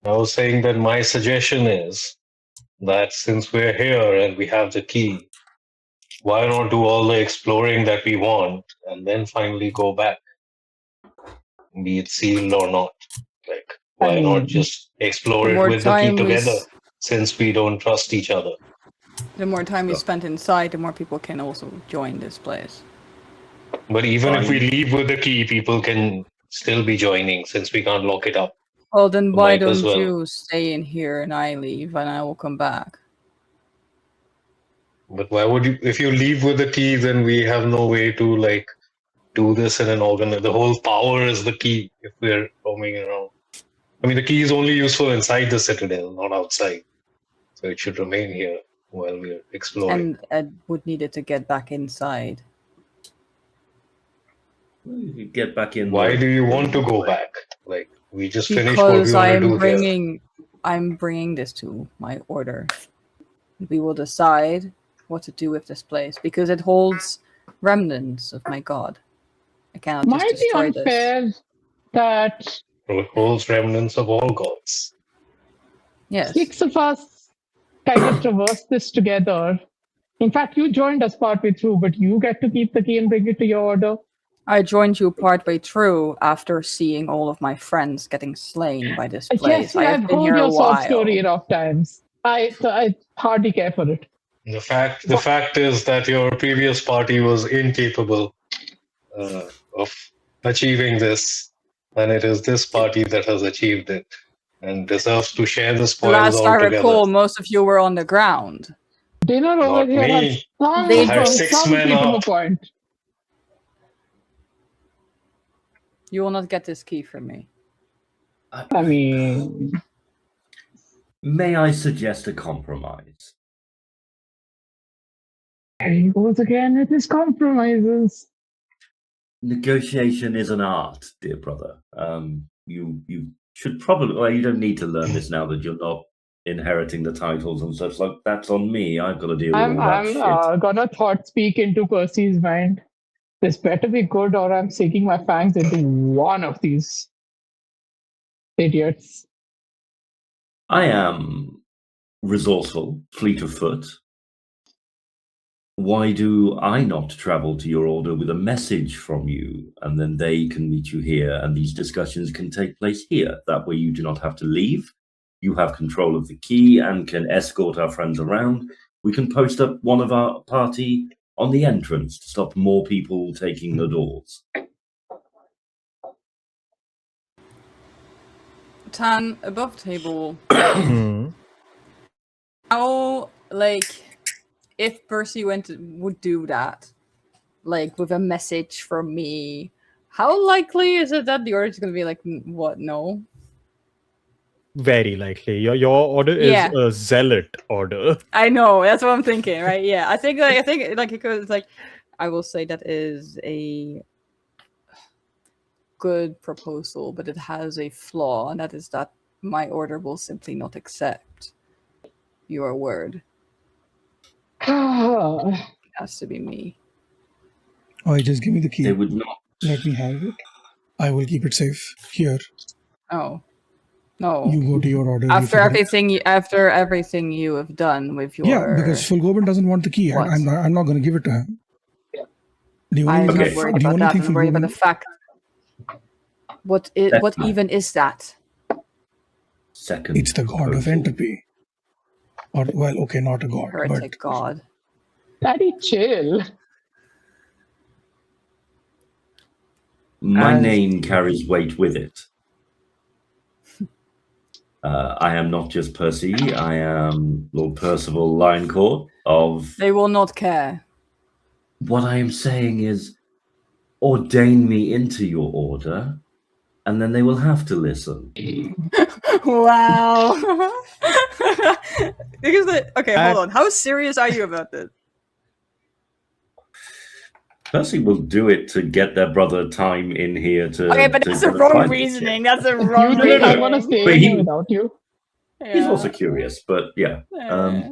I was saying that my suggestion is that since we're here and we have the key, why not do all the exploring that we want and then finally go back, be it sealed or not? Like, why not just explore it with the key together, since we don't trust each other? The more time we spend inside, the more people can also join this place. But even if we leave with the key, people can still be joining, since we can't lock it up. Well, then why don't you stay in here and I leave and I will come back? But why would you? If you leave with the key, then we have no way to like do this in an organ. The whole power is the key. If we're roaming around, I mean, the key is only useful inside the Citadel, not outside. So it should remain here while we're exploring. And Ed would need it to get back inside. You get back in. Why do you want to go back? Like, we just finished what we want to do here. I'm bringing this to my order. We will decide what to do with this place, because it holds remnants of my god. I cannot just destroy this. Might be unfair that it holds remnants of all gods. Yes. 6 of us kind of traverse this together. In fact, you joined us partway through, but you get to keep the key and bring it to your order. I joined you partway through after seeing all of my friends getting slain by this place. Yes, I've heard your sob story enough times. I hardly care for it. The fact is that your previous party was incapable of achieving this, and it is this party that has achieved it and deserves to share the spoils Last I altogether. recall, most of you were on the ground. Dinner over here has I had 6 men up. Point. You will not get this key from me. I mean, May I suggest a compromise? there he goes again with his compromises. Negotiation is an art, dear brother. You should probably. Well, you don't need to learn this now that you're not inheriting the titles and such. Like that's on me. I've got to deal with all that shit. I'm gonna thought speak into Percy's mind. This better be good, or I'm sinking my fangs into one of these idiots. I am resourceful, fleet of foot. Why do I not travel to your order with a message from you, and then they can meet you here, and these discussions can take place here? That way you do not have to leave. You have control of the key and can escort our friends around. We can post up one of our party on the entrance to stop more people taking the doors. Tan, above table, Hmm. how, like, if Percy would do that, like, with a message from me, how likely is it that the order is going to be like, what, no? Very likely. Your order is Yeah. a zealot order. I know, that's what I'm thinking, right? Yeah, I think because, like, I will say that is a good proposal, but it has a flaw, and that is that my order will simply not accept your word. It has to be me. Oh, just give me the They key. would not. Let me have it. I will keep it safe. Here, Oh. No. you go to your order. you After figure it. everything you have done with your Yeah, because Fulgoban doesn't want the key. What? I'm not going to give it to him. The I'm only not Okay. worried the about only that. thing I'm worried about the Fulgoban, fact. What That's fine. even is that? Second. it's the god of proposal. entropy. Or well, okay, not a god, but Heretic god. Daddy, chill. My As- name carries weight with it. I am not just Percy. I am Lord Percival Lioncourt of. They will not care. What I am saying is, ordain me into your order, and then they will have to listen. Wow. Because okay, At- hold on. How serious are you about this? Percy will do it to get their brother time in here to. Okay, but to that's the go wrong find this reasoning. shit. That's the You wrong didn't. I want to reasoning. stay But here he- without you. He's also curious, but yeah. Yeah.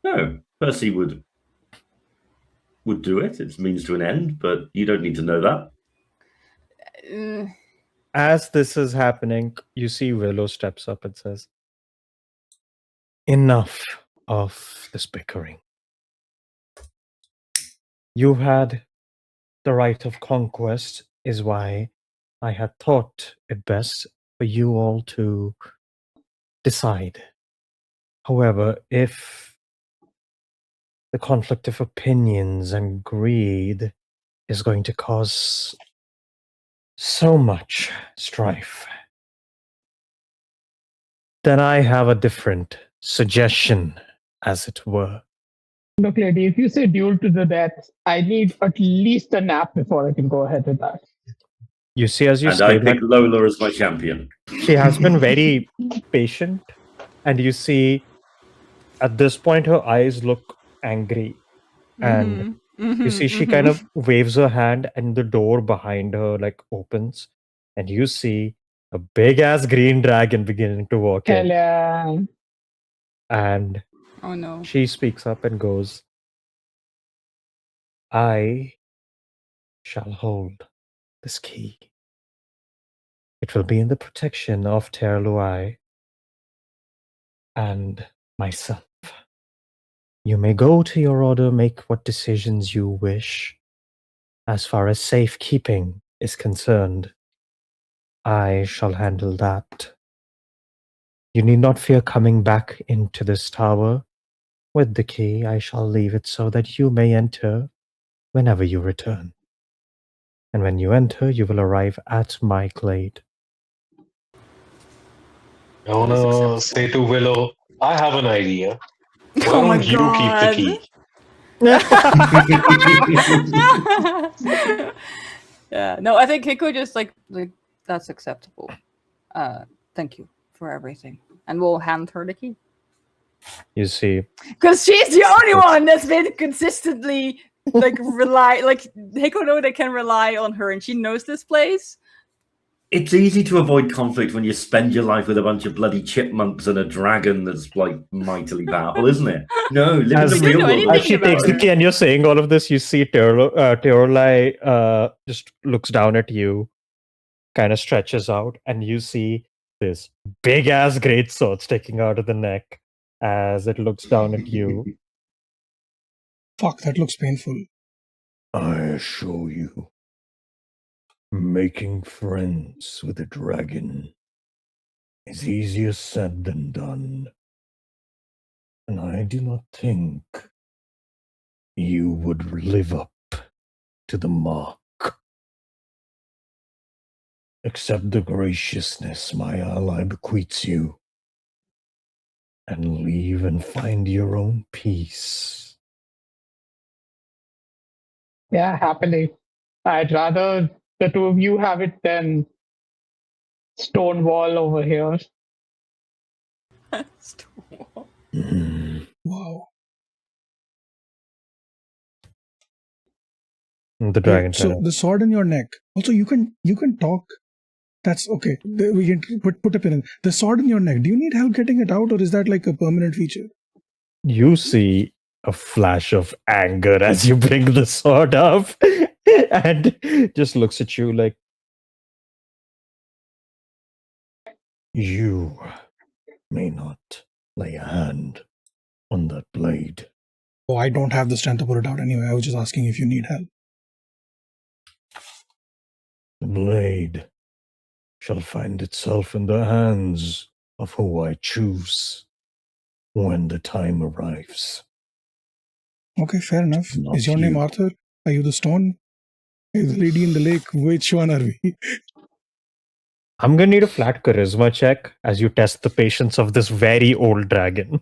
No, Percy would do it. It's means to an end, but you don't need to know that. As this is happening, you see Willow steps up and says, "Enough of this bickering. You had the right of conquest, is why I had thought it best for you all to decide. However, if the conflict of opinions and greed is going to cause so much strife, then I have a different suggestion, as it were. Look, lady, if you say duel to the death, I need at least a nap before I can go ahead with that. You see, as you And I say that, picked Lola as my champion. she has been very patient, and you see at this point her eyes look angry, and you see she kind of waves her hand and the door behind her like opens, and you see a big ass green dragon beginning to walk Hell in, yeah. and Oh no. she speaks up and goes, "I shall hold this key. It will be in the protection of Terluai and myself. You may go to your order, make what decisions you wish. As far as safekeeping is concerned, I shall handle that. You need not fear coming back into this tower. With the key, I shall leave it so that you may enter whenever you return. And when you enter, you will arrive at my glade." I want to say to Willow, I have an idea. Why Oh my don't you keep the God. key? Yeah, no, I think Hiko just like that's acceptable. Thank you for everything, and we'll hand her the key You see, because she's the only one that's been consistently like Hiko know they can rely on her, and she knows this place. It's easy to avoid conflict when you spend your life with a bunch of bloody chipmunks and a dragon that's like mightily powerful, isn't it? No, live in As the you real know world. anything as she about takes the her. key and you're saying all of this, you see Teorlai just looks down at you, kind of stretches out, and you see this big ass great sword sticking out of the neck as it looks down at you. Fuck, that looks painful. I assure you, making friends with a dragon is easier said than done. And I do not think you would live up to the mark. Accept the graciousness my ally bequeaths you, and leave and find your own peace. Yeah, happily. I'd rather the two of you have it than Stonewall over here. Wow. The dragon. So the sword in your neck. Also, you can talk. That's okay. We can put a pin in. The sword in your neck. Do you need help getting it out, or is that like a permanent feature? You see a flash of anger as you bring the sword up, and just looks at you like, You may not lay a hand on that blade. Oh, I don't have the strength to put it out anyway. I was just asking if you need help. The blade shall find itself in the hands of who I choose when the time arrives. Okay, fair enough. Not Is your name you. Arthur? Are you the stone? Are you the lady in the lake? Which one are we? I'm gonna need a flat charisma check as you test the patience of this very old dragon.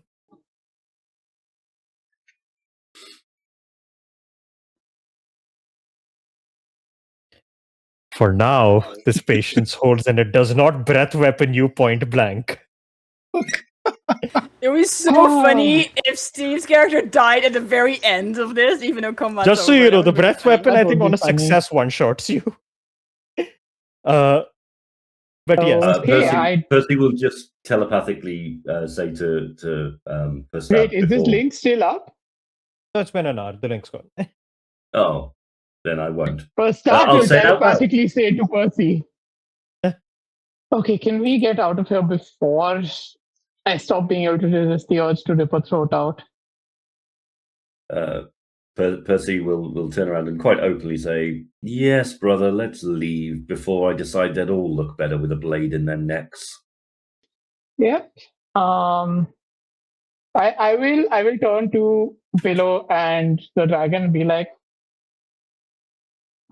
For now, this patience holds and it does not breath weapon you point blank. It was so funny if Steve's character died at the very end of this, even though combat. Just so you know, the would be breath funny. weapon, That I would think, be on a funny. success one-shots you. But yes. Okay, Percy will just telepathically say to Persat Wait, is this before- link still up? No, it's been an hour. The link's gone. Oh, then I won't. Persat I'll will say it out loud. telepathically say to Percy. Okay, can we get out of here before I stop being able to resist the urge to rip a throat out? Percy will turn around and quite openly say, "Yes, brother, let's leave before I decide they'd all look better with a blade in their necks." Yep. I will turn to Willow and the dragon and be like,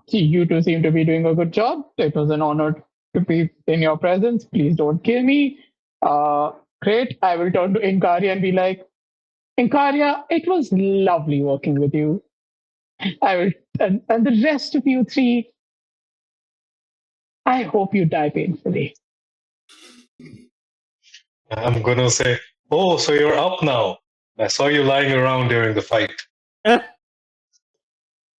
"See, you two seem to be doing a good job. It was an honor to be in your presence. Please don't kill me." Great. I will turn to Inkaria and be like, "Inkaria, it was lovely working with you. I will, and the rest of you three, I hope you die painfully." I'm gonna say, oh, so you're up now. I saw you lying around during the fight.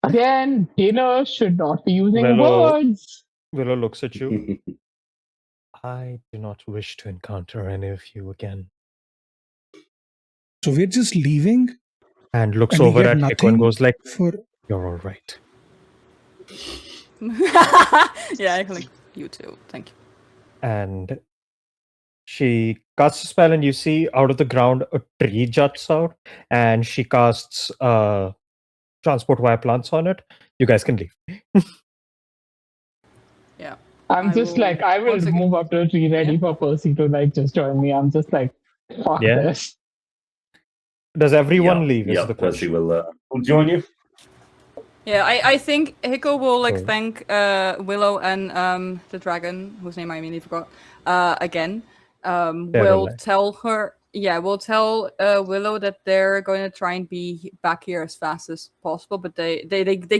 Again, dinner should not be using Willow. words. Willow looks at you. I do not wish to encounter any of you again. So we're just leaving And looks and we over get at Hiko nothing and goes like, for. "You're all right." Yeah, I can like you too. Thank you. And she casts a spell, and you see out of the ground a tree juts out, and she casts transport via plants on it. You guys can leave. Yeah. I'm I just will- like, I will once again- move up to the tree ready Yeah. for Percy to like just join me. I'm just like, fuck Yeah. this. Does everyone Yeah, leave? Is yeah, the Percy question. will join you. Yeah, I think Hiko will like Cool. thank Willow and the dragon, whose name I immediately forgot, again. Will Teorlai. tell her we'll tell Willow that they're going to try and be back here as fast as possible. But they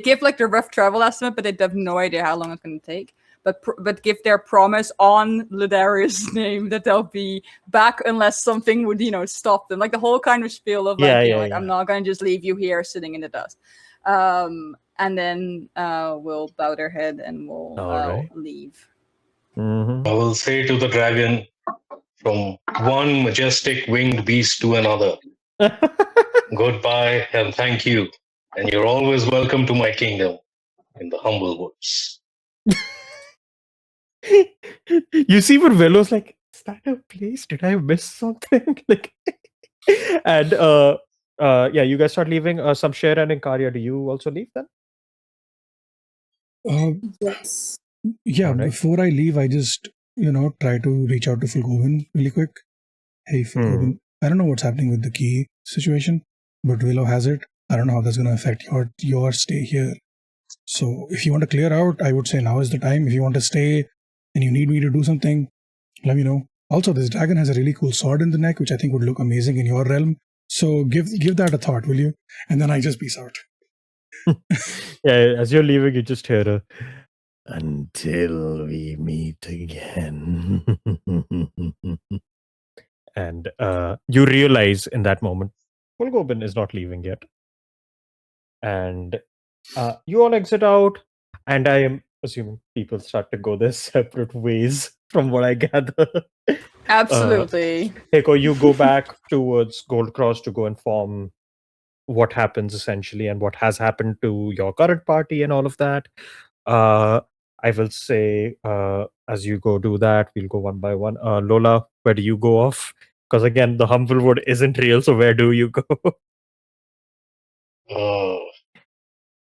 give like the rough travel estimate, but they have no idea how long it's going to take. But give their promise on Ladarius' name that they'll be back unless something would stop them. Like the whole kind of spiel of I'm not going to just leave you here sitting in the dust. And then we'll bow their head and we'll leave. Mm-hmm. I will say to the dragon, from one majestic winged beast to another, goodbye and thank you. And you're always welcome to my kingdom in the humble woods. You see what Willow's like, is that a place? Did I miss something? Like, and you guys start leaving. Samsher and Inkaria, do you also leave then? Yes. Yeah, Alright. before I leave, I just, try to reach out to Fulgovin really quick. Hey, Fulgovin, I don't know what's happening with the key situation, but Willow has it. I don't know how that's going to affect your stay here. So if you want to clear out, I would say now is the time. If you want to stay and you need me to do something, let me know. Also, this dragon has a really cool sword in the neck, which I think would look amazing in your realm. So give that a thought, will you? And then I just peace out. Yeah, as you're leaving, you just hear a, until we meet again. And you realize in that moment, Fulgobin is not leaving yet. And you all exit out, and I am assuming people start to go their separate ways from what I gather. Absolutely. Heiko, you go back towards Gold Cross to go inform what happens essentially and what has happened to your current party and all of that. I will say, as you go do that, we'll go one by one. Lola, where do you go off? Because again, the Humblewood isn't real, so where do you go?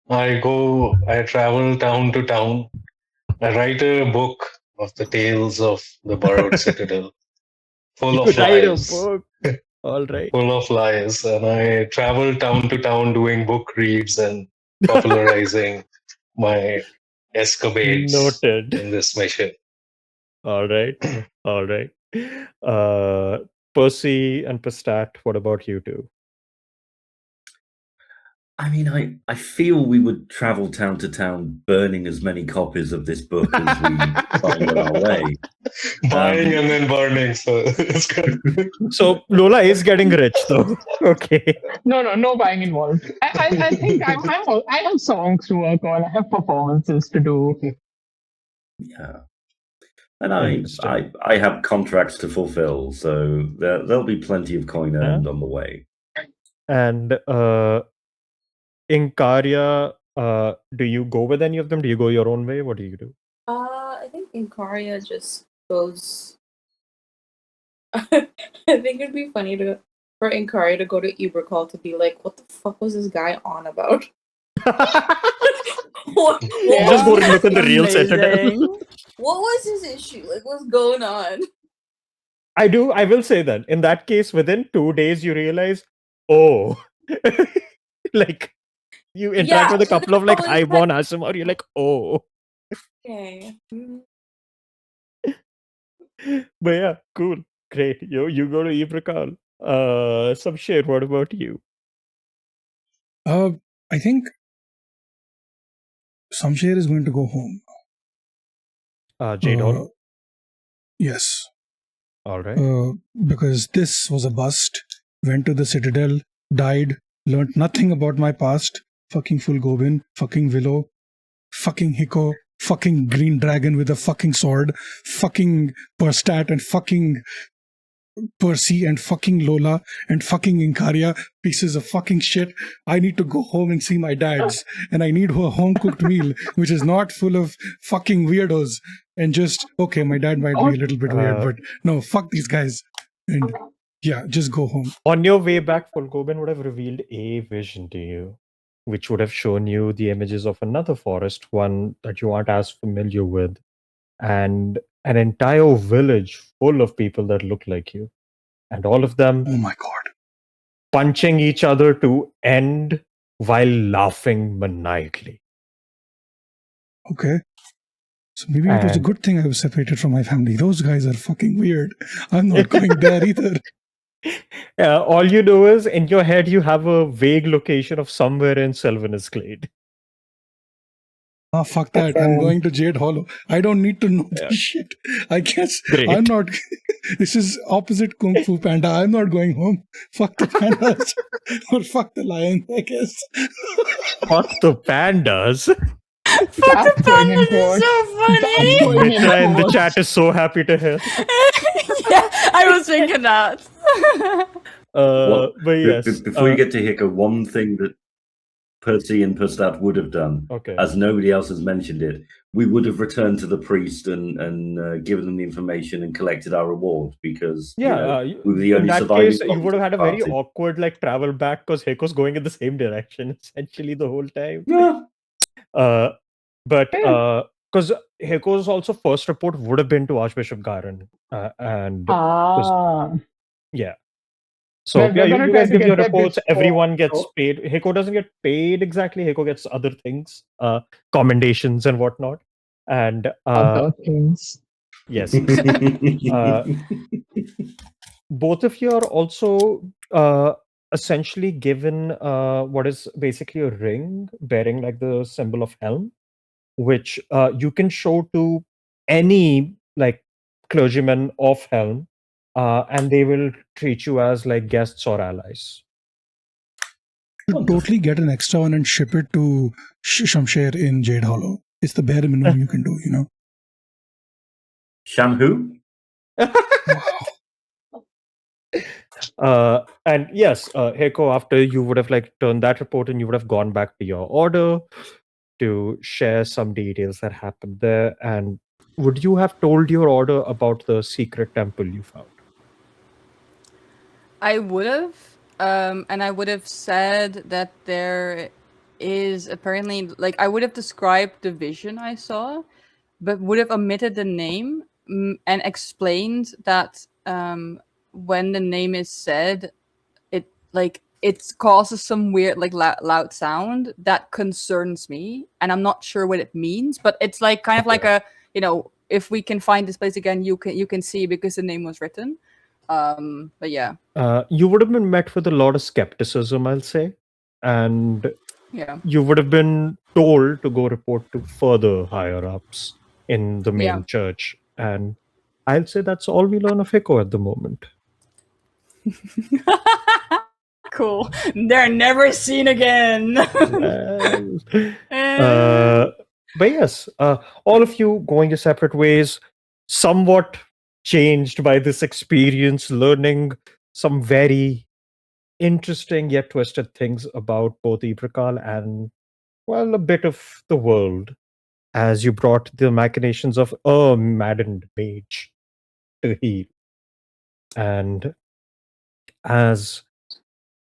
I travel town to town. I write a book of the tales of the Burrowed Citadel. Full You of write a lies. book. All right. Full of lies. And I travel town to town doing book reads and popularizing my escapades Noted. in this mission. All right. All right. Percy and Pastat, what about you two? I mean, I feel we would travel town to town burning as many copies of this book as we find on our way. Buying and then burning. So it's good. So Lola is getting rich though. Okay. No buying involved. I think I have songs to work on. I have performances to do. Yeah. And I have contracts to fulfill, so there'll be plenty of coin earned on the way. And Inkaria, do you go with any of them? Do you go your own way? What do you do? I think Inkaria just goes. I think it'd be funny for Inkaria to go to Ibracall to be like, "What the fuck was this guy on about?" what Just go and look at the real Citadel. What was his issue? Like, what's going on? I will say that in that case, within 2 days, you realize, oh, like you interact with a couple of like highborn Asimar, you're like, oh. Okay. But yeah, cool. Great. You go to Ibracall. Samsher, what about you? I think Samsher is going to go home. Jadon? Yes. All right. Because this was a bust. Went to the Citadel, died, learned nothing about my past. Fucking Fulgobin, fucking Willow, fucking Hiko, fucking Green Dragon with a fucking sword, fucking Perstat and fucking Percy and fucking Lola and fucking Inkaria, pieces of fucking shit. I need to go home and see my dads, and I need a home cooked meal which is not full of fucking weirdos. And just, okay, my dad might be a little bit weird, but no, fuck these guys. And yeah, just go home. On your way back, Fulgobin would have revealed a vision to you, which would have shown you the images of another forest, one that you aren't as familiar with, and an entire village full of people that look like you. And all of them Oh my god. punching each other to end while laughing maniacally. Okay. So maybe it was a And- good thing I was separated from my family. Those guys are fucking weird. I'm not going there either. All you know is in your head you have a vague location of somewhere in Sylvanus Glade. Ah, fuck that. I'm going to Jade Hollow. I don't need to know Yeah. this shit. I guess Great. I'm not. This is opposite Kung Fu Panda. I'm not going home. Fuck the pandas. Or fuck the lions, I guess. Fuck the pandas. That's going in quotes. so funny. That's going in Mitra in the quotes. chat is so happy to hear. Yeah, I was thinking that. But yes. Before you get to Hiko, one thing that Percy and Perstat would have done, Okay. as nobody else has mentioned it, we would have returned to the priest and given them the information and collected our reward because Yeah, we were the in only that surviving case, you would have had a very party. awkward travel back because Heiko's going in the same direction essentially the whole time. Yeah. But because Heiko's also first report would have been to Archbishop Garin, and yeah. So Well, we're yeah, gonna you try guys to give get your there reports. before- Everyone gets paid. Heiko doesn't get paid exactly. Heiko gets other things, commendations and whatnot. And Other things. yes, both of you are also essentially given what is basically a ring bearing the symbol of Helm, which you can show to any clergyman of Helm, and they will treat you as guests or allies. You totally get an extra one and ship it to Shamsher in Jade Hollow. It's the bare minimum you can do, Shamhu? And yes, Heiko, after you would have turned that report and you would have gone back to your order to share some details that happened there. And would you have told your order about the secret temple you found? I would have, and I would have said that there is apparently I would have described the vision I saw, but would have omitted the name and explained that when the name is said, it causes some weird loud sound that concerns me, and I'm not sure what it means, but it's kind of like a if we can find this place again, you can see because the name was written. But yeah. You would have been met with a lot of skepticism, I'll say, and yeah, you would have been told to go report to further higher ups in the main church, and I'll say that's all we learn of Hiko at the moment. Cool. They're never seen again. But yes, all of you going your separate ways, somewhat changed by this experience, learning some very interesting yet twisted things about both Ibrakal and, well, a bit of the world, as you brought the machinations of a maddened mage to heal. And as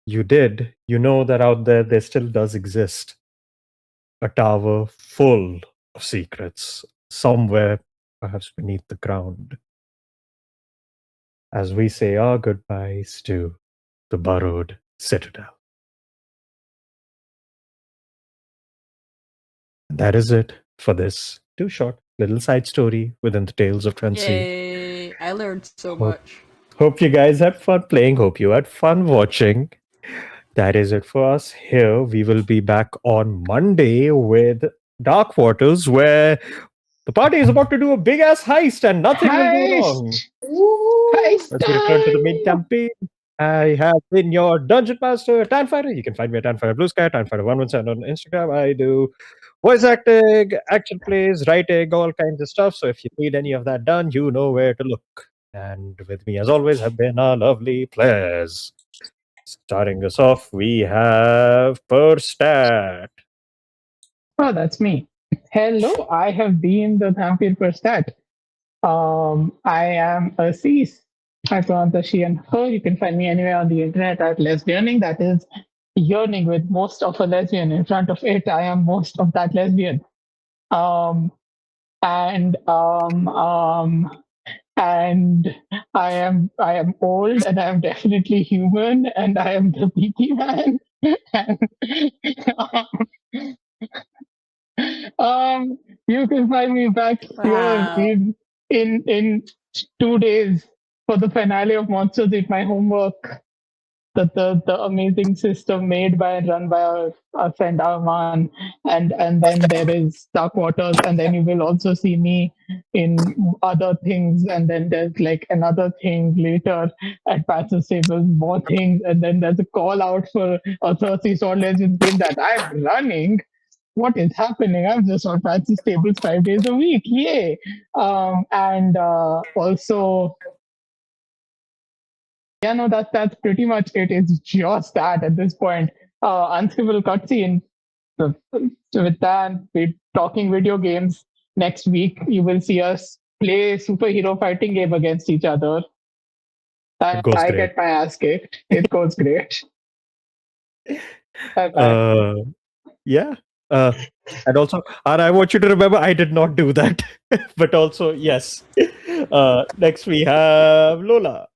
you did, you know that out there still does exist a tower full of secrets somewhere, perhaps beneath the ground. As we say our goodbyes to the Burrowed Citadel. And that is it for this too short little side story within the Tales of Trensea. Yay! I learned so much. Hope you guys had fun playing. Hope you had fun watching. That is it for us here. We will be back on Monday with Dark Waters, where the party is about to do a big ass heist and nothing will go wrong. Heist Let's return to the main time! campaign. I have been your Dungeon Master, Tanfighter. You can find me at Tanfighter Blue Sky, Tanfighter117 on Instagram. I do voice acting, action plays, writing, all kinds of stuff. So if you need any of that done, you know where to look. And with me, as always, have been our lovely players. Starting us off, we have Perstat. Oh, that's me. Hello, I have been the Vampire Perstat. I am a cis. I pronounce the she and her. You can find me anywhere on the internet at lesbianing. That is yearning with most of a lesbian in front of it. I am most of that lesbian. And I am old and I am definitely human and I am the PT man. You can find me back Wow. here in 2 days for the finale of Monsters Eat My Homework, the amazing system made by and run by our friend Arman, and then there is Dark Waters, and then you will also see me in other things, and then there's like another thing later at Patches Tables, more things, and then there's a call out for a Thirsty Sword Legends game that I'm running. What is happening? I'm just on Patches Tables 5 days a week. Yay! And also, yeah, no, that's pretty much it. It's just that at this point. Unskippable cutscene. So with that, we're talking video games. Next week, you will see us play superhero fighting game against each other. I goes great. get my ass kicked. It goes great. Bye-bye. Yeah. And also, and I want you to remember, I did not do that. But also, yes. Next we have Lola.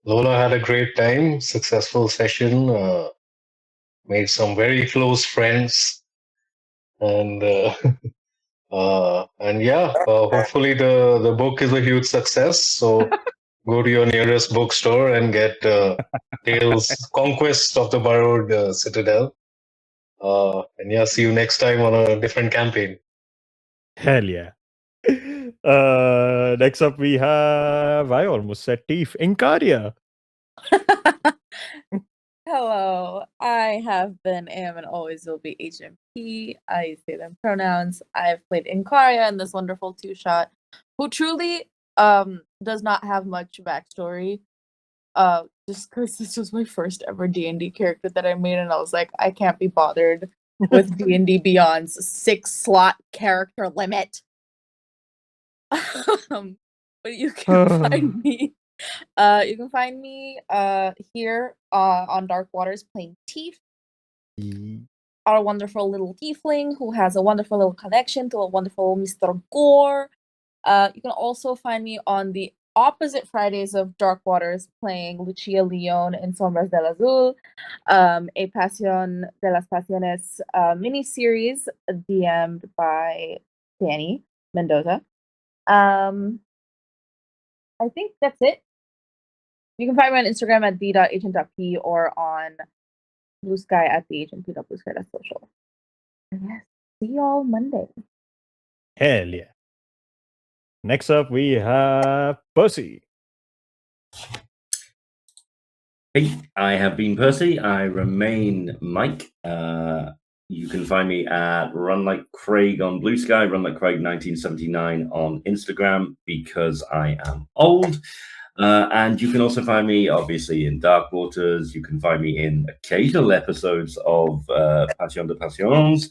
Lola had a great time, successful session, made some very close friends, and hopefully the book is a huge success. So go to your nearest bookstore and get Tales Conquest of the Burrowed Citadel. And yeah, see you next time on a different campaign. Hell yeah. Next up we have, I almost said Teef, Incaria. Hello, I have been, am, and always will be HMP. I say them pronouns. I've played Incaria in this wonderful two-shot, who truly does not have much backstory. Just because this was my first ever D&D character that I made, and I was like, I can't be bothered with D&D Beyond's 6-slot character limit. But you can find me. You can find me here on Dark Waters playing Teef, our wonderful little tiefling who has a wonderful little connection to a wonderful Mr. Gore. You can also find me on the opposite Fridays of Dark Waters playing Lucia Leon in Sombras del Azul, a Pasión de las Pasiones mini-series DM'd by Danny Mendoza. I think that's it. You can find me on Instagram at the.agent.p or on Blue Sky at theagentp.bluesky.social. And yes, see y'all Monday. Hell yeah. Next up we have Percy. Hey, I have been Percy. I remain Mike. You can find me at Run Like Craig on Blue Sky, Run Like Craig 1979 on Instagram because I am old. And you can also find me, obviously, in Dark Waters. You can find me in occasional episodes of Passion de Passions.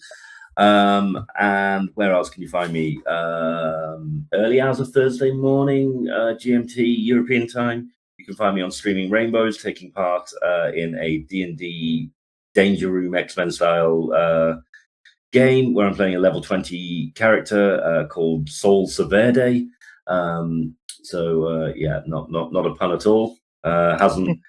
And where else can you find me? Early hours of Thursday morning, GMT, European time. You can find me on Streaming Rainbows, taking part in a D&D Danger Room X-Men style game where I'm playing a level 20 character called Sol Severde. Yeah, not a pun at all. Isn't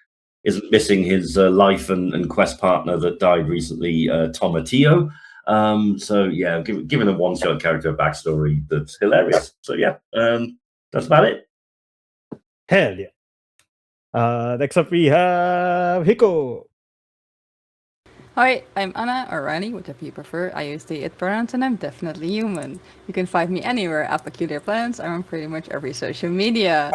missing his life and quest partner that died recently, Tomatillo. Yeah, giving a one-shot character a backstory that's hilarious. So yeah, that's about it. Hell yeah. Next up we have Hiko. Hi, I'm Anna, or Rani, whichever you prefer. I use the it pronouns, and I'm definitely human. You can find me anywhere at Peculiar Plans. I'm on pretty much every social media.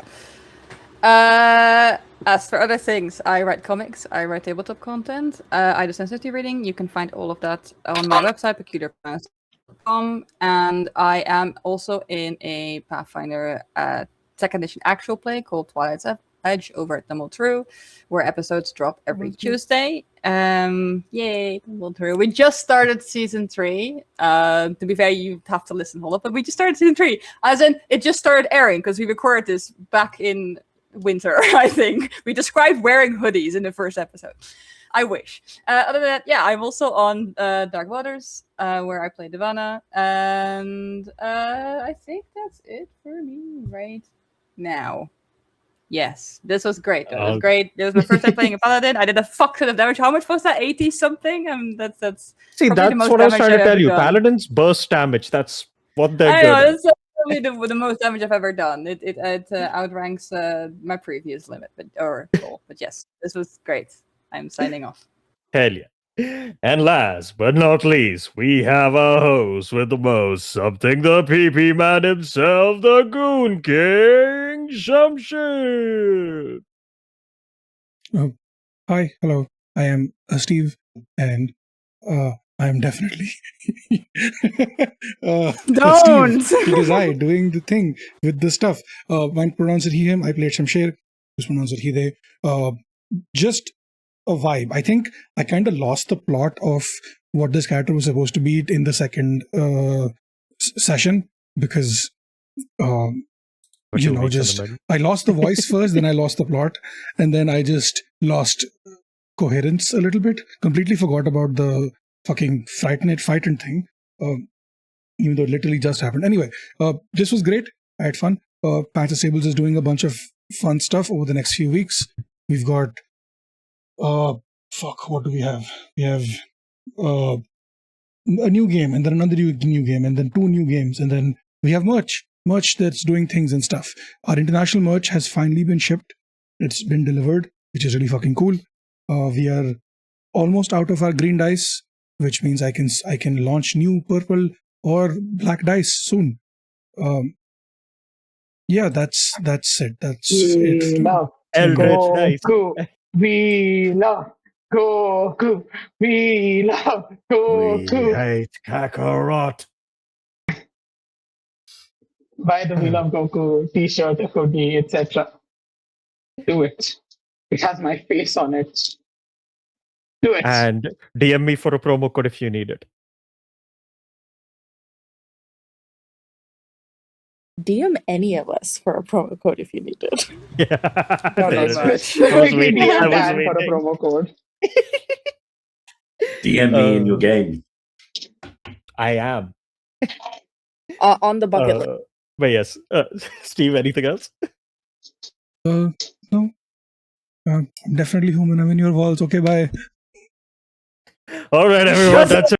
As for other things, I write comics, I write tabletop content, I do sensitivity reading. You can find all of that on my website, peculiarplans.com, and I am also in a Pathfinder 2nd edition actual play called Twilight's Edge over at Tumble True, where episodes drop every Tuesday. Yay, Tumble True. We just started season 3. To be fair, you have to listen hold up, but we just started season 3. As in, it just started airing because we recorded this back in winter, I think. We described wearing hoodies in the first episode. I wish. Other than that, yeah, I'm also on Dark Waters, where I play Divana, and I think that's it for me right now. Yes, this was great. It was great. It was my first time playing a paladin. I did a fuck ton of damage. How much was that? 80 something? That's See, that's what I was trying to tell you. Paladins burst damage. That's what they're good at. Probably the most damage I've ever done. It outranks my previous limit, or goal. But yes, this was great. I'm signing off. Hell yeah. And last but not least, we have our host with the most, something the PP man himself, the Goon King, Shamshir. Hi, hello. I am Steve, and I am definitely Don't! Steve. It is I doing the thing with the stuff. Mine pronounced it he, him. I played Shamshir. Who's pronounced it he, they. Just a vibe. I think I kind of lost the plot of what this character was supposed to be in the second session because, I lost the voice first, then I lost the plot, and then I just lost coherence a little bit. Completely forgot about the fucking frightened thing, even though it literally just happened. Anyway, this was great. I had fun. Pantsless Tables is doing a bunch of fun stuff over the next few weeks. We've got what do we have? We have a new game, and then another new game, and then 2 new games, and then we have merch that's doing things and stuff. Our international merch has finally been shipped. It's been delivered, which is really fucking cool. We are almost out of our green dice, which means I can launch new purple or black dice soon. Yeah, that's it. That's it. Love Eldritch dice. Goku. We love Goku. We love Goku. We hate Kakarot. Buy the We Love Goku t-shirt, hoodie, etc. Do it. It has my face on it. Do it. And DM me for a promo code if you need it. DM any of us for a promo code if you need it. Yeah. No, There no, it is. specifically waiting. I DM was Dan for a waiting. promo code. DM me in your game. I am. On the bucket list. But yes, Steve, anything else? No. I'm definitely human. I'm in your walls. Okay, bye. All right, everyone. That's it.